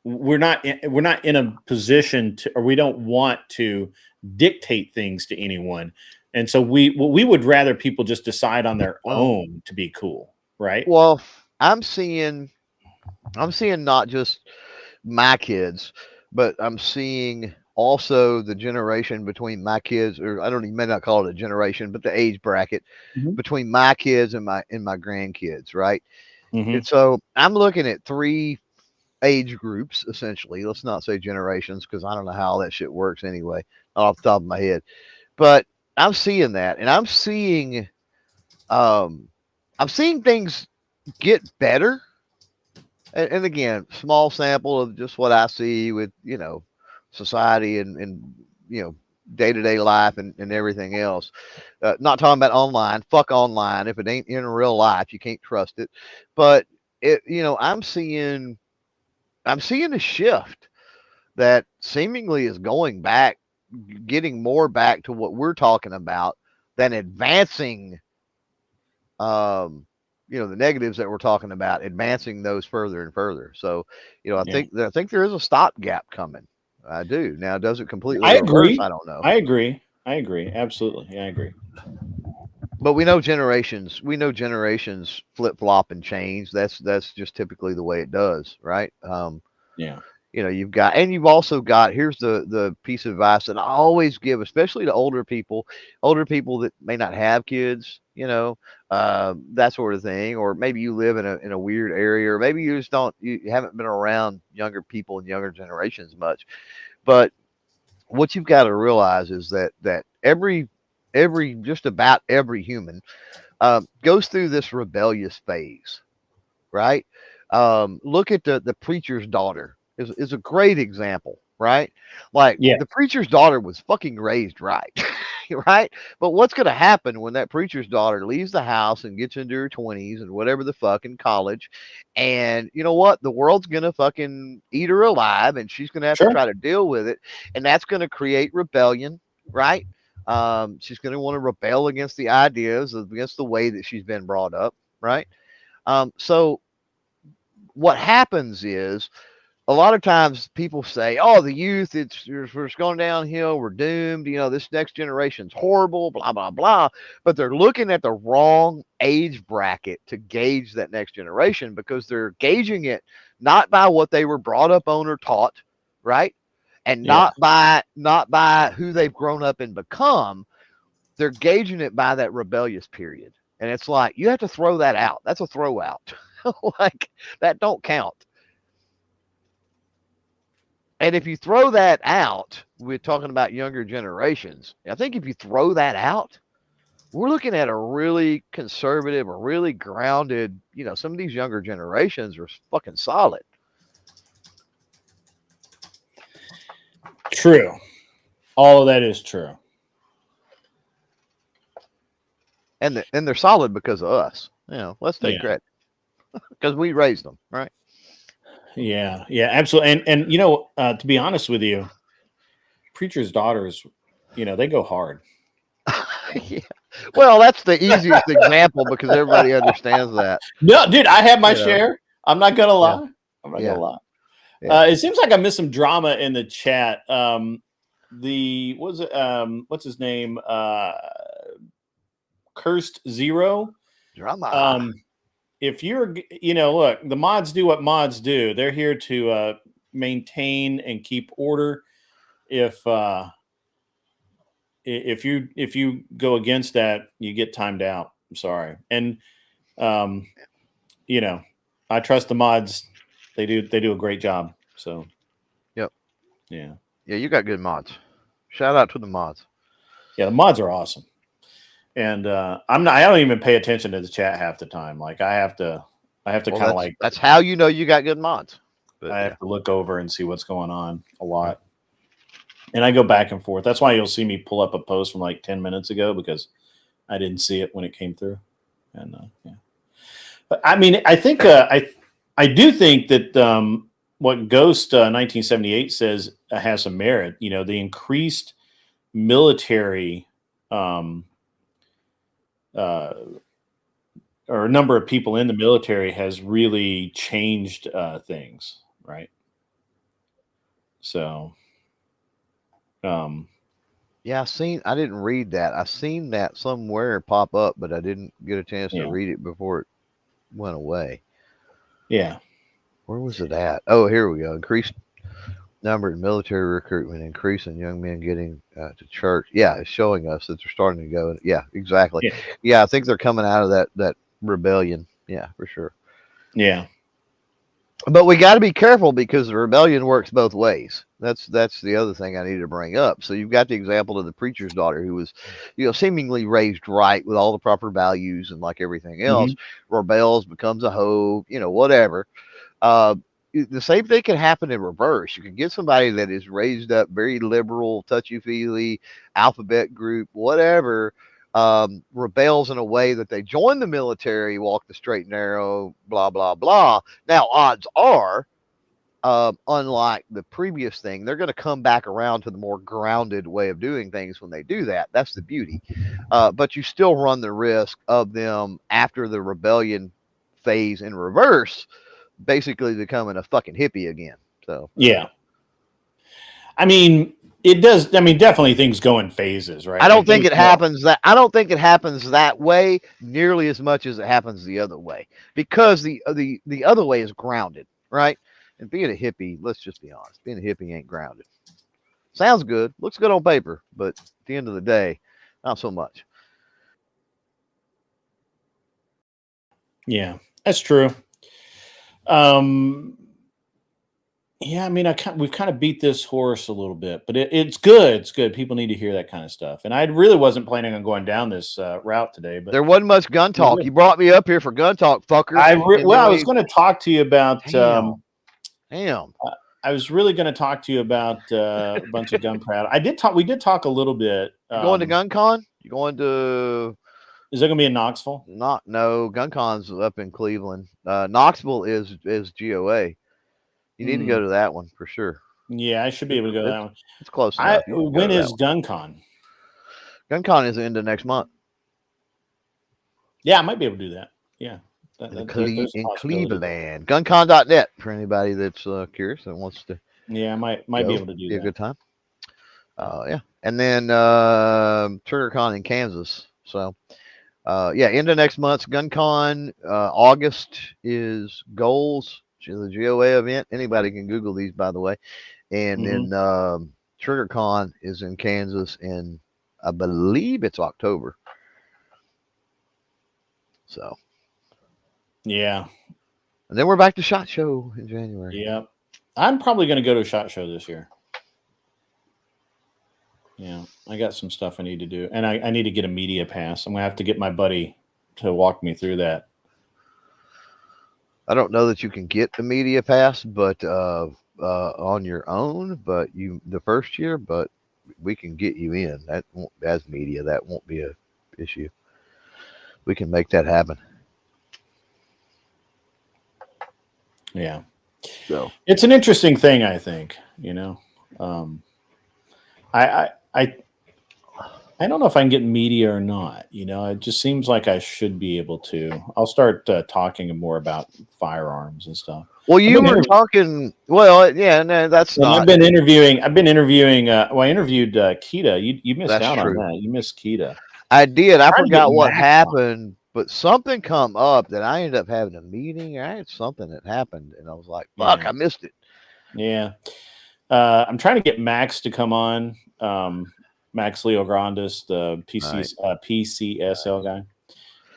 D: we're not in a position to, or we don't want to dictate things to anyone. And so we would rather people just decide on their own to be cool, right?
E: Well, I'm seeing not just my kids, but I'm seeing also the generation between my kids, or I may not call it a generation, but the age bracket between my kids and my grandkids, right? And so I'm looking at 3 age groups, essentially. Let's not say generations, because I don't know how all that shit works anyway, off the top of my head. But I'm seeing that, and I'm seeing things get better. And again, small sample of just what I see with, society and day-to-day life and everything else. Not talking about online. Fuck online. If it ain't in real life, you can't trust it. But I'm seeing a shift that seemingly is going back, getting more back to what we're talking about than advancing the negatives that we're talking about, advancing those further and further. So, I think there is a stopgap coming. I do. Now, does it completely reverse? I don't know.
D: I agree. Absolutely. Yeah, I agree.
E: But we know generations flip flop and change. That's just typically the way it does, right? You've also got, here's the piece of advice that I always give, especially to older people that may not have kids, that sort of thing, or maybe you live in a weird area, or maybe you haven't been around younger people and younger generations much. But what you've got to realize is that just about every human goes through this rebellious phase, right? Look at the preacher's daughter is a great example, right? Like the preacher's daughter was fucking raised right. Right? But what's going to happen when that preacher's daughter leaves the house and gets into her 20s and whatever the fuck in college? And you know what? The world's going to fucking eat her alive, and she's going to have to try to deal with it. And that's going to create rebellion, right? She's going to want to rebel against the ideas, against the way that she's been brought up, right? So what happens is a lot of times people say, "Oh, the youth, it's going downhill. We're doomed. This next generation's horrible. Blah blah blah." But they're looking at the wrong age bracket to gauge that next generation, because they're gauging it not by what they were brought up on or taught, right? And not by who they've grown up and become. They're gauging it by that rebellious period. And it's like, you have to throw that out. That's a throw out. Like, that don't count. And if you throw that out, we're talking about younger generations. I think if you throw that out, we're looking at a really conservative or really grounded, some of these younger generations are fucking solid.
D: True. All of that is true.
E: And they're solid because of us. Let's take credit. Because we raised them, right?
D: Yeah, absolutely. And to be honest with you, preachers' daughters, they go hard.
E: Yeah. Well, that's the easiest example because everybody understands that.
D: No, dude, I have my share. I'm not gonna lie. I'm not gonna lie. Yeah. It seems like I missed some drama in the chat. What's his name? Cursed Zero.
E: Drama.
D: If you're, look, the mods do what mods do. They're here to maintain and keep order. If you go against that, you get timed out. I'm sorry. And I trust the mods. They do a great job. So
E: yep.
D: Yeah,
E: you got good mods. Shout out to the mods.
D: Yeah, the mods are awesome. And I don't even pay attention to the chat half the time. Like I have to kind of like,
E: that's how you got good mods.
D: But, I have to look over and see what's going on a lot. And I go back and forth. That's why you'll see me pull up a post from like 10 minutes ago, because I didn't see it when it came through. And but I mean, I think I do think that what Ghost 1978 says has some merit. The increased military or a number of people in the military has really changed things, right? So
E: yeah, I didn't read that. I seen that somewhere pop up, but I didn't get a chance to read it before it went away.
D: Yeah.
E: Where was it at? Oh, here we go. Increased number in military recruitment, increase in young men getting to church. Yeah, it's showing us that they're starting to go. Yeah, exactly. Yeah, I think they're coming out of that rebellion. Yeah, for sure.
D: Yeah.
E: But we got to be careful because the rebellion works both ways. That's the other thing I need to bring up. So you've got the example of the preacher's daughter who was, seemingly raised right with all the proper values and like everything else, rebels, becomes a hoe, whatever. The same thing can happen in reverse. You can get somebody that is raised up very liberal, touchy-feely, alphabet group, whatever, rebels in a way that they join the military, walk the straight and narrow, blah, blah, blah. Now, odds are, unlike the previous thing, they're going to come back around to the more grounded way of doing things when they do that. That's the beauty. But you still run the risk of them, after the rebellion phase in reverse, basically becoming a fucking hippie again. So
D: yeah, I mean, it does. I mean, definitely things go in phases, right?
E: I don't think it happens that way nearly as much as it happens the other way, because the other way is grounded, right? And being a hippie, let's just be honest, being a hippie ain't grounded. Sounds good, looks good on paper, but at the end of the day, not so much.
D: Yeah, that's true. Yeah, I mean, we've kind of beat this horse a little bit, but it's good. It's good. People need to hear that kind of stuff. And I really wasn't planning on going down this route today, but
E: there wasn't much gun talk. You brought me up here for gun talk, fucker.
D: I was going to talk to you about.
E: Damn.
D: I was really going to talk to you about a bunch of gun crowd. We did talk a little bit.
E: You going to GunCon? You going to?
D: Is that going to be in Knoxville?
E: No. GunCon's up in Cleveland. Knoxville is GOA. You need to go to that one for sure.
D: Yeah, I should be able to go to that one.
E: It's close enough.
D: When is GunCon?
E: GunCon is the end of next month.
D: Yeah, I might be able to do that. Yeah. There's a
E: in
D: possibility.
E: Cleveland. Guncon.net for anybody that's curious and wants to
D: Yeah, I might be able to do
E: be a
D: that.
E: good time. Yeah. And then TriggerCon in Kansas. So, yeah, end of next month's GunCon. August is Goals, the GOA event. Anybody can Google these, by the way. And then TriggerCon is in Kansas in, I believe it's October. So,
D: yeah.
E: And then we're back to SHOT Show in January.
D: Yeah. I'm probably going to go to a SHOT Show this year. Yeah, I got some stuff I need to do, and I need to get a media pass. I'm gonna have to get my buddy to walk me through that.
E: I don't know that you can get the media pass, but on your own. But the first year, but we can get you in. That won't, as media, that won't be a issue. We can make that happen.
D: Yeah,
E: So
D: it's an interesting thing. I think I don't know if I can get media or not. It just seems like I should be able to. I'll start talking more about firearms and stuff.
E: well, you were talking. Well, yeah, no, that's
D: And
E: not.
D: I've been interviewing. Well, I interviewed Kita. You missed
E: That's
D: out
E: true.
D: on that. You missed Kita.
E: I did. I
D: Trying to get
E: forgot what
D: Max on.
E: happened, but something come up that I ended up having a meeting. I had something that happened, and I was like, "Fuck, I missed it."
D: Yeah. I'm trying to get Max to come on. Max Leo Grandis, the PCSL guy.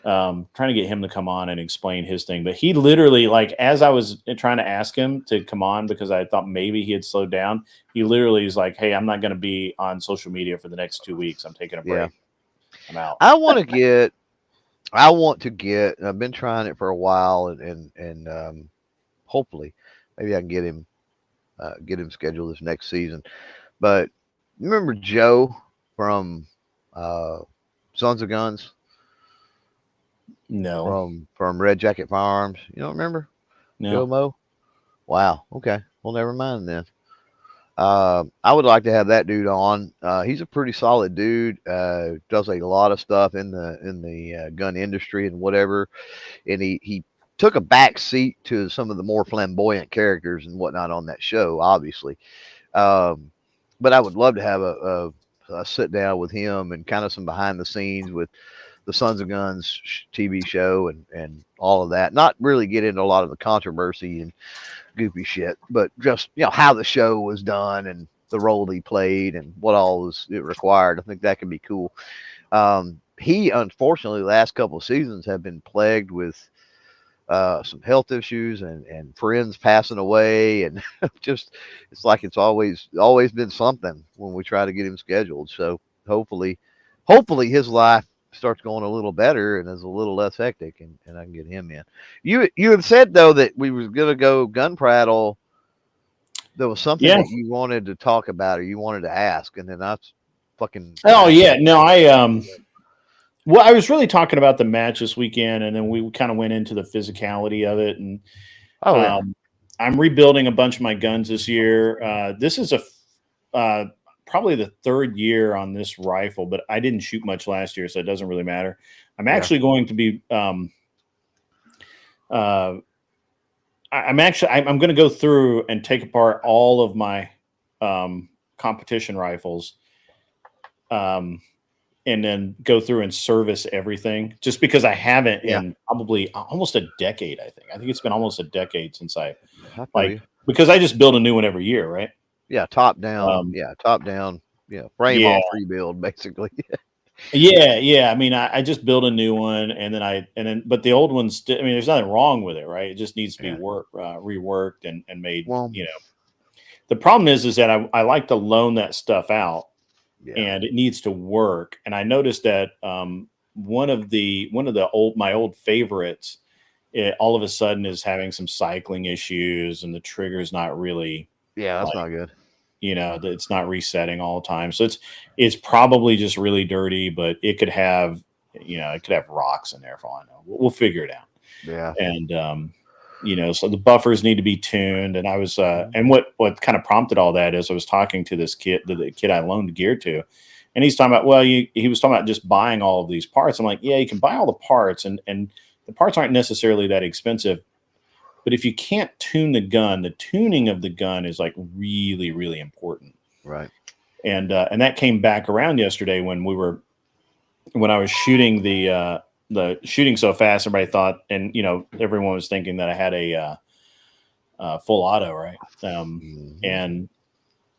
D: Trying to get him to come on and explain his thing. But he literally, like, as I was trying to ask him to come on because I thought maybe he had slowed down, he literally is like, "Hey, I'm not going to be on social media for the next 2 weeks. I'm taking a break. I'm out."
E: I want to get. I've been trying it for a while, and hopefully, maybe I can get him scheduled this next season. But remember Joe from Sons of Guns?
D: No.
E: From Red Jacket Firearms. You don't remember?
D: No.
E: Joe Mo? Wow. Okay. Well, never mind then. I would like to have that dude on. He's a pretty solid dude. Does a lot of stuff in the gun industry and whatever. And he took a back seat to some of the more flamboyant characters and whatnot on that show, obviously. But I would love to have a sit down with him and kind of some behind the scenes with the Sons of Guns TV show and all of that. Not really get into a lot of the controversy and goofy shit, but just how the show was done and the role he played and what all it required. I think that could be cool. He unfortunately the last couple of seasons have been plagued with some health issues and friends passing away, and just it's like it's always been something when we try to get him scheduled. So hopefully his life starts going a little better and is a little less hectic, and I can get him in. You had said though that we was gonna go gun prattle. There was something that you wanted to talk about or you wanted to ask, and then that's fucking.
D: Oh yeah, no, well, I was really talking about the match this weekend, and then we kind of went into the physicality of it. And I'm rebuilding a bunch of my guns this year. This is probably the third year on this rifle, but I didn't shoot much last year, so it doesn't really matter. I'm actually going to be I'm going to go through and take apart all of my competition rifles. And then go through and service everything, just because I haven't in probably almost a decade. I think it's been almost a decade since because I just build a new one every year, right?
E: Yeah, top down. Frame off rebuild, basically.
D: Yeah. I mean, I just build a new one, but the old one's. I mean, there's nothing wrong with it, right? It just needs to be reworked and made. Well, the problem is that I like to loan that stuff out. Yeah. And it needs to work. And I noticed that one of my old favorites, all of a sudden is having some cycling issues, and the trigger's not really.
E: Yeah, that's not good.
D: It's not resetting all the time. So it's probably just really dirty, but it could have rocks in there for all I know. We'll figure it out.
E: Yeah.
D: And so the buffers need to be tuned. And I was, and what kind of prompted all that is I was talking to this kid, the kid I loaned gear to, and he's talking about, he was talking about just buying all of these parts. I'm like, yeah, you can buy all the parts and the parts aren't necessarily that expensive, but if you can't tune the gun, the tuning of the gun is like really, really important.
E: Right.
D: And that came back around yesterday when I was shooting the shooting so fast, everybody thought, and everyone was thinking that I had a full auto, right? And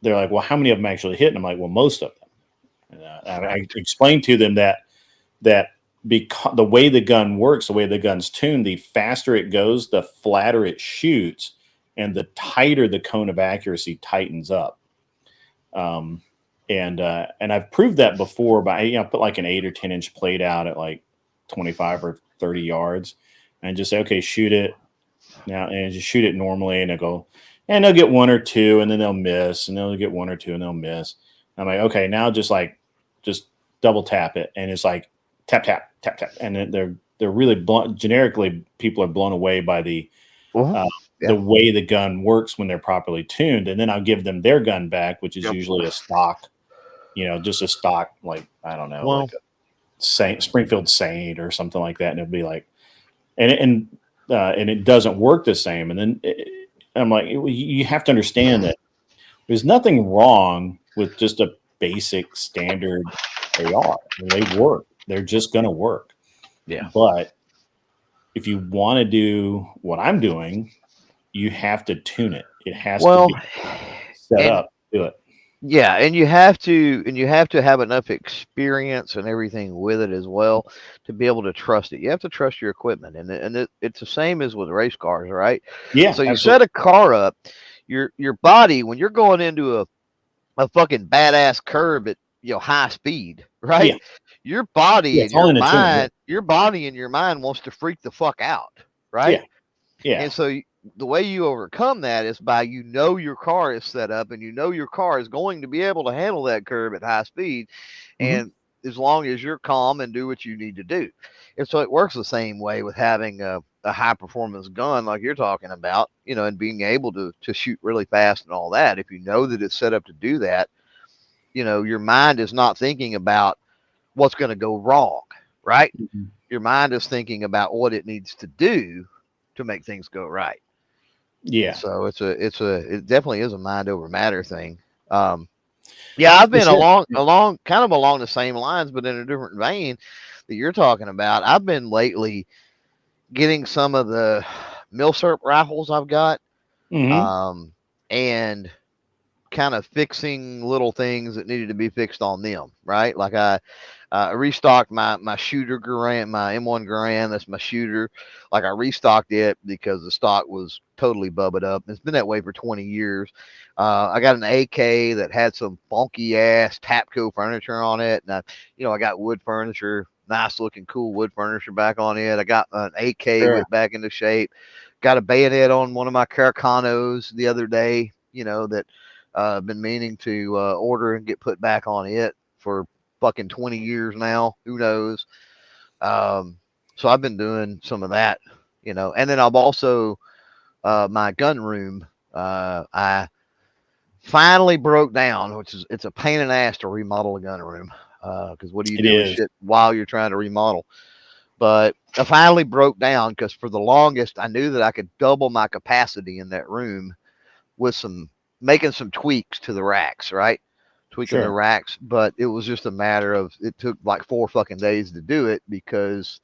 D: they're like, well, how many of them actually hit? And I'm like, well, most of them. And I explained to them that because the way the gun works, the way the gun's tuned, the faster it goes, the flatter it shoots, and the tighter the cone of accuracy tightens up. And I've proved that before by put like an 8 or 10 inch plate out at like 25 or 30 yards, and just say, okay, shoot it now, and just shoot it normally, and they'll get 1 or 2, and then they'll miss, and they'll get 1 or 2, and they'll miss. I'm like, okay, now just double tap it, and it's like tap tap tap tap, and they're really generically people are blown away by the way the gun works when they're properly tuned. And then I'll give them their gun back, which is usually a stock, just a stock, like, I don't know, like a Springfield Saint or something like that. And it'll be like, and it doesn't work the same. And then I'm like, you have to understand that there's nothing wrong with just a basic standard AR. They work. They're just going to work.
E: Yeah.
D: But if you want to do what I'm doing, you have to tune it. It has to be set up to do it.
E: Yeah, and you have to have enough experience and everything with it as well to be able to trust it. You have to trust your equipment, and it's the same as with race cars, right?
D: Yeah.
E: So you set a car up, your body, when you're going into a fucking badass curb at high speed, right?
D: Yeah.
E: Your body and
D: all
E: your
D: in the tuning,
E: mind, your body and your mind wants to freak the fuck out, right?
D: Yeah.
E: And so the way you overcome that is by your car is set up, and your car is going to be able to handle that curve at high speed, and as long as you're calm and do what you need to do. And so it works the same way with having a high performance gun like you're talking about, and being able to shoot really fast and all that. If you know that it's set up to do that, your mind is not thinking about what's going to go wrong, right? Your mind is thinking about what it needs to do to make things go right.
D: Yeah.
E: And so it definitely is a mind over matter thing. I've been along the same lines, but in a different vein that you're talking about. I've been lately getting some of the milsurp rifles I've got, and kind of fixing little things that needed to be fixed on them, right? Like I restocked my shooter Garand, my M1 Garand. That's my shooter. Like I restocked it because the stock was totally bubbled up. It's been that way for 20 years. I got an AK that had some funky ass Tapco furniture on it, and I got wood furniture, nice looking, cool wood furniture back on it. I got an AK whipped back into shape. Got a bayonet on one of my Caracanos the other day. That I've been meaning to order and get put back on it for fucking 20 years now. Who knows? So I've been doing some of that, and then I've also my gun room. I finally broke down, it's a pain in the ass to remodel a gun room, because what do you do with shit while you're trying to remodel? But I finally broke down because for the longest I knew that I could double my capacity in that room with making some tweaks to the racks, right? Tweaking the racks, but it was just a matter of, it took like 4 fucking days to do it, because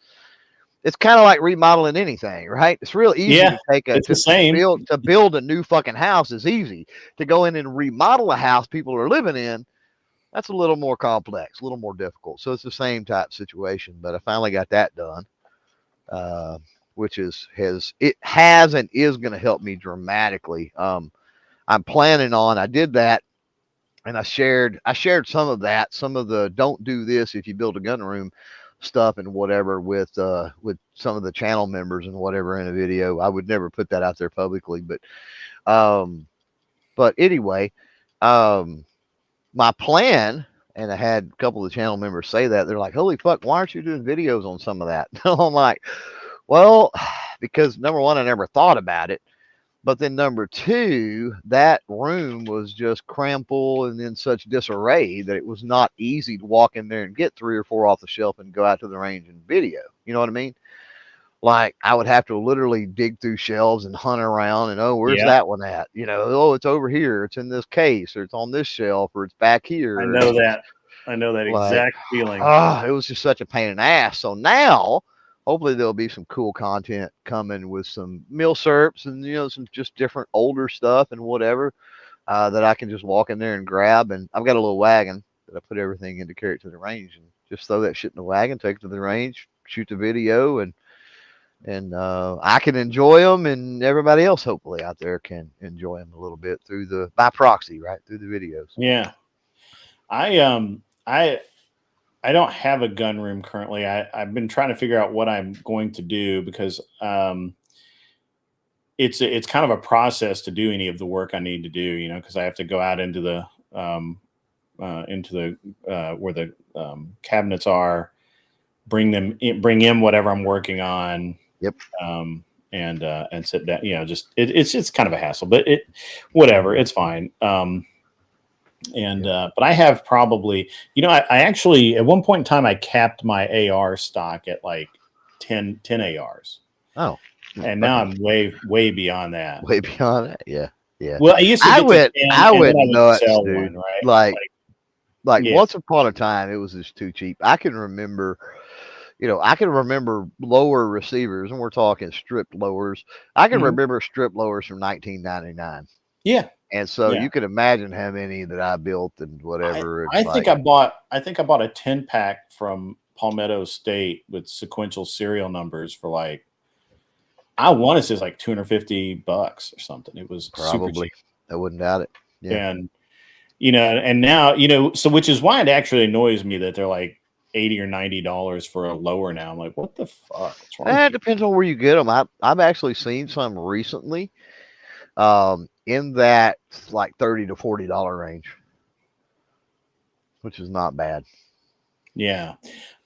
E: it's kind of like remodeling anything, right? It's real easy to take to build a new fucking house is easy. To go in and remodel a house people are living in, that's a little more complex, a little more difficult. So it's the same type situation, but I finally got that done, which has and is going to help me dramatically. I'm planning on, I did that, and I shared some of the don't do this if you build a gun room stuff and whatever with some of the channel members and whatever in a video. I would never put that out there publicly, but anyway, my plan, and I had a couple of the channel members say that, they're like, holy fuck, why aren't you doing videos on some of that? I'm like, well, because number one, I never thought about it. But then number two, that room was just crampled and in such disarray that it was not easy to walk in there and get 3 or 4 off the shelf and go out to the range and video. You know what I mean? Like I would have to literally dig through shelves and hunt around and, oh, where's
D: Yeah,
E: that one at? Oh, it's over here. It's in this case, or it's on this shelf, or it's back
D: I
E: here.
D: know
E: And
D: that. I know that
E: like,
D: exact feeling.
E: it was just such a pain in the ass. So now, hopefully, there'll be some cool content coming with some meal serps and some just different older stuff and whatever that I can just walk in there and grab. And I've got a little wagon that I put everything in to carry it to the range and just throw that shit in the wagon, take it to the range, shoot the video, and I can enjoy them, and everybody else hopefully out there can enjoy them a little bit by proxy, right, through the videos.
D: Yeah, I don't have a gun room currently. I've been trying to figure out what I'm going to do because it's kind of a process to do any of the work I need to do. Because I have to go out into the where the cabinets are, bring in whatever I'm working on.
E: Yep.
D: And sit down. It's just kind of a hassle, but whatever. It's fine. But I have probably, I actually at one point in time I capped my AR stock at like 10 ARs.
E: Oh.
D: And now I'm way beyond that.
E: Way beyond that. Yeah. Yeah.
D: Well, I used to
E: I went
D: nuts,
E: nuts,
D: sell
E: dude.
D: one, right?
E: Like
D: yeah.
E: once upon a time, it was just too cheap. I can remember, lower receivers, and we're talking stripped lowers. I can remember strip lowers from 1999.
D: Yeah.
E: And so you can imagine how many that I built and whatever.
D: I think I bought a 10-pack from Palmetto State with sequential serial numbers for like, I want to say it's like $250 or something. It was
E: probably
D: super cheap.
E: I wouldn't doubt it. Yeah.
D: And and now so which is why it actually annoys me that they're like $80 or $90 for a lower now. I'm like, what the fuck?
E: It depends on where you get them. I've actually seen some recently, in that like $30 to $40 range, which is not bad.
D: Yeah,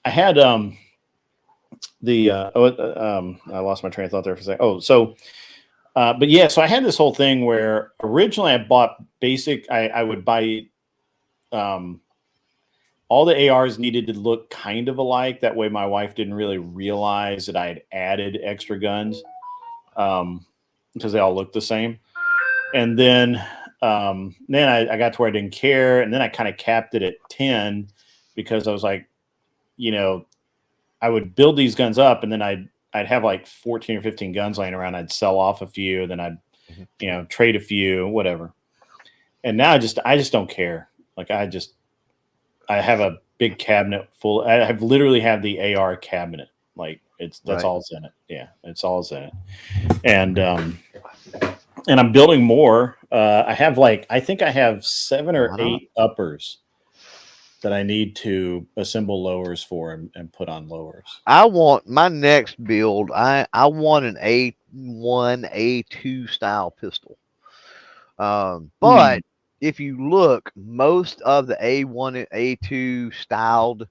D: I had I lost my train of thought there for a second. Oh, so. But yeah, so I had this whole thing where originally I bought basic. I would buy all the ARs needed to look kind of alike. That way, my wife didn't really realize that I had added extra guns because they all looked the same. And then I got to where I didn't care, and then I kind of capped it at 10 because I was like, I would build these guns up, and then I'd have like 14 or 15 guns laying around. I'd sell off a few, then I'd, trade a few, whatever. And now I just don't care. Like I have a big cabinet full. I have literally have the AR cabinet. Like that's all that's in it. Yeah. It's all that's in it. And I'm building more. I think I have 7 or 8 uppers that I need to assemble lowers for and put on lowers.
E: I want my next build. I want an A1, A2 style pistol. But if you look, most of the A1 and A2 styled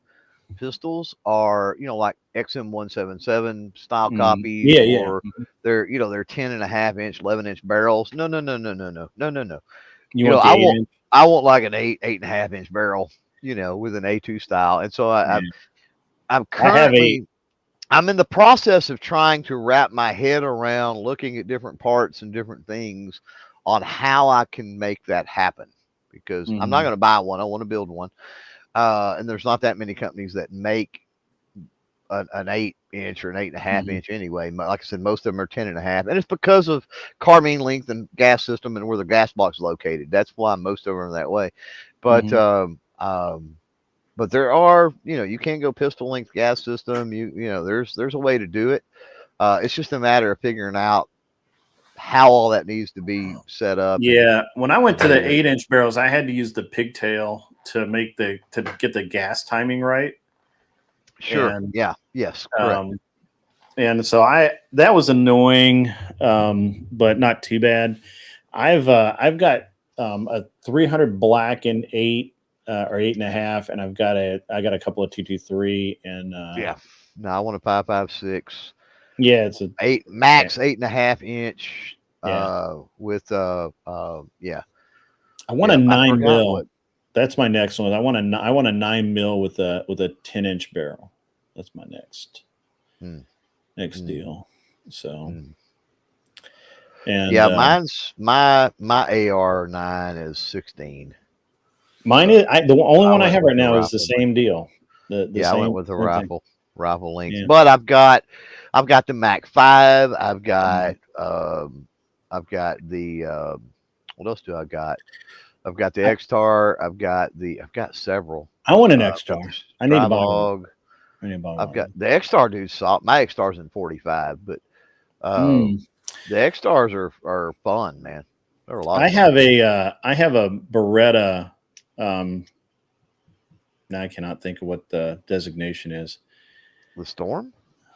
E: pistols are, like XM177 style copies, or they're 10.5 inch, 11-inch barrels. No.
D: You want
E: I want like an 8.5 inch barrel, with an A2 style. And so I'm currently, I'm in the process of trying to wrap my head around looking at different parts and different things on how I can make that happen, because I'm not going to buy one. I want to build one. And there's not that many companies that make an 8-inch or an 8.5 inch anyway. Like I said, most of them are 10.5, and it's because of carbine length and gas system and where the gas box is located. That's why most of them are that way. But but there are, you can go pistol length gas system. There's a way to do it. It's just a matter of figuring out how all that needs to be set up.
D: Yeah, when I went to the 8-inch barrels, I had to use the pigtail to get the gas timing right.
E: Sure.
D: And,
E: yes. Correct.
D: And so that was annoying, but not too bad. I've got a 300 black in 8 or 8.5, and I got a couple of 223 and
E: No, I want a 5.56.
D: Yeah, it's a
E: 8.5 inch. With
D: I want a 9 mil. That's my next one. I want a 9 mil with a 10-inch barrel. That's my next. next deal. So,
E: Mm.
D: and
E: Yeah, mine's my AR-9 is 16.
D: mine
E: But
D: is the only
E: I
D: one I
E: went
D: have
E: with
D: right
E: the
D: now is the
E: rifle.
D: same deal. The
E: Yeah, I went with the
D: same thing.
E: rifle length.
D: Yeah.
E: But I've got the Mac 5. I've got the what else do I got? I've got the X-Tar. I've got several.
D: I want an
E: I've got the
D: X-Star. I need to buy one.
E: Strivog.
D: I need to buy
E: I've
D: one.
E: got the X-Star dude's soft. My X-Star's in 45, but
D: Mm.
E: the X-Stars are fun, man. They're a lot
D: I
E: of fun.
D: have a Beretta. Now I cannot think of what the designation is.
E: The Storm?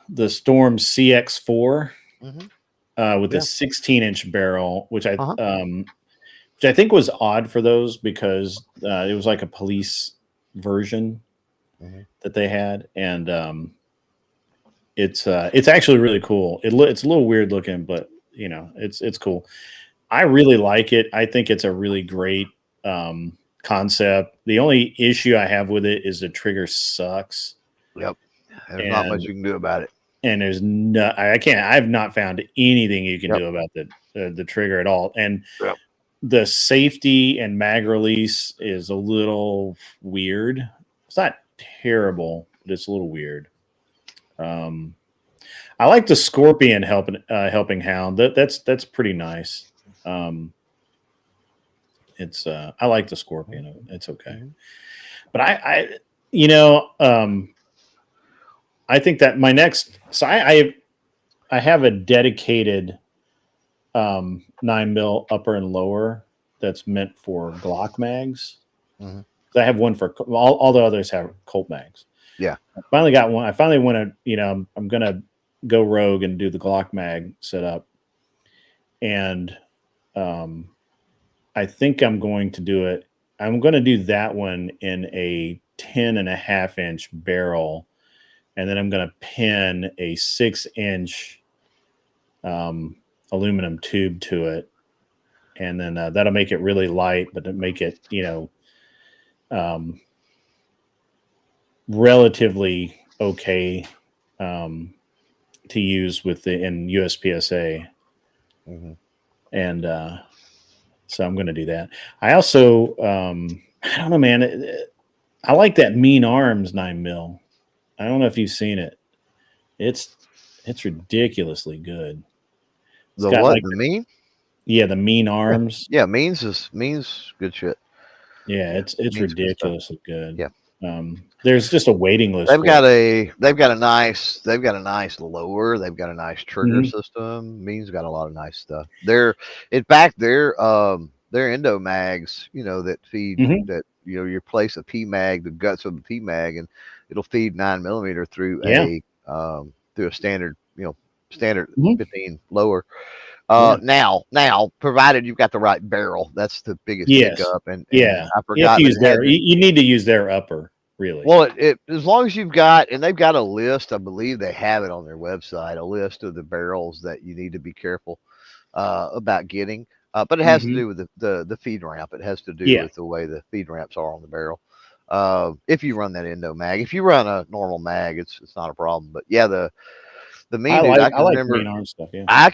D: The Storm CX4
E: Mm-hmm.
D: with
E: Yeah.
D: a 16-inch barrel,
E: Uh-huh.
D: which I think was odd for those because it was like a police version
E: Mm-hmm.
D: that they had, and it's actually really cool. It's a little weird looking, but it's cool. I really like it. I think it's a really great concept. The only issue I have with it is the trigger sucks,
E: Yep. There's not much
D: and
E: you can do about it.
D: there's no I have not found anything you can
E: Yep.
D: do about the trigger at all. And
E: Yep.
D: the safety and mag release is a little weird. It's not terrible, but it's a little weird. I like the Scorpion helping hound. That's pretty nice. It's I like the Scorpion. It's okay, but you know I think that my next I have a dedicated 9mm upper and lower that's meant for Glock mags.
E: Mm-hmm.
D: I have one for all the others have Colt mags.
E: Yeah.
D: I finally got one. I finally want to, I'm going to go rogue and do the Glock mag setup. And I think I'm going to do it. I'm going to do that one in a 10.5-inch barrel. And then I'm going to pin a 6-inch aluminum tube to it. And then that'll make it really light, but to make it, relatively okay to use in USPSA.
E: Mm-hmm.
D: And so I'm going to do that. I also, I don't know, man. I like that Mean Arms 9mm. I don't know if you've seen it. It's ridiculously good. It's
E: The
D: got
E: what?
D: like
E: The mean?
D: yeah, the Mean Arms.
E: Yeah, means good shit.
D: Yeah,
E: Yeah,
D: it's
E: means good stuff.
D: ridiculously good.
E: Yeah.
D: There's just a waiting list.
E: They've got
D: it.
E: a nice lower. They've got a nice trigger system. Mean's got a lot of nice stuff. In fact they're endo mags, that feed that you place a P mag, the guts of the P mag, and it'll feed 9mm through a standard 15 lower. Now, provided you've got the right barrel, that's the biggest hiccup. And I forgot
D: you need to use their upper, really.
E: Well, as long as you've got, and they've got a list, I believe they have it on their website, a list of the barrels that you need to be careful about getting. But it has to do with the feed ramp. It has to do with the way the feed ramps are on the barrel. If you run that endo mag, if you run a normal mag, it's not a problem. But yeah, the mean dude, I can remember.
D: Mean Arm stuff. Yeah,
E: I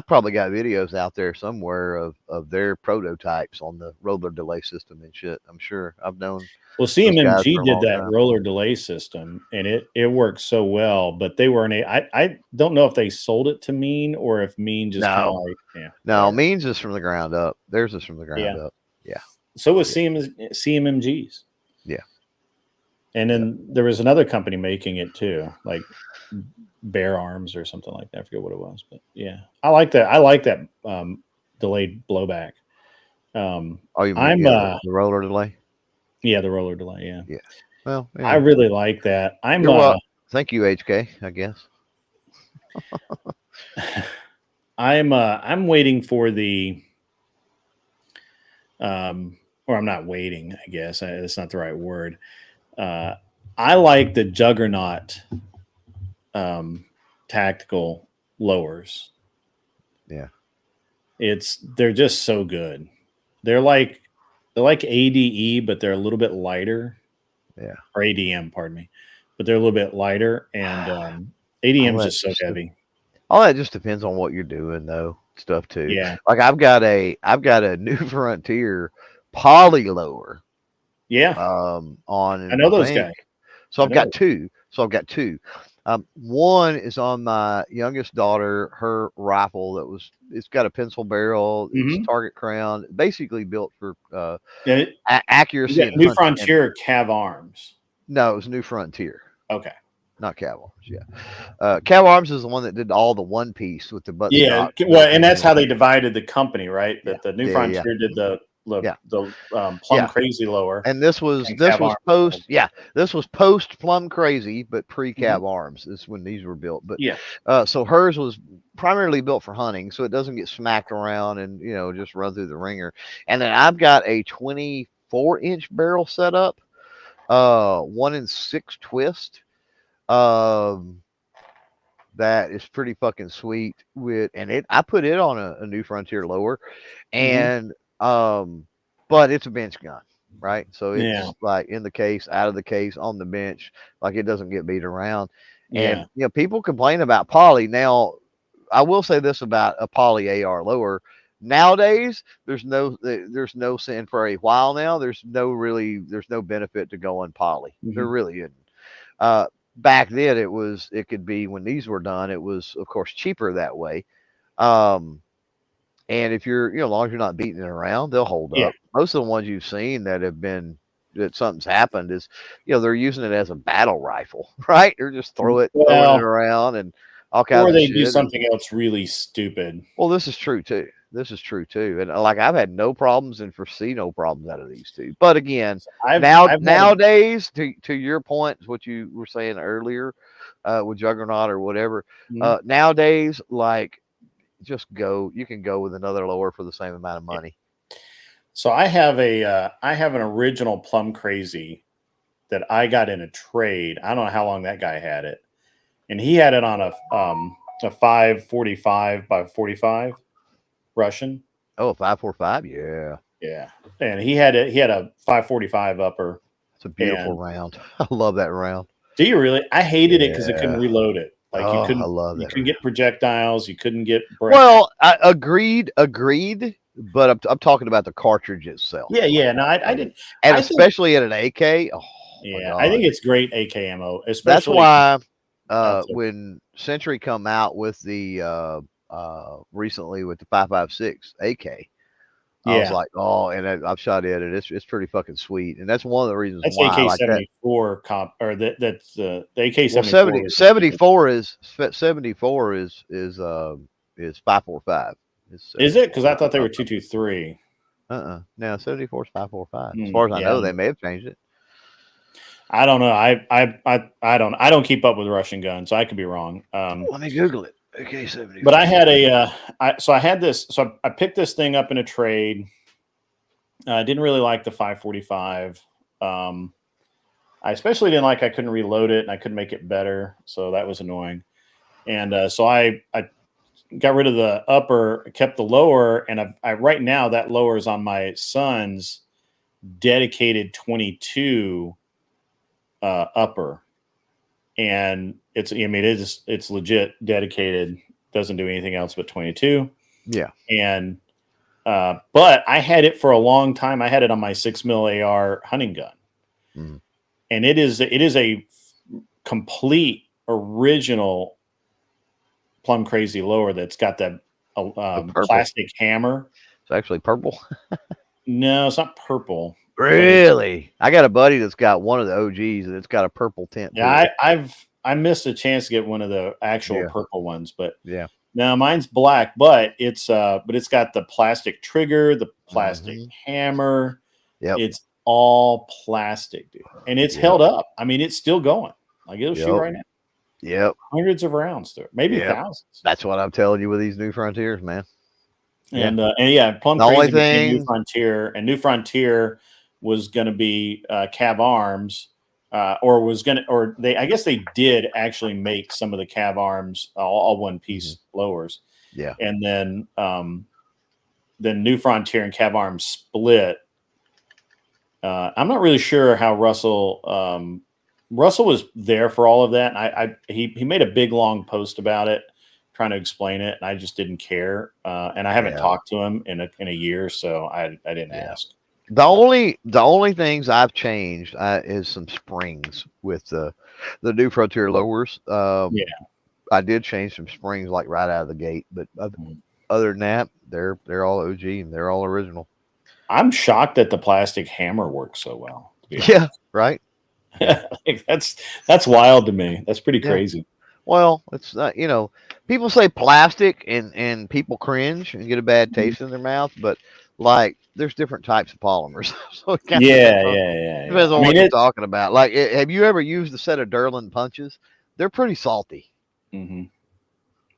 E: probably got videos out there somewhere of their prototypes on the roller delay system and shit. I'm sure I've known.
D: Well, CMMG did that roller delay system, and it worked so well. But they weren't. I don't know if they sold it to Mean or if Mean just kind of like
E: No, Mean's is from the ground up. Theirs is from the ground up. Yeah.
D: So was CMMG's.
E: Yeah.
D: And then there was another company making it too, like Bear Arms or something like that. I forget what it was, but yeah, I like that. I like that delayed blowback.
E: You mean the roller delay?
D: Yeah, the roller delay. Yeah.
E: Yeah. Well,
D: I really like that.
E: Thank you, HK. I guess.
D: I'm waiting for the or I'm not waiting. I guess that's not the right word. I like the Juggernaut tactical lowers.
E: Yeah.
D: They're just so good. They're like ADE, but they're a little bit lighter.
E: Yeah.
D: Or ADM, pardon me. But they're a little bit lighter, and ADM's just so heavy.
E: All that just depends on what you're doing, though. Stuff too.
D: Yeah.
E: Like I've got a New Frontier poly lower.
D: Yeah.
E: On
D: I know those
E: thing.
D: guys.
E: So I've got two. One is on my youngest daughter, her rifle it's got a pencil barrel, it's target crown, basically built for accuracy and
D: New
E: hunting.
D: Frontier Cav Arms.
E: No, it was New Frontier.
D: Okay.
E: Not Cav Arms, yeah. Cav Arms is the one that did all the one piece with the butt.
D: Yeah, well, and that's how they divided the company, right? That the New Frontier did the Plum Crazy lower,
E: and this was post Plum Crazy, but pre Cav Arms is when these were built. But so hers was primarily built for hunting, so it doesn't get smacked around and just run through the ringer. And then I've got a 24-inch barrel set up, 1-in-6 twist. That is pretty fucking sweet I put it on a New Frontier lower, and but it's a bench gun, right? So it's like in the case, out of the case, on the bench, like it doesn't get beat around. And people complain about poly. Now I will say this about a poly AR lower. Nowadays, there's no sin for a while now. There's no benefit to going poly. There really isn't. Back then it could be, when these were done, it was of course cheaper that way. And if you're, as long as you're not beating it around, they'll hold up. Most of the ones you've seen that something's happened is, they're using it as a battle rifle, right? They're just throwing it around and all kinds of shit.
D: Or they do something else really stupid.
E: Well, this is true too. And like, I've had no problems and foresee no problems out of these two. But again, nowadays, to your point, what you were saying earlier, with Juggernaut or whatever, nowadays, like, you can go with another lower for the same amount of money.
D: So I have an original Plum Crazy that I got in a trade. I don't know how long that guy had it, and he had it on a 545 by 45 Russian.
E: Oh, 545, yeah.
D: And he had a 545 upper.
E: It's a beautiful round. I love that round.
D: Do you really? I hated it because it couldn't reload it. Like, you couldn't.
E: I love that.
D: You couldn't get projectiles. You couldn't get.
E: Well, I agreed. But I'm talking about the cartridge itself.
D: Yeah. No, I didn't.
E: And especially at an AK. Oh,
D: yeah, I think it's great AK ammo. Especially.
E: That's why when Century come out with the recently with the 5.56 AK, I was like, I've shot it, and it's pretty fucking sweet, and that's one of the reasons why
D: AK
E: I like
D: 74 comp, or that's the AK
E: 74. 74 is 545.
D: Is it? Because I thought they were 223.
E: No, 74 is 545. As far as I know, they may have changed it.
D: I don't know. I don't keep up with Russian guns, so I could be wrong.
E: Let me Google it. Okay, 74.
D: But I had I picked this thing up in a trade. I didn't really like the 545. I especially didn't like I couldn't reload it and I couldn't make it better, so that was annoying. And so I got rid of the upper, kept the lower, and I right now that lower is on my son's dedicated 22 upper. And it's legit dedicated, doesn't do anything else but 22.
E: Yeah.
D: And but I had it for a long time. I had it on my 6mm AR hunting gun. And it is a complete original Plum Crazy lower that's got that plastic hammer.
E: It's actually purple.
D: No, it's not purple.
E: Really? I got a buddy that's got one of the OGs and it's got a purple tint.
D: Yeah, I missed a chance to get one of the actual purple ones, but no, mine's black, but it's got the plastic trigger, the plastic hammer.
E: Yep.
D: It's all plastic, dude. And it's held up. I mean, it's still going. Like, it'll shoot right now.
E: Yep.
D: Hundreds of rounds through it, maybe thousands.
E: That's what I'm telling you with these New Frontiers, man.
D: And Plum Crazy became New Frontier, and New Frontier was going to be Cav Arms, I guess they did actually make some of the Cav Arms all one piece lowers.
E: Yeah.
D: And then New Frontier and Cav Arms split. I'm not really sure how Russell Russell was there for all of that. And he made a big long post about it, trying to explain it, and I just didn't care. And I haven't
E: Yeah.
D: talked to him in a year, so I didn't
E: Yeah.
D: ask.
E: The only things I've changed is some springs with the new Frontier lowers.
D: Yeah.
E: I did change some springs like right out of the gate, but other than that, they're all OG and they're all original.
D: I'm shocked that the plastic hammer works so well. To be
E: Yeah, right.
D: like, that's wild to me. That's pretty
E: Yeah.
D: crazy.
E: Well, it's not, people say plastic and people cringe and get a bad taste in their mouth, but like there's different types of polymers. So it kind of
D: Yeah.
E: depends on
D: I mean,
E: what you're talking about. Like, have you ever used a set of Derlin punches? They're pretty salty.
D: Mhm.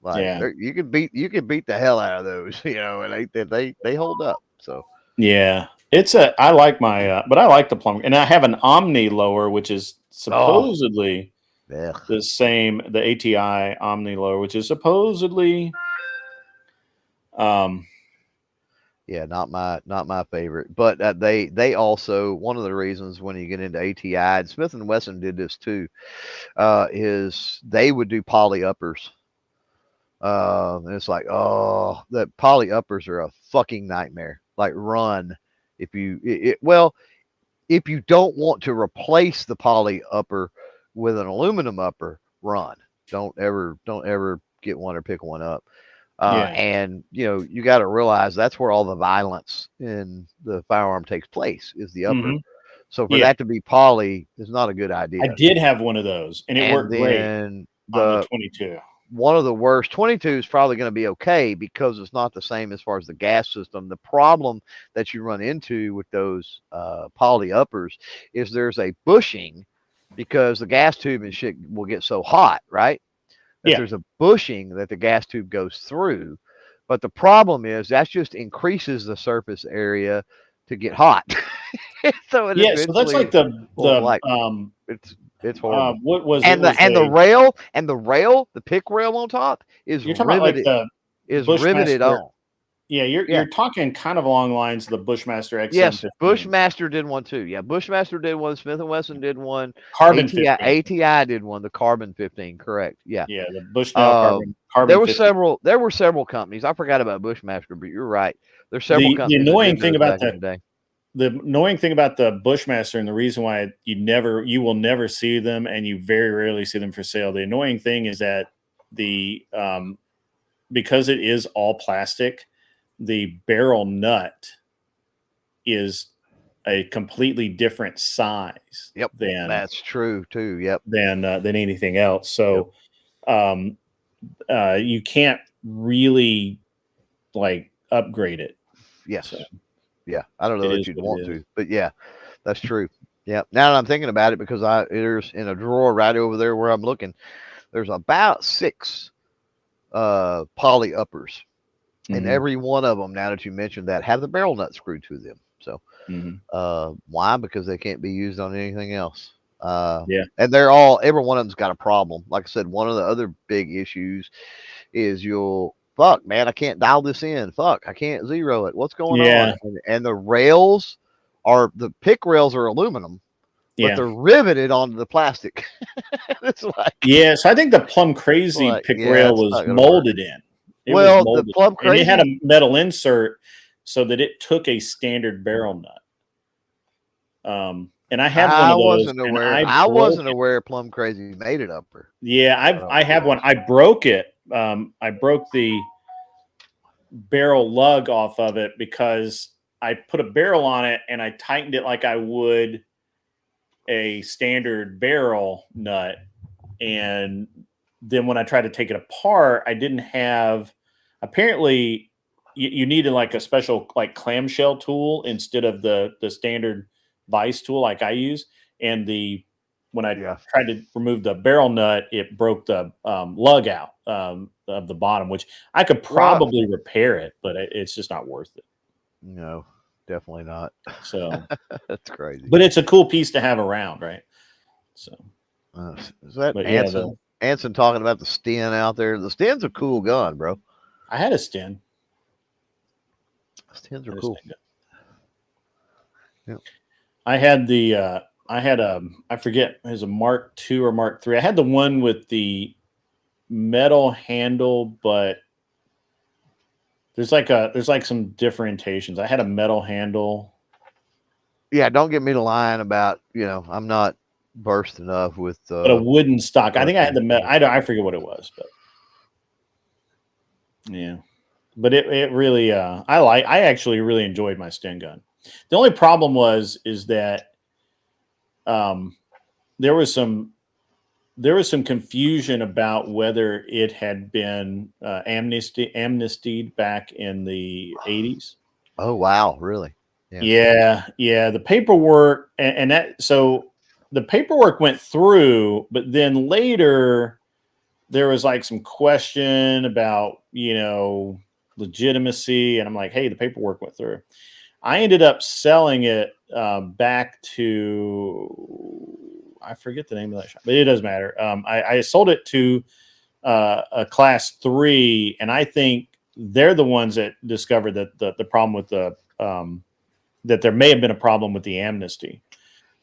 E: Like
D: Yeah.
E: you can beat the hell out of those, and they hold up. So
D: Yeah. I like my, but I like the plum, and I have an Omni lower, which is supposedly
E: yeah,
D: the same, the ATI Omni lower, which is supposedly,
E: yeah, not my favorite. But they also, one of the reasons when you get into ATI, and Smith and Wesson did this too, is they would do poly uppers. And it's like, oh, the poly uppers are a fucking nightmare. Like, run if you well, if you don't want to replace the poly upper with an aluminum upper, run. Don't ever get one or pick one up.
D: yeah.
E: And you got to realize that's where all the violence in the firearm takes place, is the upper.
D: Mhm.
E: So for
D: Yeah.
E: that to be poly is not a good idea.
D: I did have one of those, and it
E: And
D: worked great
E: then
D: on the 22.
E: one of the worst 22 is probably going to be okay because it's not the same as far as the gas system. The problem that you run into with those poly uppers is there's a bushing, because the gas tube and shit will get so hot, right? That
D: Yeah.
E: there's a bushing that the gas tube goes through. But the problem is that just increases the surface area to get hot. So it
D: Yeah, so that's like
E: it's horrible.
D: what was
E: And the pick rail on top is
D: you're talking about like the
E: riveted
D: Bushmaster.
E: on.
D: Yeah, you're talking kind of along lines of the Bushmaster XM15.
E: Yes, Bushmaster did one too. Yeah, Bushmaster did one. Smith and Wesson did one.
D: Carbon
E: ATI
D: 15.
E: ATI did one. The Carbon 15, correct? Yeah.
D: Yeah, the Bushnell Carbon
E: There were
D: 15.
E: There were several companies. I forgot about Bushmaster, but you're right. There's several
D: The
E: companies.
D: annoying
E: that did
D: thing
E: those
D: about
E: back in the day.
D: the annoying thing about the Bushmaster, and the reason why you will never see them, and you very rarely see them for sale. The annoying thing is that because it is all plastic, the barrel nut is a completely different size.
E: Yep, that's true too. Yep,
D: than anything else. So, you can't really like upgrade it.
E: Yes.
D: So,
E: yeah, I don't know that you'd want
D: to,
E: but yeah, that's true. Yeah. Now that I'm thinking about it, because there's in a drawer right over there where I'm looking, there's about 6 poly uppers, and every one of them, now that you mentioned that, have the barrel nut screwed to them. So why? Because they can't be used on anything else. And every one of them's got a problem. Like I said, one of the other big issues is fuck, man, I can't dial this in. Fuck, I can't zero it. What's going on? And the pick rails are aluminum, but they're riveted onto the plastic. It's like,
D: so I think the Plum Crazy pick rail was molded in.
E: The Plum Crazy,
D: and it had a metal insert so that it took a standard barrel nut. And I had one of those.
E: I wasn't aware Plum Crazy made it upper.
D: Yeah, I have one. I broke it. I broke the barrel lug off of it because I put a barrel on it and I tightened it like I would a standard barrel nut. And then when I tried to take it apart, I didn't have, apparently you needed like a special like clamshell tool instead of the standard vise tool like I use. And when I tried to remove the barrel nut, it broke the lug out of the bottom, which I could probably repair it, but it's just not worth it.
E: No, definitely not.
D: So
E: that's crazy.
D: But it's a cool piece to have around, right? So
E: is that Anson talking about the Sten out there? The Sten's a cool gun, bro.
D: I had a Sten.
E: Stens are cool.
D: Yep. I had the I forget, it was a Mark II or Mark III. I had the one with the metal handle, but there's like some differentiations. I had a metal handle.
E: Yeah, don't get me to lying about, I'm not versed enough with
D: But a wooden stock. I think I had the metal. I forget what it was, but yeah. But it really I actually really enjoyed my Sten gun. The only problem is that there was some confusion about whether it had been amnestied back in the 80s.
E: Oh wow, really?
D: Yeah. The paperwork and that so the paperwork went through, but then later there was like some question about, legitimacy, and I'm like, hey, the paperwork went through. I ended up selling it back to, I forget the name of that shop, but it doesn't matter. I sold it to a class 3, and I think they're the ones that discovered that the problem with the that there may have been a problem with the amnesty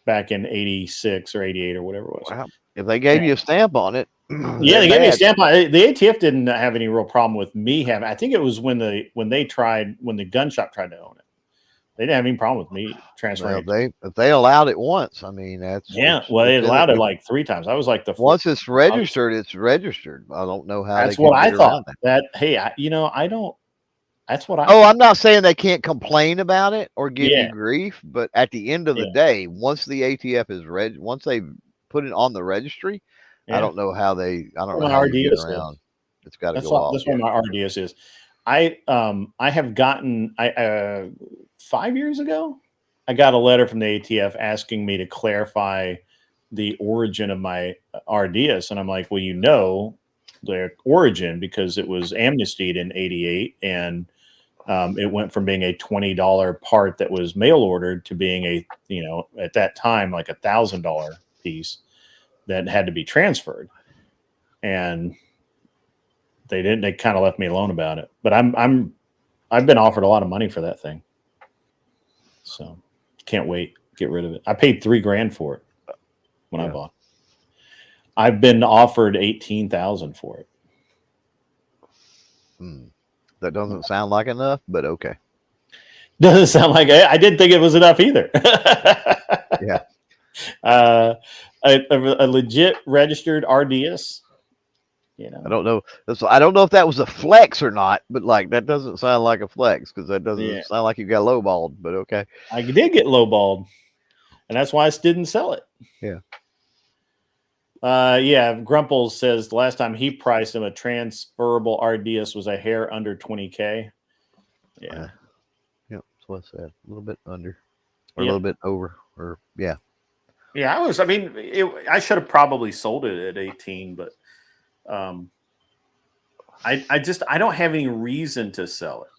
D: back in 86 or 88 or whatever it was.
E: Wow. If they gave you a stamp on it,
D: yeah, they gave me a stamp on it. The ATF didn't have any real problem with me having. I think it was when the gun shop tried to own it. They didn't have any problem with me transferring.
E: Well, if they allowed it once, I mean that's
D: they allowed it like 3 times. I was like
E: once it's registered, it's registered. I don't know how
D: that's what I thought. That hey, I don't. That's what I.
E: Oh, I'm not saying they can't complain about it or give you grief, but at the end of the day, once the ATF is once they put it on the registry, I don't know how they. I don't know how you get around. It's got to go off.
D: That's what my RDS is. I have gotten 5 years ago, I got a letter from the ATF asking me to clarify the origin of my RDS, and I'm like, well, the origin because it was amnestied in '88, and it went from being a $20 part that was mail ordered to being a at that time like $1,000 piece that had to be transferred, and they didn't. They kind of left me alone about it. But I've been offered a lot of money for that thing, so can't wait to get rid of it. I paid $3,000 for it when I bought. I've been offered 18,000 for it.
E: That doesn't sound like enough, but okay.
D: Doesn't sound like I didn't think it was enough either.
E: Yeah.
D: A legit registered RDS.
E: I don't know. I don't know if that was a flex or not, but like that doesn't sound like a flex because that doesn't sound like you got lowballed. But okay,
D: I did get lowballed, and that's why I didn't sell it.
E: Yeah.
D: Grumples says the last time he priced him a transferable RDS was a hair under $20K. Yeah.
E: That's what I said. A little bit under, or a little bit over, or yeah.
D: Yeah, I should have probably sold it at 18, but I don't have any reason to sell it.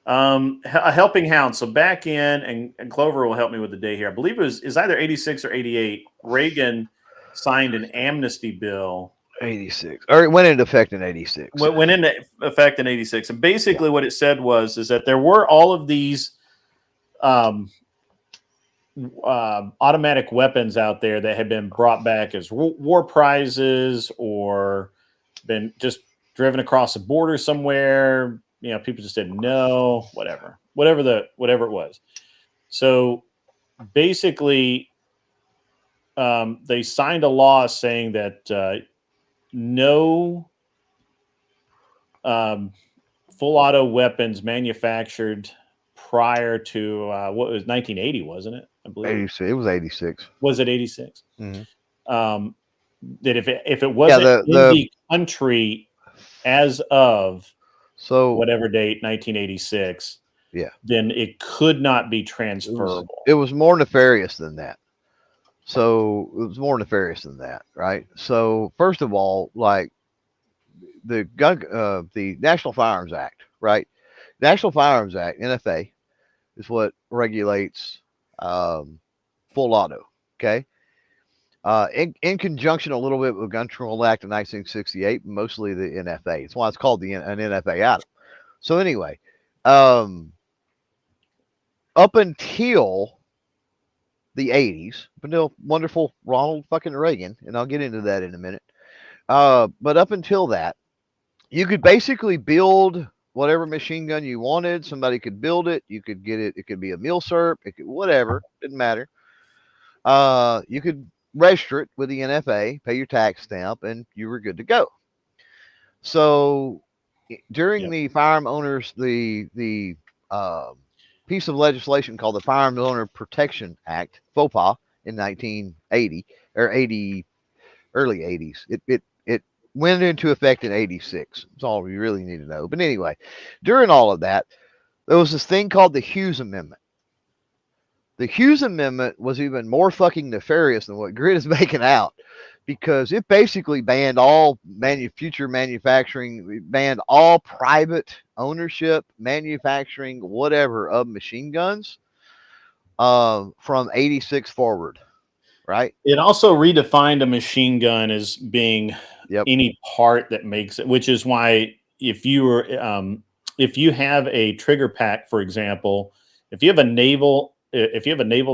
D: A helping hound. So back in, and Clover will help me with the day here. I believe is either 86 or 88. Reagan signed an amnesty bill.
E: 86, or it went into effect in 86.
D: Went into effect in 86, and basically what it said is that there were all of these automatic weapons out there that had been brought back as war prizes or been just driven across the border somewhere. People just didn't know, whatever it was. So basically, they signed a law saying that no full auto weapons manufactured prior to what was 1980, wasn't it? I believe
E: 86. It was 86.
D: Was it 86?
E: Mm-hmm.
D: That if it wasn't in the country as of whatever date, 1986, then it could not be transferable.
E: It was more nefarious than that. Right? So first of all, like the National Firearms Act, right? National Firearms Act, NFA, is what regulates full auto. Okay. In conjunction a little bit with Gun Control Act of 1968, mostly the NFA. That's why it's called an NFA item. So anyway, up until the 80s, but no, wonderful Ronald fucking Reagan, and I'll get into that in a minute. But up until that, you could basically build whatever machine gun you wanted. Somebody could build it. You could get it. It could be a milsurp. It could whatever. Didn't matter. You could register it with the NFA, pay your tax stamp, and you were good to go. So during the firearm owners, the piece of legislation called the Firearms Owner Protection Act, FOPA, in 1980 or 80, early 80s. It went into effect in 86. That's all we really need to know. But anyway, during all of that, there was this thing called the Hughes Amendment. The Hughes Amendment was even more fucking nefarious than what Grid is making out, because it basically banned all future manufacturing, banned all private ownership, manufacturing, whatever, of machine guns from 86 forward, right?
D: It also redefined a machine gun as being any part that makes it, which is why if you have a trigger pack, for example, if you have a naval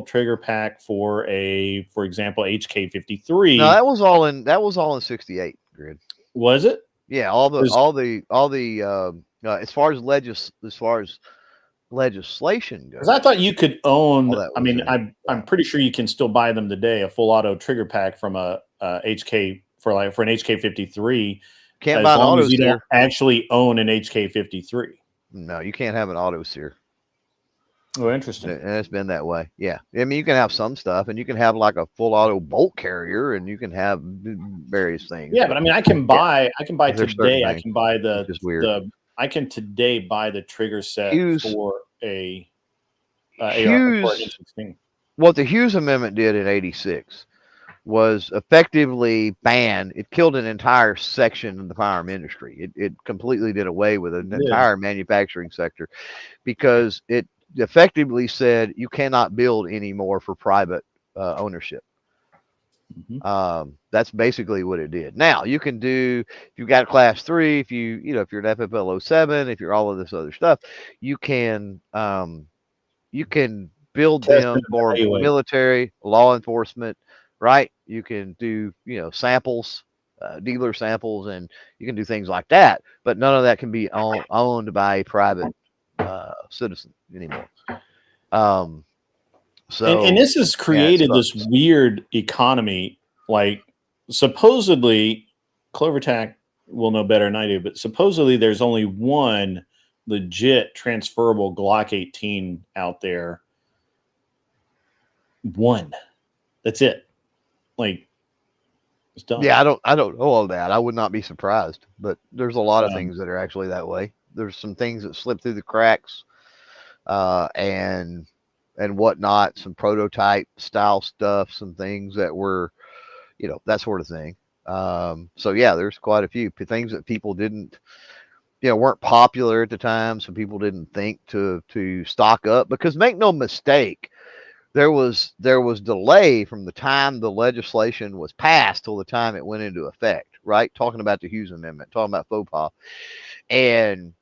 D: trigger pack for example, HK-53.
E: No, that was all in 68, Grid.
D: Was it?
E: Yeah, all the as far as legislation goes.
D: Because I thought you could own. I mean, I'm pretty sure you can still buy them today. A full auto trigger pack from a HK for an HK-53.
E: Can't buy an auto
D: as you
E: sear.
D: don't actually own an HK-53.
E: No, you can't have an auto sear.
D: Oh, interesting.
E: And it's been that way. Yeah. I mean, you can have some stuff, and you can have like a full auto bolt carrier, and you can have various things.
D: Yeah, but I mean, I can buy today. I can buy I can today buy the trigger set for a
E: Hughes. What the Hughes Amendment did in 86 was effectively ban. It killed an entire section of the firearm industry. It completely did away with an entire manufacturing sector, because it effectively said you cannot build anymore for private ownership. That's basically what it did. Now you can do, if you've got a class 3, if you're an FFL 07, if you're all of this other stuff, you can build them for military, law enforcement, right? You can do samples, dealer samples, and you can do things like that, but none of that can be owned by a private citizen anymore. So
D: and this has created this weird economy. Like, supposedly, CloverTac will know better than I do, but supposedly there's only one legit transferable Glock 18 out there. One. That's it. Like, it's done.
E: Yeah, I don't know all that. I would not be surprised, but there's a lot of things that are actually that way. There's some things that slip through the cracks, and whatnot, some prototype style stuff, some things that were, that sort of thing. So yeah, there's quite a few things that people didn't, weren't popular at the time. So people didn't think to stock up, because make no mistake, there was delay from the time the legislation was passed till the time it went into effect, right? Talking about the Hughes Amendment, talking about FOPA. And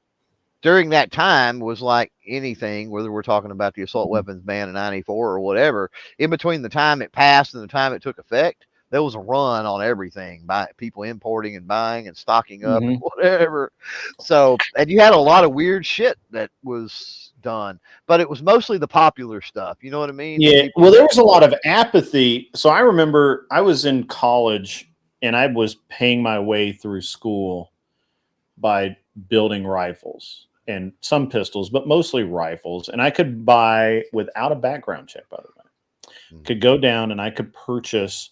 E: during that time was like anything, whether we're talking about the assault weapons ban in 94 or whatever, in between the time it passed and the time it took effect, there was a run on everything by people importing and buying and stocking up and whatever. So, and you had a lot of weird shit that was done, but it was mostly the popular stuff. You know what I mean?
D: Yeah. Well, there was a lot of apathy. So I remember I was in college and I was paying my way through school by building rifles and some pistols, but mostly rifles. And I could buy, without a background check, by the way, could go down and I could purchase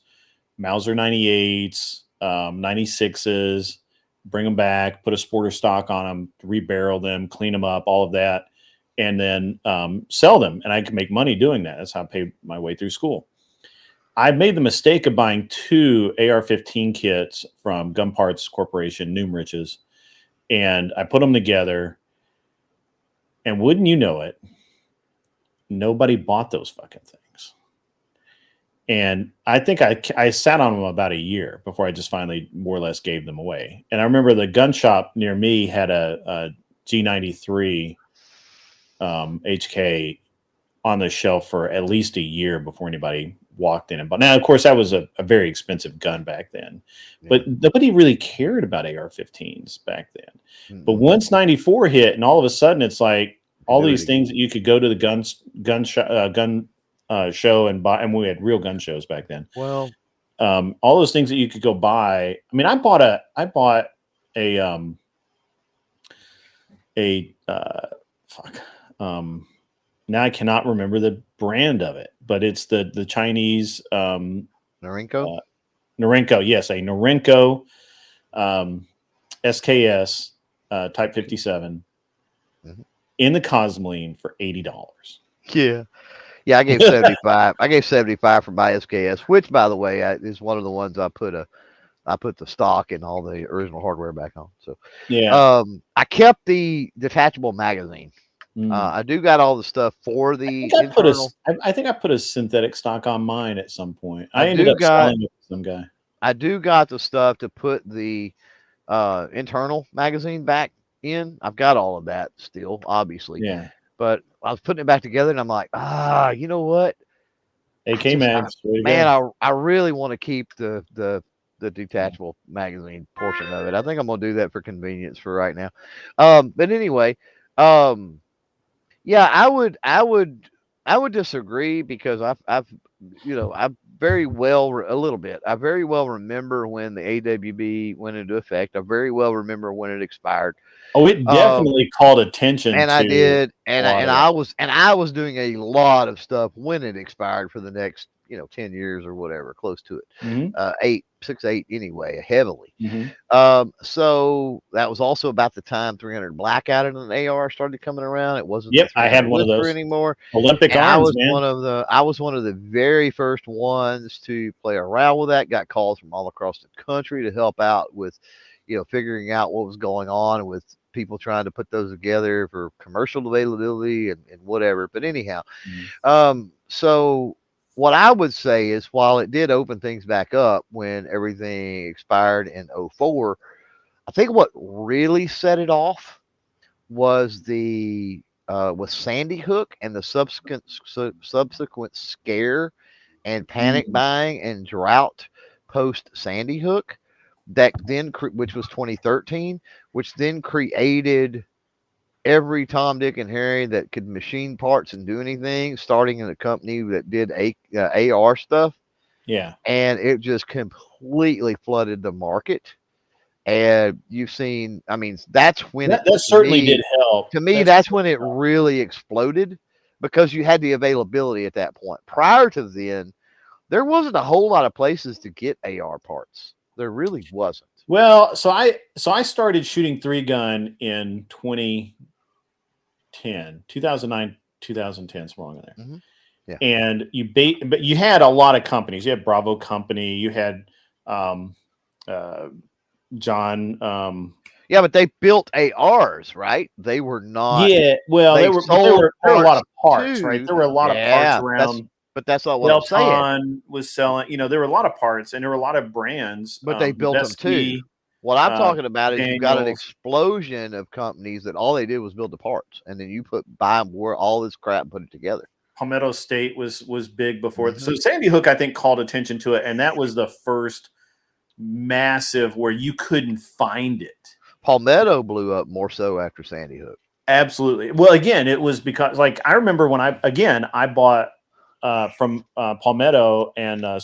D: Mauser 98s, 96s, bring them back, put a sporter stock on them, rebarrel them, clean them up, all of that, and then sell them. And I could make money doing that. That's how I paid my way through school. I made the mistake of buying 2 AR-15 kits from Gun Parts Corporation, Numeriches, and I put them together. And wouldn't you know it, nobody bought those fucking things. And I think I sat on them about a year before I just finally more or less gave them away. And I remember the gun shop near me had a G93 HK on the shelf for at least a year before anybody walked in and bought. Now, of course, that was a very expensive gun back then, but nobody really cared about AR-15s back then. But once '94 hit, and all of a sudden, it's like all these things that you could go to the gun show and buy, and we had real gun shows back then.
E: Well,
D: all those things that you could go buy. I mean, I bought now I cannot remember the brand of it, but it's the Chinese
E: Norinco.
D: Norinco, yes, a Norinco SKS Type 57 in the Cosmoline for $80.
E: Yeah. Yeah, I gave 75. I gave 75 for my SKS, which, by the way, is one of the ones I put the stock and all the original hardware back on. So
D: yeah,
E: I kept the detachable magazine. I do got all the stuff for the internal.
D: I think I put a synthetic stock on mine at some point. I ended up selling it to some guy.
E: I do got the stuff to put the internal magazine back in. I've got all of that still, obviously.
D: Yeah.
E: But I was putting it back together, and I'm like, you know what?
D: AK mags,
E: man, I really want to keep the detachable magazine portion of it. I think I'm gonna do that for convenience for right now. But anyway, yeah, I would disagree because I've very well remember when the AWB went into effect. I very well remember when it expired.
D: Oh, it definitely called attention.
E: And I did, and I was doing a lot of stuff when it expired for the next 10 years or whatever, close to it. 6, 8 anyway, heavily. So that was also about the time 300 Blackout and an AR started coming around. It wasn't
D: I had one of those
E: anymore.
D: Olympic
E: and
D: arms,
E: I was one of the very first ones to play around with that. Got calls from all across the country to help out with figuring out what was going on with people trying to put those together for commercial availability and whatever. But anyhow, so what I would say is, while it did open things back up when everything expired in 04, I think what really set it off was the with Sandy Hook and the subsequent scare and panic buying and drought post Sandy Hook, that then which was 2013, which then created every Tom, Dick, and Harry that could machine parts and do anything, starting in a company that did AR stuff.
D: Yeah.
E: And it just completely flooded the market. And you've seen, I mean, that's when
D: that certainly did help.
E: To me, that's when it really exploded, because you had the availability at that point. Prior to then, there wasn't a whole lot of places to get AR parts. There really wasn't.
D: Well, so I started shooting 3-gun in 2009, 2010, somewhere along there.
E: Yeah.
D: And but you had a lot of companies. You had Bravo Company. You had John.
E: Yeah, but they built ARs, right? They were not.
D: Yeah, well, there were a lot of parts,
E: too.
D: Right? There were a lot of parts around.
E: But that's not what I'm saying.
D: Delton was selling. There were a lot of parts, and there were a lot of brands.
E: But they built them too. What I'm talking about is you've got an explosion of companies that all they did was build the parts, and then you buy all this crap and put it together.
D: Palmetto State was big before. So Sandy Hook, I think, called attention to it, and that was the first massive where you couldn't find it.
E: Palmetto blew up more so after Sandy Hook.
D: Absolutely. Well, again, it was because, like, I remember when I bought from Palmetto and what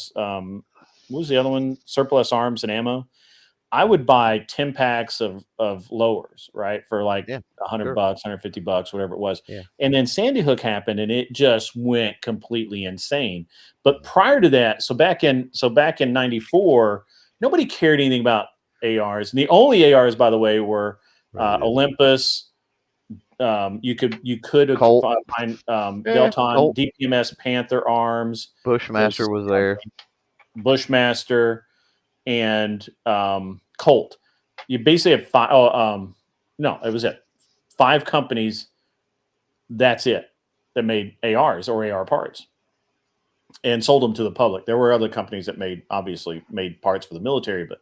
D: was the other one? Surplus Arms and Ammo. I would buy 10 packs of lowers, right, for like $100, $150, whatever it was.
E: Yeah.
D: And then Sandy Hook happened, and it just went completely insane. But prior to that, so back in '94, nobody cared anything about ARs. And the only ARs, by the way, were Olympus. You could find Delton, DPMS, Panther Arms.
E: Bushmaster was there.
D: Bushmaster and Colt. You basically have 5. No, it was it. 5 companies. That's it. That made ARs or AR parts and sold them to the public. There were other companies that made parts for the military, but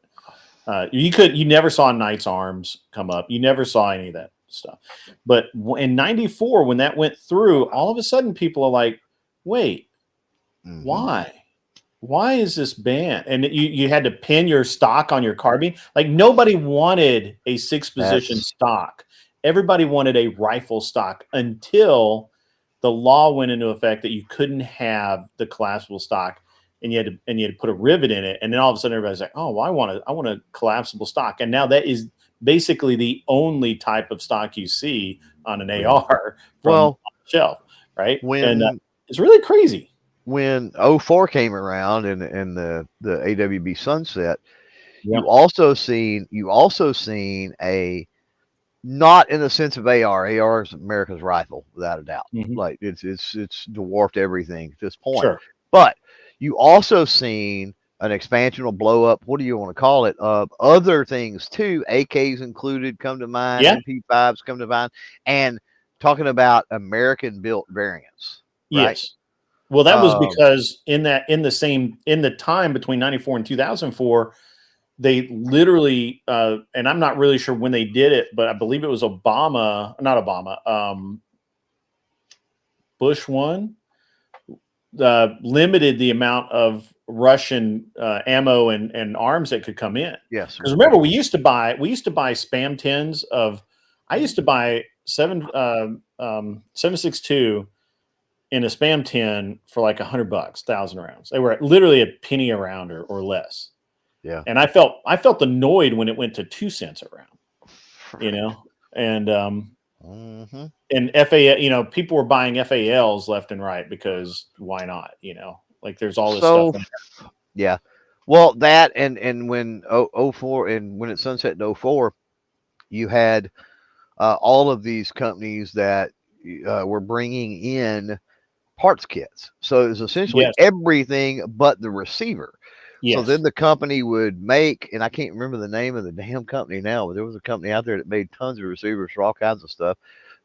D: you never saw Knight's Arms come up. You never saw any of that stuff. But in '94, when that went through, all of a sudden people are like, wait, why? Why is this banned? And you had to pin your stock on your carbine. Like nobody wanted a 6-position stock. Everybody wanted a rifle stock until the law went into effect that you couldn't have the collapsible stock, and you had to put a rivet in it. And then all of a sudden everybody's like, oh, well, I want a collapsible stock. And now that is basically the only type of stock you see on an AR from the shelf, right? And it's really crazy.
E: When 04 came around and the AWB sunset, you also seen a, not in the sense of AR is America's rifle without a doubt. Like it's dwarfed everything at this point.
D: Sure.
E: But you also seen an expansion will blow up. What do you want to call it? Other things too. AKs included come to mind. MP5s come to mind. And talking about American built variants. Right?
D: Yes. Well, that was because in the time between 94 and 2004, they literally, and I'm not really sure when they did it, but I believe it was Bush 1, limited the amount of Russian ammo and arms that could come in.
E: Yes.
D: Because remember, we used to buy spam tins of, I used to buy 7.62 in a spam tin for like $100, 1,000 rounds. They were literally a penny a round or less.
E: Yeah.
D: And I felt annoyed when it went to 2 cents a round, and and FA, people were buying FALs left and right because why not? Like there's all this stuff.
E: Yeah. Well, that and when 04 and when it sunset in 04, you had all of these companies that were bringing in parts kits. So it was essentially everything but the receiver. So then the company would make, and I can't remember the name of the damn company now, but there was a company out there that made tons of receivers for all kinds of stuff.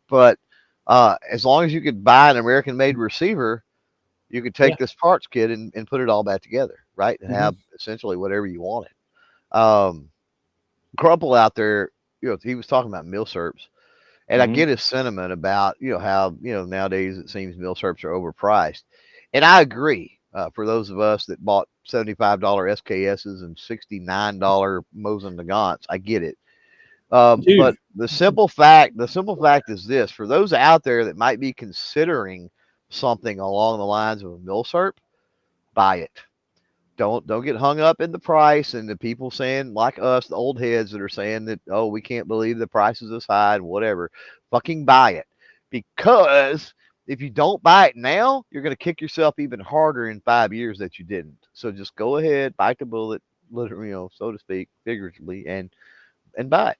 E: But as long as you could buy an American-made receiver, you could take this parts kit and put it all back together, right? And have essentially whatever you wanted. Crumple out there, he was talking about milsurps. And I get his sentiment about, how, nowadays it seems milsurps are overpriced. And I agree. For those of us that bought $75 SKSs and $69 Mosin Nagants, I get it. But the simple fact is this: for those out there that might be considering something along the lines of a milsurp, buy it. Don't get hung up in the price and the people saying, like us, the old heads that are saying that, oh, we can't believe the price is this high and whatever. Fucking buy it. Because if you don't buy it now, you're going to kick yourself even harder in 5 years that you didn't. So just go ahead, bite the bullet, literally, so to speak, figuratively, and buy it.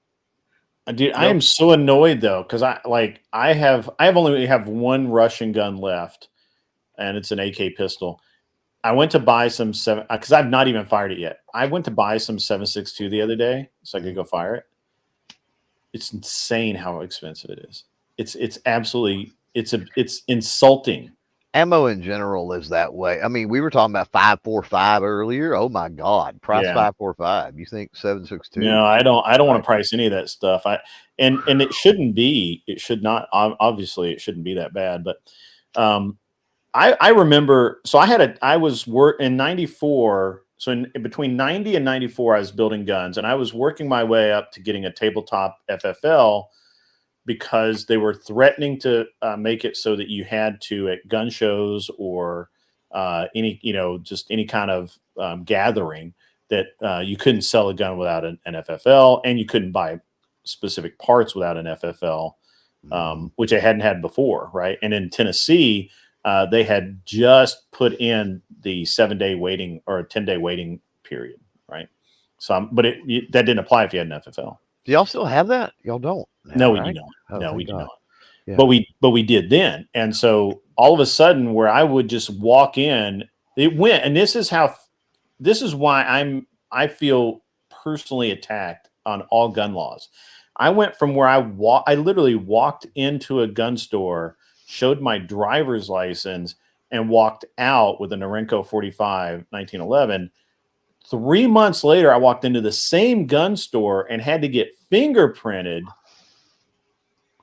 D: Dude, I am so annoyed though, because I only have one Russian gun left, and it's an AK pistol. I went to buy some because I've not even fired it yet. I went to buy some 7.62 the other day so I could go fire it. It's insane how expensive it is. It's absolutely it's insulting.
E: Ammo in general is that way. I mean, we were talking about 5.45 earlier. Oh my God, price 5.45. You think 7.62?
D: No, I don't want to price any of that stuff. And it shouldn't be. It should not. Obviously, it shouldn't be that bad. But I remember. So I was in '94. So in between 90 and 94, I was building guns, and I was working my way up to getting a tabletop FFL, because they were threatening to make it so that you had to, at gun shows or just any kind of gathering, that you couldn't sell a gun without an FFL, and you couldn't buy specific parts without an FFL, which I hadn't had before, right? And in Tennessee, they had just put in the 7-day waiting or a 10-day waiting period, right? So, but that didn't apply if you had an FFL.
E: Do y'all still have that? Y'all don't.
D: No, we do not.
E: Oh,
D: no, we do not.
E: Yeah.
D: But we did then. And so all of a sudden, where I would just walk in, it went. And this is why I feel personally attacked on all gun laws. I went from where I literally walked into a gun store, showed my driver's license, and walked out with a Norenko 45 1911. 3 months later, I walked into the same gun store and had to get fingerprinted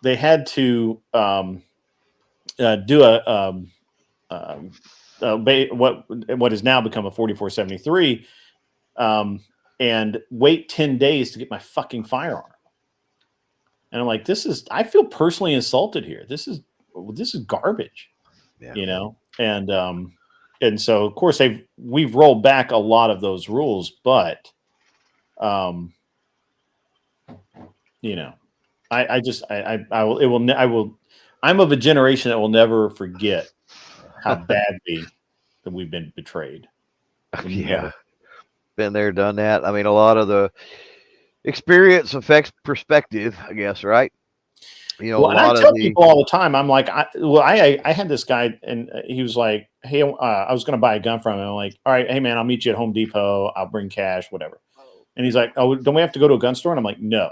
D: they had to do what has now become a 4473, and wait 10 days to get my fucking firearm. And I'm like, I feel personally insulted here. This is garbage, you know? And so of course we've rolled back a lot of those rules, but, you know, I'm of a generation that will never forget how badly that we've been betrayed.
E: Yeah. Been there, done that. I mean, a lot of the experience affects perspective, I guess, right? You know,
D: Well, and I tell people all the time, I'm like, I had this guy, and he was like, hey, I was going to buy a gun from him. I'm like, all right, hey man, I'll meet you at Home Depot. I'll bring cash, whatever. And he's like, oh, don't we have to go to a gun store? And I'm like, no.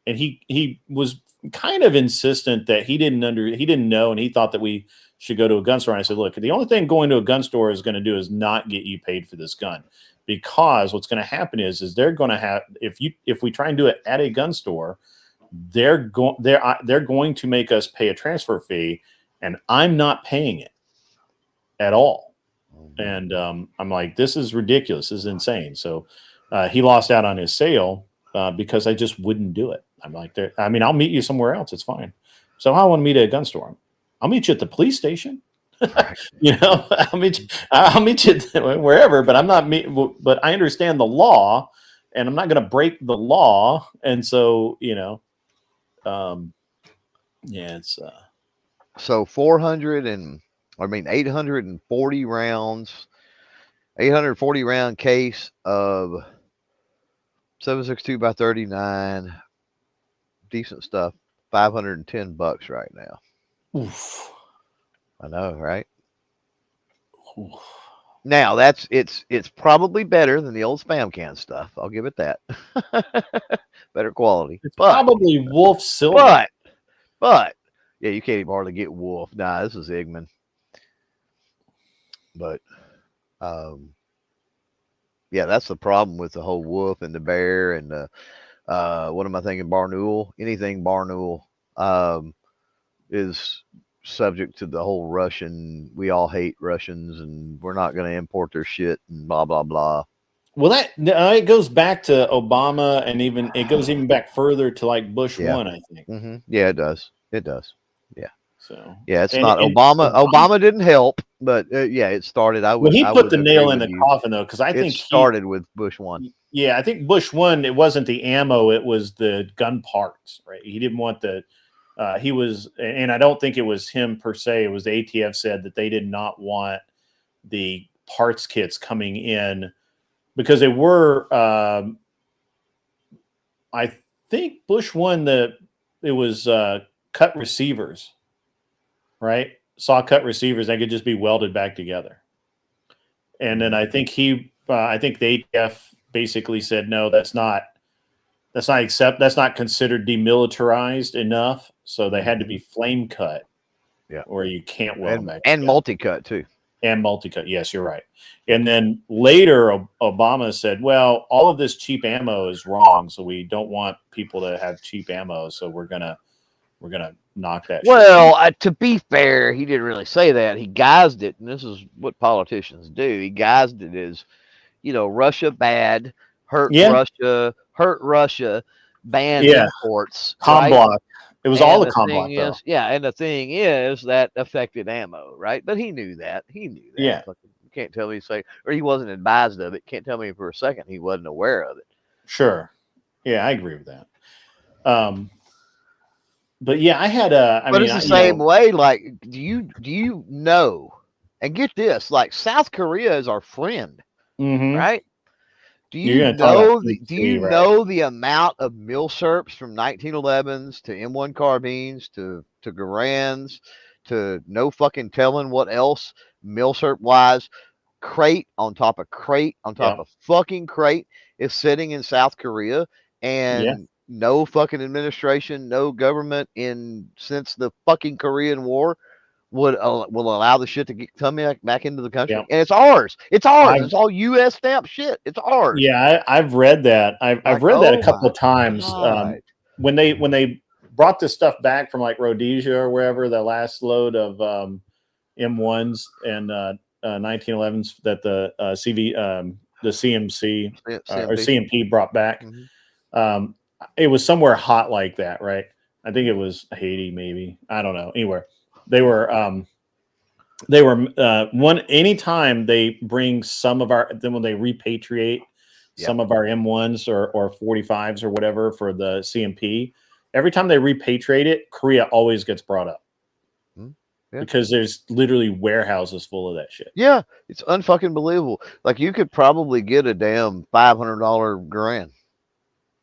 D: And he was kind of insistent that he didn't know, and he thought that we should go to a gun store. And I said, look, the only thing going to a gun store is going to do is not get you paid for this gun, because what's going to happen is they're going to have, if we try and do it at a gun store, they're going to make us pay a transfer fee, and I'm not paying it at all. And I'm like, this is ridiculous. This is insane. So he lost out on his sale because I just wouldn't do it. I'm like, I'll meet you somewhere else. It's fine. So I want to meet at a gun store. I'll meet you at the police station. You know, I'll meet you wherever, but I'm not but I understand the law, and I'm not going to break the law. And so, you know, yeah, it's
E: so 840 rounds, 840 round case of 7.62 by 39, decent stuff. $510 right now.
D: oof.
E: I know, right?
D: Oof.
E: Now it's probably better than the old spam can stuff. I'll give it that. Better quality.
D: It's probably Wolf Silver.
E: But yeah, you can't even hardly get Wolf. Nah, this is Igman. But yeah, that's the problem with the whole Wolf and the Bear and the what am I thinking? Barnoul. Anything Barnoul is subject to the whole Russian. We all hate Russians, and we're not going to import their shit and blah blah blah.
D: Well, that it goes back to Obama, and it goes even back further to like Bush 1, I think.
E: Mm-hmm. Yeah, it does. It does. Yeah.
D: So
E: yeah, it's not Obama. Obama didn't help, but yeah, it started.
D: He put the nail in the coffin, though, because I think
E: it started with Bush 1.
D: Yeah, I think Bush 1. It wasn't the ammo; it was the gun parts. Right? He didn't want the. He was, and I don't think it was him per se. It was the ATF said that they did not want the parts kits coming in because they were. I think Bush 1. It was cut receivers, right? Saw cut receivers that could just be welded back together. And then I think the ATF basically said no, that's not considered demilitarized enough. So they had to be flame cut.
E: Yeah.
D: Or you can't weld them back
E: and
D: together.
E: multi-cut too.
D: And multi-cut. Yes, you're right. And then later Obama said, well, all of this cheap ammo is wrong. So we don't want people to have cheap ammo. So we're gonna knock that.
E: Well, to be fair, he didn't really say that. He guised it, and this is what politicians do. He guised it as, Russia bad, hurt Russia, ban imports.
D: Com block. It was all the com block, though.
E: Yeah, and the thing is that affected ammo, right? But he knew that.
D: Yeah.
E: You can't tell me or he wasn't advised of it. Can't tell me for a second he wasn't aware of it.
D: Sure. Yeah, I agree with that. But yeah, I had
E: it's the same way. Like, do you know? And get this, like South Korea is our friend, right? Do you know the amount of milsurps from 1911s to M1 carbines to Garands to no fucking telling what else milsurp wise, crate on top of crate on top of fucking crate is sitting in South Korea, and no fucking administration, no government since the fucking Korean War will allow the shit to come back into the country. And it's ours. It's ours. It's all U.S. stamp shit. It's ours.
D: Yeah, I've read that. I've read that a couple of times. When they brought this stuff back from like Rhodesia or wherever, the last load of M1s and 1911s that the the CMC or CMP brought back. It was somewhere hot like that, right? I think it was Haiti, maybe. I don't know. Anywhere. They were one anytime they bring some of our, then when they repatriate some of our M1s or 45s or whatever for the CMP, every time they repatriate it, Korea always gets brought up. Because there's literally warehouses full of that shit.
E: Yeah, it's unfucking believable. Like you could probably get a damn $500 Garand.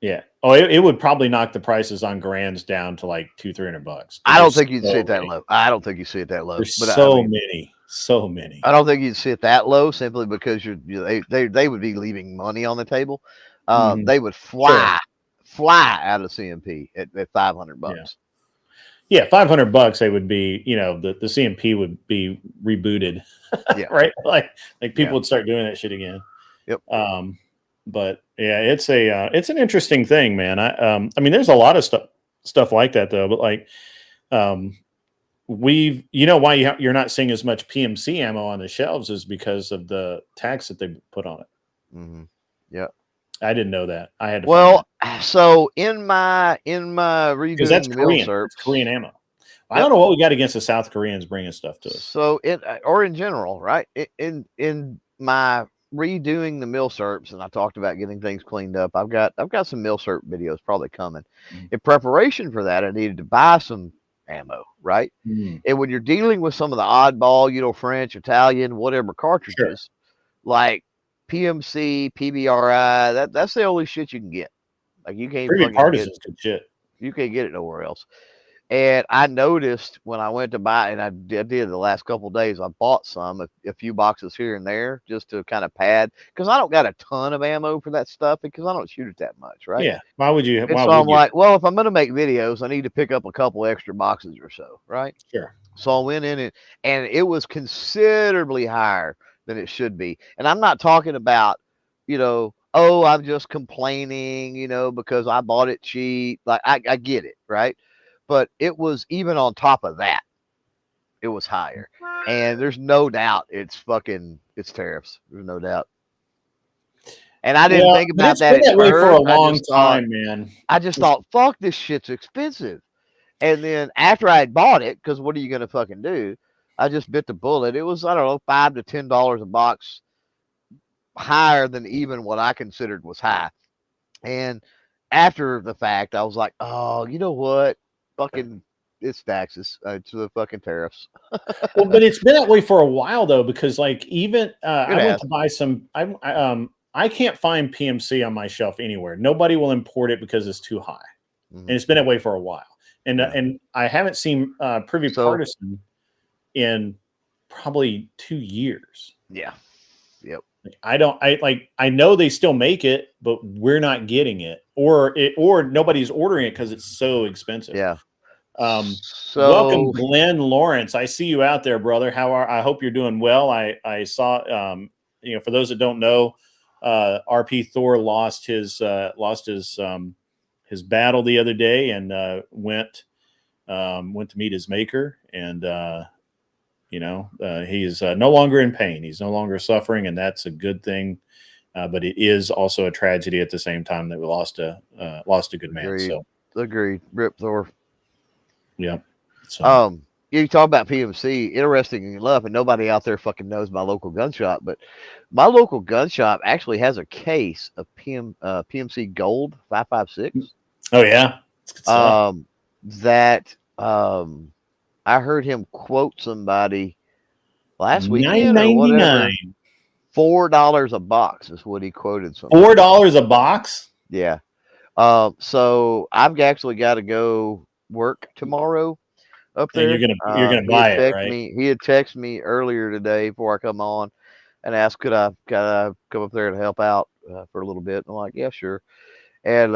D: Yeah. Oh, it would probably knock the prices on Garands down to like $200-300.
E: I don't think you'd see it that low. I don't think you see it that low.
D: There's
E: but
D: so many.
E: I don't think you'd see it that low simply because they would be leaving money on the table. They would fly out of CMP at $500.
D: Yeah, $500 they would be, the CMP would be rebooted. Right? Like people would start doing that shit again.
E: Yep.
D: But yeah, it's an interesting thing, man. I mean, there's a lot of stuff like that though, but like why you're not seeing as much PMC ammo on the shelves is because of the tax that they put on it.
E: Yeah.
D: I didn't know that. I had to.
E: Well, so in my redoing
D: that's
E: the
D: Korean.
E: Milsurps,
D: it's Korean ammo. I don't know what we got against the South Koreans bringing stuff to us.
E: So in general, right? In my redoing the Milsurps, and I talked about getting things cleaned up. I've got some Milsurp videos probably coming. In preparation for that, I needed to buy some ammo, right? And when you're dealing with some of the oddball, French, Italian, whatever cartridges, like PMC, PBRI, that's the only shit you can get. Like you can't
D: Pretty Partisan's good shit.
E: You can't get it nowhere else. And I noticed when I went to buy, and I did the last couple of days, I bought some, a few boxes here and there just to kind of pad, because I don't got a ton of ammo for that stuff because I don't shoot it that much, right?
D: Yeah. Why would you?
E: And so I'm like, well, if I'm going to make videos, I need to pick up a couple extra boxes or so, right?
D: Sure.
E: So I went in and it was considerably higher than it should be. And I'm not talking about, oh, I'm just complaining, because I bought it cheap. Like I get it, right? But it was even on top of that, it was higher. And there's no doubt it's tariffs. There's no doubt. And I didn't think about that
D: at first. For a long time, man.
E: I just thought, fuck, this shit's expensive. And then after I had bought it, because what are you going to fucking do? I just bit the bullet. It was, I don't know, $5 to $10 a box higher than even what I considered was high. And after the fact, I was like, oh, you know what? Fucking, it's taxes. It's the fucking tariffs.
D: Well, but it's been that way for a while though, because like even I went to buy some. I can't find PMC on my shelf anywhere. Nobody will import it because it's too high, and it's been that way for a while. And I haven't seen Privy Partisan in probably 2 years.
E: Yeah. Yep.
D: I know they still make it, but we're not getting it, or nobody's ordering it because it's so expensive.
E: Yeah.
D: So welcome, Glenn Lawrence. I see you out there, brother. I hope you're doing well. I saw, for those that don't know, RP Thor lost his battle the other day and went to meet his maker, and he's no longer in pain. He's no longer suffering, and that's a good thing. But it is also a tragedy at the same time that we lost a good man.
E: Agreed.
D: So
E: agreed. Rip Thor.
D: Yeah. So.
E: You talk about PMC, interesting enough, and nobody out there fucking knows my local gun shop, but my local gun shop actually has a case of PMC Gold 5.56.
D: Oh yeah.
E: I heard him quote somebody last week.
D: $9.99.
E: $4 a box is what he quoted.
D: $4 a box.
E: Yeah. So I've actually got to go work tomorrow up there.
D: And you're gonna buy it, right?
E: He had texted me earlier today before I come on and asked could I come up there to help out for a little bit. I'm like, yeah, sure. And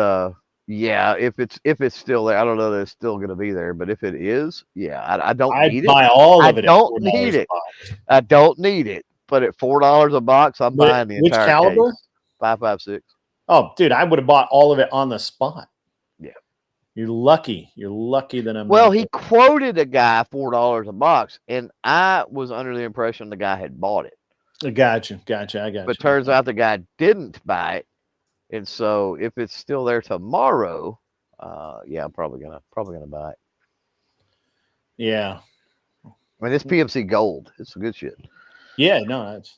E: yeah, if it's still there, I don't know that it's still gonna be there, but if it is, yeah, I don't need it.
D: Buy all of it.
E: I don't need it. I don't need it. But at $4 a box, I'm buying the entire
D: caliber?
E: Case. 5.56.
D: Oh, dude, I would have bought all of it on the spot.
E: Yeah.
D: You're lucky. You're lucky that I'm
E: Well,
D: not
E: he
D: there.
E: quoted a guy $4 a box, and I was under the impression the guy had bought it.
D: Gotcha. I got
E: But
D: you.
E: turns out the guy didn't buy it, and so if it's still there tomorrow, yeah, I'm probably gonna buy it.
D: Yeah.
E: I mean, it's PMC gold. It's some good shit.
D: Yeah. No, that's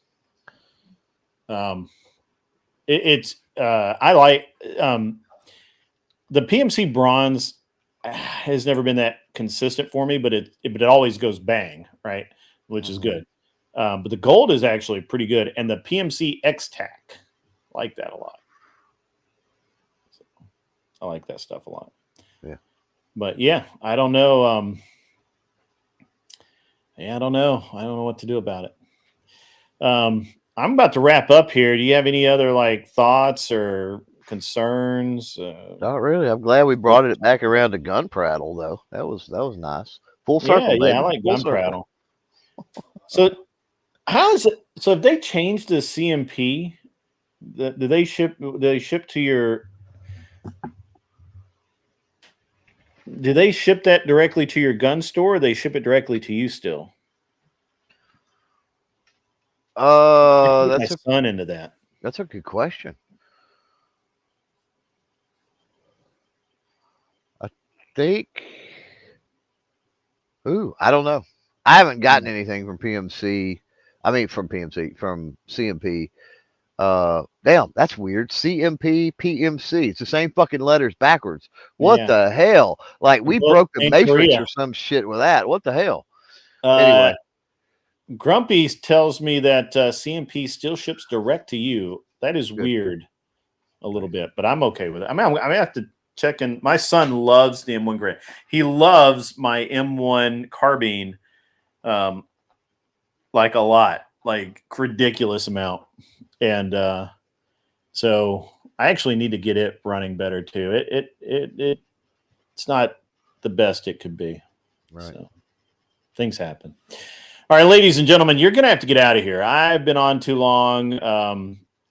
D: I like the PMC bronze has never been that consistent for me, but it always goes bang, right? Which is good. But the gold is actually pretty good, and the PMC X-Tac, I like that a lot. So, I like that stuff a lot.
E: Yeah.
D: But yeah, I don't know. Yeah, I don't know. I don't know what to do about it. I'm about to wrap up here. Do you have any other like thoughts or concerns?
E: Not really. I'm glad we brought it back around to gun prattle, though. That was nice. Full circle,
D: Yeah,
E: baby.
D: I like
E: Full
D: gun
E: circle.
D: prattle. So how is it? So if they changed the CMP, do they ship? Do they ship to your? Do they ship that directly to your gun store? Or they ship it directly to you still? I put my son into that.
E: That's a good question. I think. Ooh, I don't know. I haven't gotten anything from PMC. I mean, from CMP. Damn, that's weird. CMP, PMC. It's the same fucking letters backwards. What
D: Yeah.
E: the hell? Like we
D: Well,
E: broke the
D: in
E: matrix
D: Korea.
E: or some shit with that. What the hell?
D: Uh,
E: Anyway,
D: Grumpy tells me that CMP still ships direct to you. That is
E: Good.
D: weird, a little bit, but I'm okay with it. I mean, I'm gonna have to check in. My son loves the M1 Gray. He loves my M1 carbine, like a lot, like ridiculous amount, and so I actually need to get it running better too. It's not the best it could be.
E: right.
D: So things happen. All right, ladies and gentlemen, you're going to have to get out of here. I've been on too long.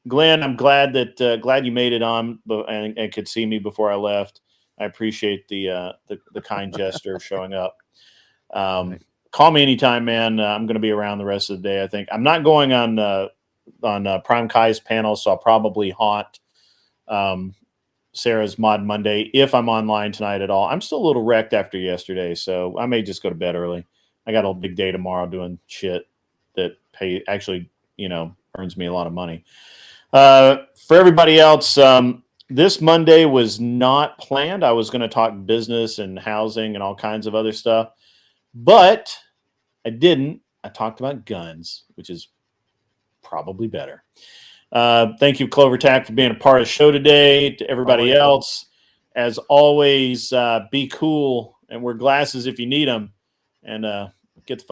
D: Glenn, I'm glad that glad you made it on and could see me before I left. I appreciate the kind gesture of showing up.
E: Right.
D: Call me anytime, man. I'm going to be around the rest of the day. I think I'm not going on Prime Kai's panel, so I'll probably haunt Sarah's Mod Monday if I'm online tonight at all. I'm still a little wrecked after yesterday, so I may just go to bed early. I got a big day tomorrow doing shit that actually, earns me a lot of money. For everybody else, this Monday was not planned. I was going to talk business and housing and all kinds of other stuff, but I didn't. I talked about guns, which is probably better. Thank you, Clover Tack, for being a part of the show today. To everybody else, as always, be cool and wear glasses if you need them. And get the